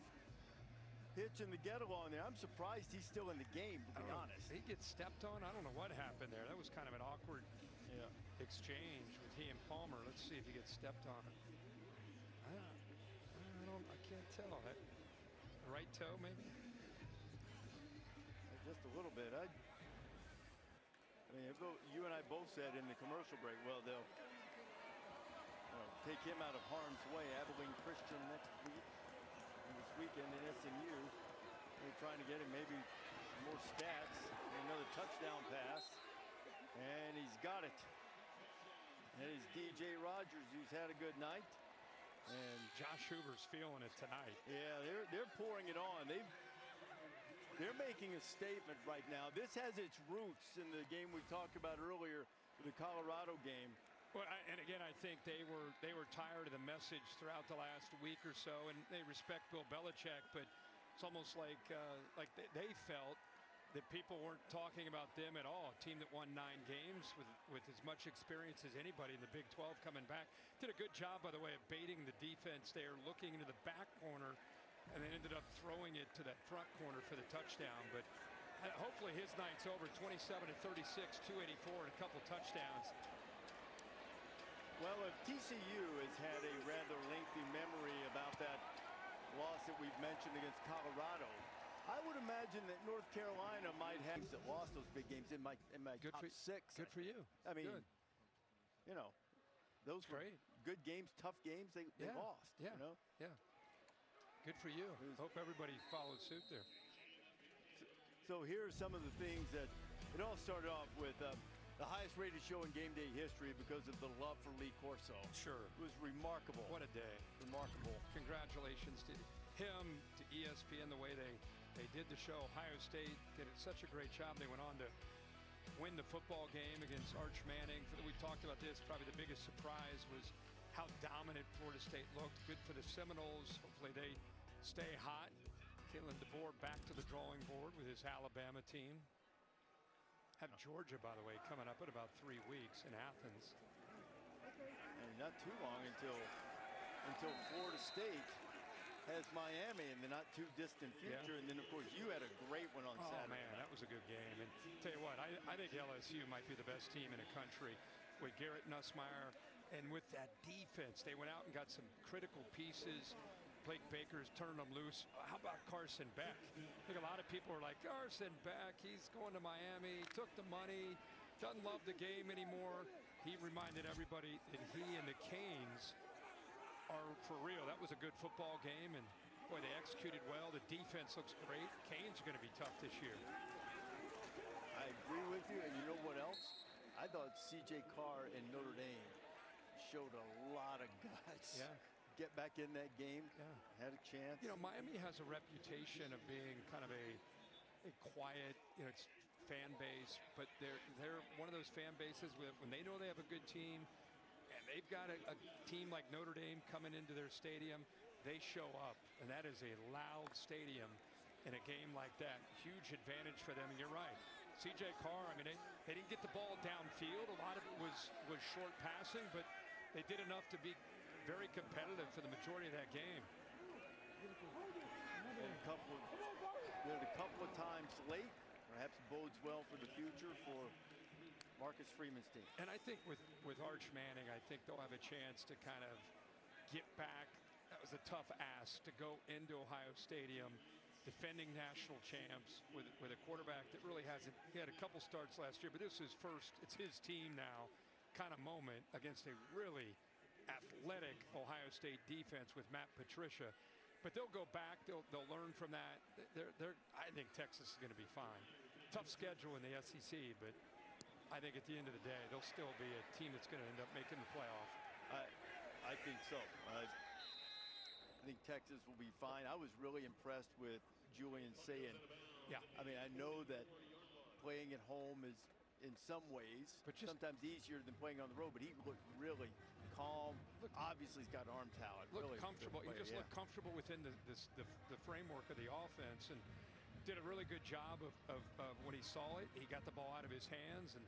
hitch in the get-along there. I'm surprised he's still in the game, to be honest. He gets stepped on. I don't know what happened there. That was kind of an awkward exchange with he and Palmer. Let's see if he gets stepped on. I can't tell. Right toe, maybe? Just a little bit. I mean, you and I both said in the commercial break, well, they'll take him out of harm's way. Abilene Christian next week. This weekend in SMU. They're trying to get him maybe more stats. Another touchdown pass. And he's got it. And it's DJ Rogers, who's had a good night. And Josh Hoover's feeling it tonight. Yeah, they're pouring it on. They're making a statement right now. This has its roots in the game we talked about earlier, the Colorado game. Well, and again, I think they were tired of the message throughout the last week or so, and they respect Bill Belichick, but It's almost like they felt that people weren't talking about them at all. A team that won 9 games with as much experience as anybody in the Big 12 coming back. Did a good job, by the way, of baiting the defense there, looking into the back corner, and then ended up throwing it to that front corner for the touchdown. But hopefully his night's over. 27-36, 284, and a couple touchdowns. Well, if TCU has had a rather lengthy memory about that loss that we've mentioned against Colorado, I would imagine that North Carolina might have that lost those big games in my Good top 6. Good for you. I mean, Good. you know, those were Great. good games, tough games. They lost. Yeah. You know? Yeah. Good for you. Hope everybody follows suit there. So here are some of the things that it all started off with. The highest rated show in game day history because of the love for Lee Corso. Sure. It was remarkable. What a day. Remarkable. Congratulations to him, to ESPN, the way they did the show. Ohio State did such a great job. They went on to win the football game against Arch Manning. We talked about this. Probably the biggest surprise was how dominant Florida State looked. Good for the Seminoles. Hopefully they stay hot. Kalen DeBoer back to the drawing board with his Alabama team. Have Georgia, by the way, coming up in about 3 weeks in Athens. And not too long until Florida State has Miami in the not too distant future. Yeah. And then, of course, you had a great one on Saturday. Oh, man, that was a good game. And tell you what, I think LSU might be the best team in the country with Garrett Nussmeier. And with that defense, they went out and got some critical pieces. Blake Baker's turned them loose. How about Carson Beck? I think a lot of people are like, Carson Beck, he's going to Miami, took the money, doesn't love the game anymore. He reminded everybody that he and the Canes are for real. That was a good football game, and boy, they executed well. The defense looks great. Canes are going to be tough this year. I agree with you, and you know what else? I thought C.J. Carr in Notre Dame showed a lot of guts. Yeah. Get back in that game. Yeah. Had a chance. You know, Miami has a reputation of being kind of a quiet, it's fan base, but they're one of those fan bases when they know they have a good team and they've got a team like Notre Dame coming into their stadium, they show up, and that is a loud stadium in a game like that. Huge advantage for them, and you're right. C.J. Carr, I mean, they didn't get the ball downfield. A lot of it was short passing, but they did enough to be very competitive for the majority of that game. And a couple of times late, perhaps bodes well for the future for Marcus Freeman's team. And I think with Arch Manning, I think they'll have a chance to kind of get back. That was a tough ask to go into Ohio Stadium, defending national champs with a quarterback that really hasn't. He had a couple starts last year, but this is it's his team now kind of moment against a really athletic Ohio State defense with Matt Patricia. But they'll go back. They'll learn from that. I think Texas is going to be fine. Tough schedule in the SEC, but I think at the end of the day, they'll still be a team that's going to end up making the playoff. I think so. I think Texas will be fine. I was really impressed with Julian Sayin. Yeah. I mean, I know that playing at home is in some ways sometimes easier than playing on the road, but he looked really calm. Obviously, he's got arm talent. Looked really comfortable. He just looked comfortable within the framework of the offense, and did a really good job of when he saw it. He got the ball out of his hands, and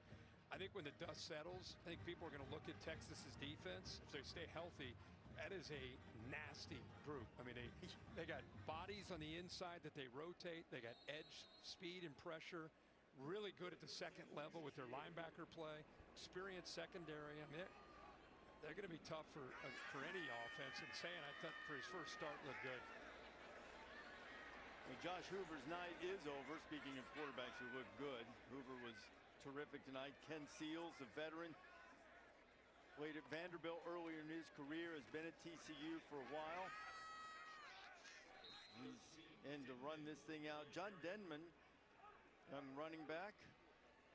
I think when the dust settles, I think people are going to look at Texas's defense. If they stay healthy, that is a nasty group. I mean, they got bodies on the inside that they rotate. They got edge, speed, and pressure. Really good at the second level with their linebacker play. Experienced secondary. I mean, they're going to be tough for any offense. And Sayin, I thought for his first start, looked good. Well, Josh Hoover's night is over. Speaking of quarterbacks who look good, Hoover was terrific tonight. Ken Seals, a veteran, played at Vanderbilt earlier in his career, has been at TCU for a while. He's in to run this thing out. John Denman, young running back.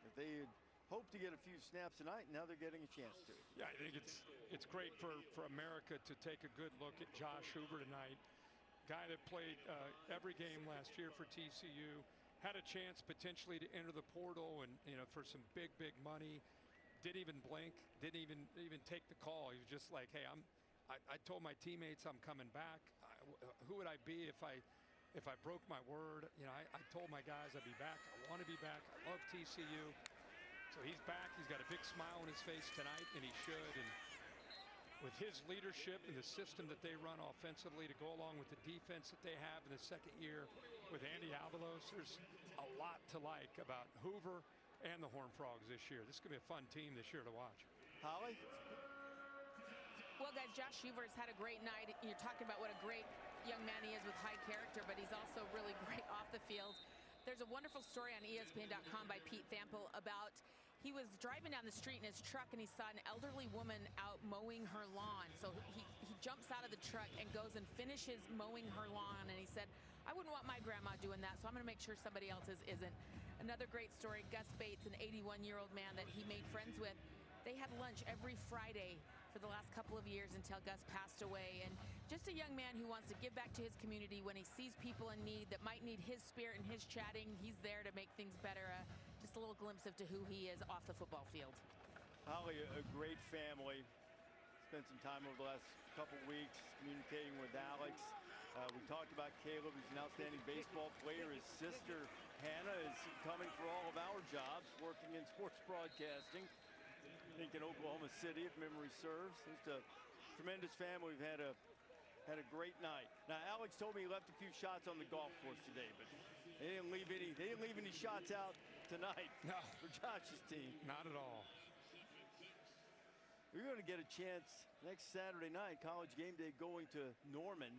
If they had hoped to get a few snaps tonight, now they're getting a chance to. Yeah, I think it's great for America to take a good look at Josh Hoover tonight. Guy that played every game last year for TCU, had a chance potentially to enter the portal and for some big money. Didn't even blink, didn't even take the call. He was just like, hey, I told my teammates I'm coming back. Who would I be if I if I broke my word, you know, I told my guys I'd be back. I want to be back. I love TCU. So he's back. He's got a big smile on his face tonight, and he should. And with his leadership and the system that they run offensively to go along with the defense that they have in the second year with Andy Avalos, there's a lot to like about Hoover and the Horned Frogs this year. This is going to be a fun team this year to watch. Holly? Well, guys, Josh Hoover's had a great night. You're talking about what a great young man he is with high character, but he's also really great off the field. There's a wonderful story on ESPN.com by Pete Thample about he was driving down the street in his truck and he saw an elderly woman out mowing her lawn. So he jumps out of the truck and goes and finishes mowing her lawn. And he said, I wouldn't want my grandma doing that, so I'm going to make sure somebody else's isn't. Another great story, Gus Bates, an 81-year-old man that he made friends with. They had lunch every Friday for the last couple of years until Gus passed away. And just a young man who wants to give back to his community when he sees people in need that might need his spirit and his chatting. He's there to make things better. Just a little glimpse of to who he is off the football field. Holly, a great family. Spent some time over the last couple weeks communicating with Alex. We talked about Caleb. He's an outstanding baseball player. His sister, Hannah, is coming for all of our jobs, working in sports broadcasting. I think in Oklahoma City, if memory serves. It's a tremendous family. We've had a great night. Now, Alex told me he left a few shots on the golf course today, but they didn't leave any shots out tonight. No. For Josh's team. Not at all. We're going to get a chance next Saturday night, College Game Day, going to Norman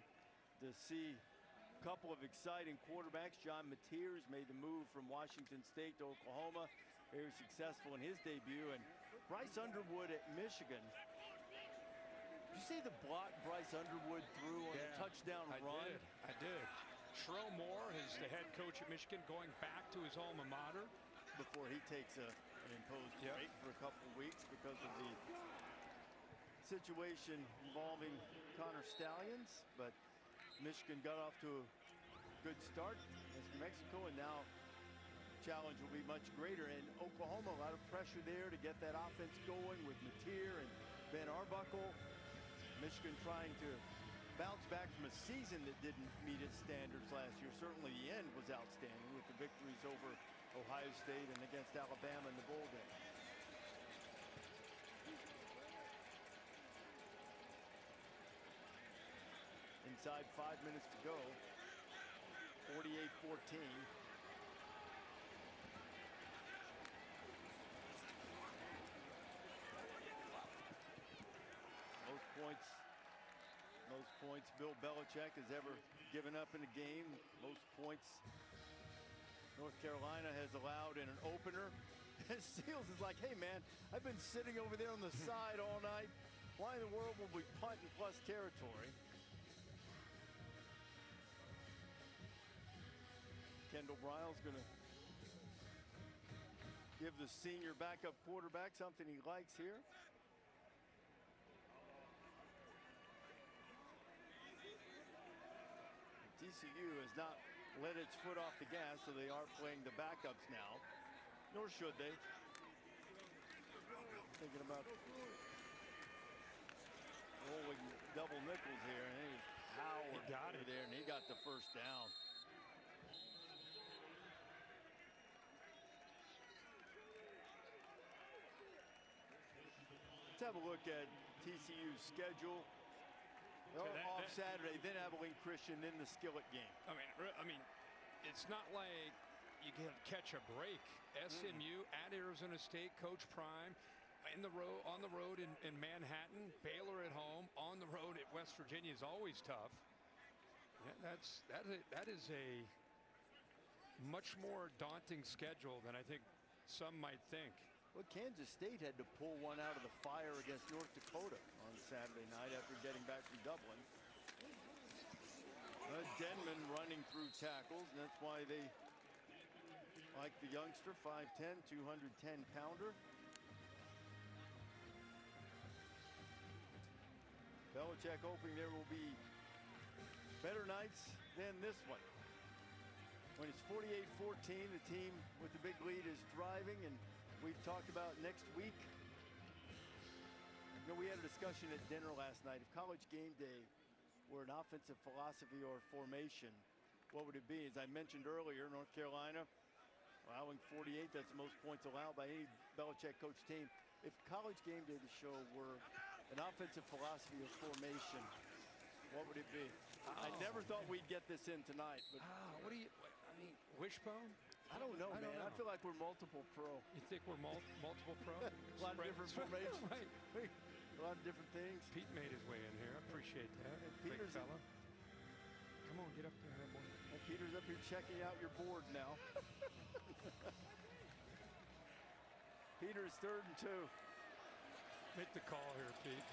to see a couple of exciting quarterbacks. John Mateers made the move from Washington State to Oklahoma. Very successful in his debut. And Bryce Underwood at Michigan. Did you see the block Bryce Underwood threw on the touchdown run? I did. Sherrell Moore is the head coach at Michigan, going back to his alma mater. Before he takes an imposed break for a couple of weeks because of the situation involving Connor Stallions. But Michigan got off to a good start against New Mexico, and now the challenge will be much greater. And Oklahoma, a lot of pressure there to get that offense going with Mateer and Ben Arbuckle. Michigan trying to bounce back from a season that didn't meet its standards last year. Certainly the end was outstanding with the victories over Ohio State and against Alabama in the bowl game. Inside 5 minutes to go. 48-14. Most points Bill Belichick has ever given up in a game. Most points North Carolina has allowed in an opener. And Seals is like, hey man, I've been sitting over there on the side all night. Why in the world will we punt in plus territory? Kendall Briles going to give the senior backup quarterback something he likes here. TCU has not let its foot off the gas, so they are playing the backups now. Nor should they. Thinking about rolling double nickels here, and he was Howard got it there, and he got the first down. Let's have a look at TCU's schedule. They're off Saturday, then Abilene Christian in the Skillet game. I mean, it's not like you can catch a break. SMU at Arizona State, Coach Prime, on the road in Manhattan, Baylor at home, on the road at West Virginia is always tough. Yeah, that is a much more daunting schedule than I think some might think. Well, Kansas State had to pull one out of the fire against North Dakota on Saturday night after getting back from Dublin. Denman running through tackles, and that's why they like the youngster, 5'10", 210-pounder. Belichick hoping there will be better nights than this one. When it's 48-14, the team with the big lead is driving, and we've talked about next week. You know, we had a discussion at dinner last night. If College Game Day were an offensive philosophy or formation, what would it be? As I mentioned earlier, North Carolina allowing 48. That's the most points allowed by any Belichick coach team. If College Game Day the show were an offensive philosophy of formation, what would it be? I never thought we'd get this in tonight. But what do you, I mean, wishbone? I don't know, man. Know. I feel like we're multiple pro. You think we're multiple pro? A lot of different formations. Right. A lot of different things. Pete made his way in here. I appreciate that. Big fella. Come on, get up there, boy. And Peter's up here checking out your board now. Peter's 3rd and 2. Make the call here, Pete.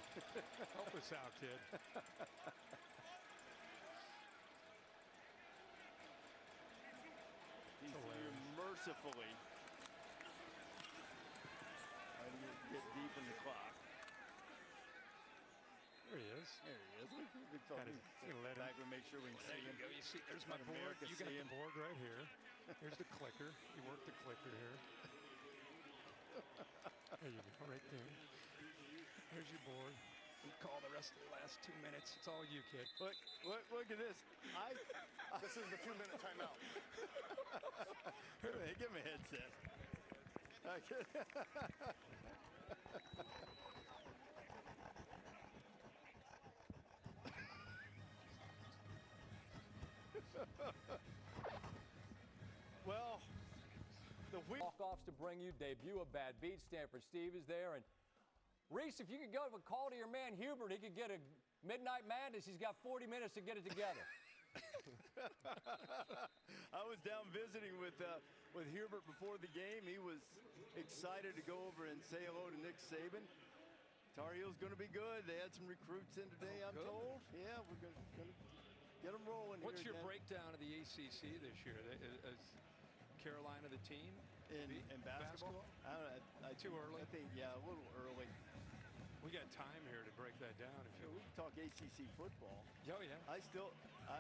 Help us out, kid. TCU mercifully get deep in the clock. There he is. There he is. Big fella. Let him. Back and make sure we can There see you him. go. You see, there's my board. America You got see the him. board right here. Here's the clicker. You work the clicker here. There you go, right there. There's your board. We call the rest of the last 2 minutes. It's all you, kid. Look at this. This is the 2-minute timeout. Hey, give him a headset. Well, the walk-offs to bring you debut of Bad Beat. Stanford Steve is there, and Reese, if you could go to a call to your man Hubert, he could get a Midnight Madness. He's got 40 minutes to get it together. I was down visiting with Hubert before the game. He was excited to go over and say hello to Nick Saban. Tar Heels going to be good. They had some recruits in today, I'm told. Yeah, we're going to get them rolling. What's here your again. breakdown of the ACC this year? Is Carolina the team? In basketball? I don't know. Too early? I think, yeah, a little early. We got time here to break that down. If you We can talk ACC football. Oh, yeah.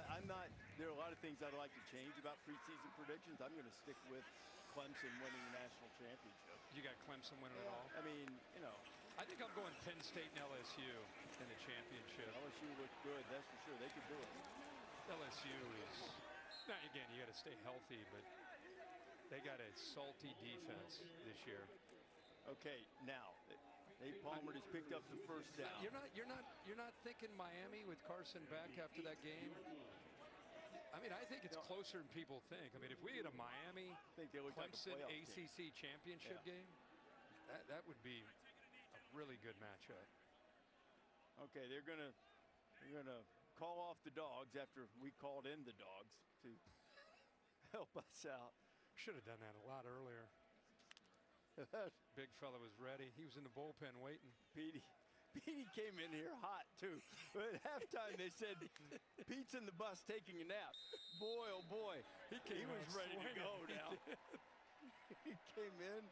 I'm not, there are a lot of things I'd like to change about preseason predictions. I'm going to stick with Clemson winning the national championship. You got Clemson winning it all? I mean, you know. I think I'm going Penn State and LSU in the championship. LSU looked good, that's for sure. They could do it. LSU is, now again, you got to stay healthy, but they got a salty defense this year. Okay, now Nate Palmer has picked up the first down. You're not thinking Miami with Carson back after that game? I mean, I think it's closer than people think. I mean, if we get a Miami Clemson ACC championship game, that would be a really good matchup. Okay, they're gonna call off the dogs after we called in the dogs to help us out. Should have done that a lot earlier. Big fella was ready. He was in the bullpen waiting. Petey came in here hot too. But at halftime they said Pete's in the bus taking a nap. Boy, oh boy, he was ready to go now. He came in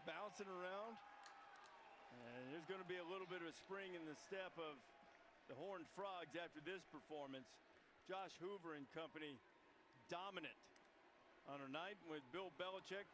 bouncing around, and there's going to be a little bit of a spring in the step of the Horned Frogs after this performance. Josh Hoover and company dominant on a night with Bill Belichick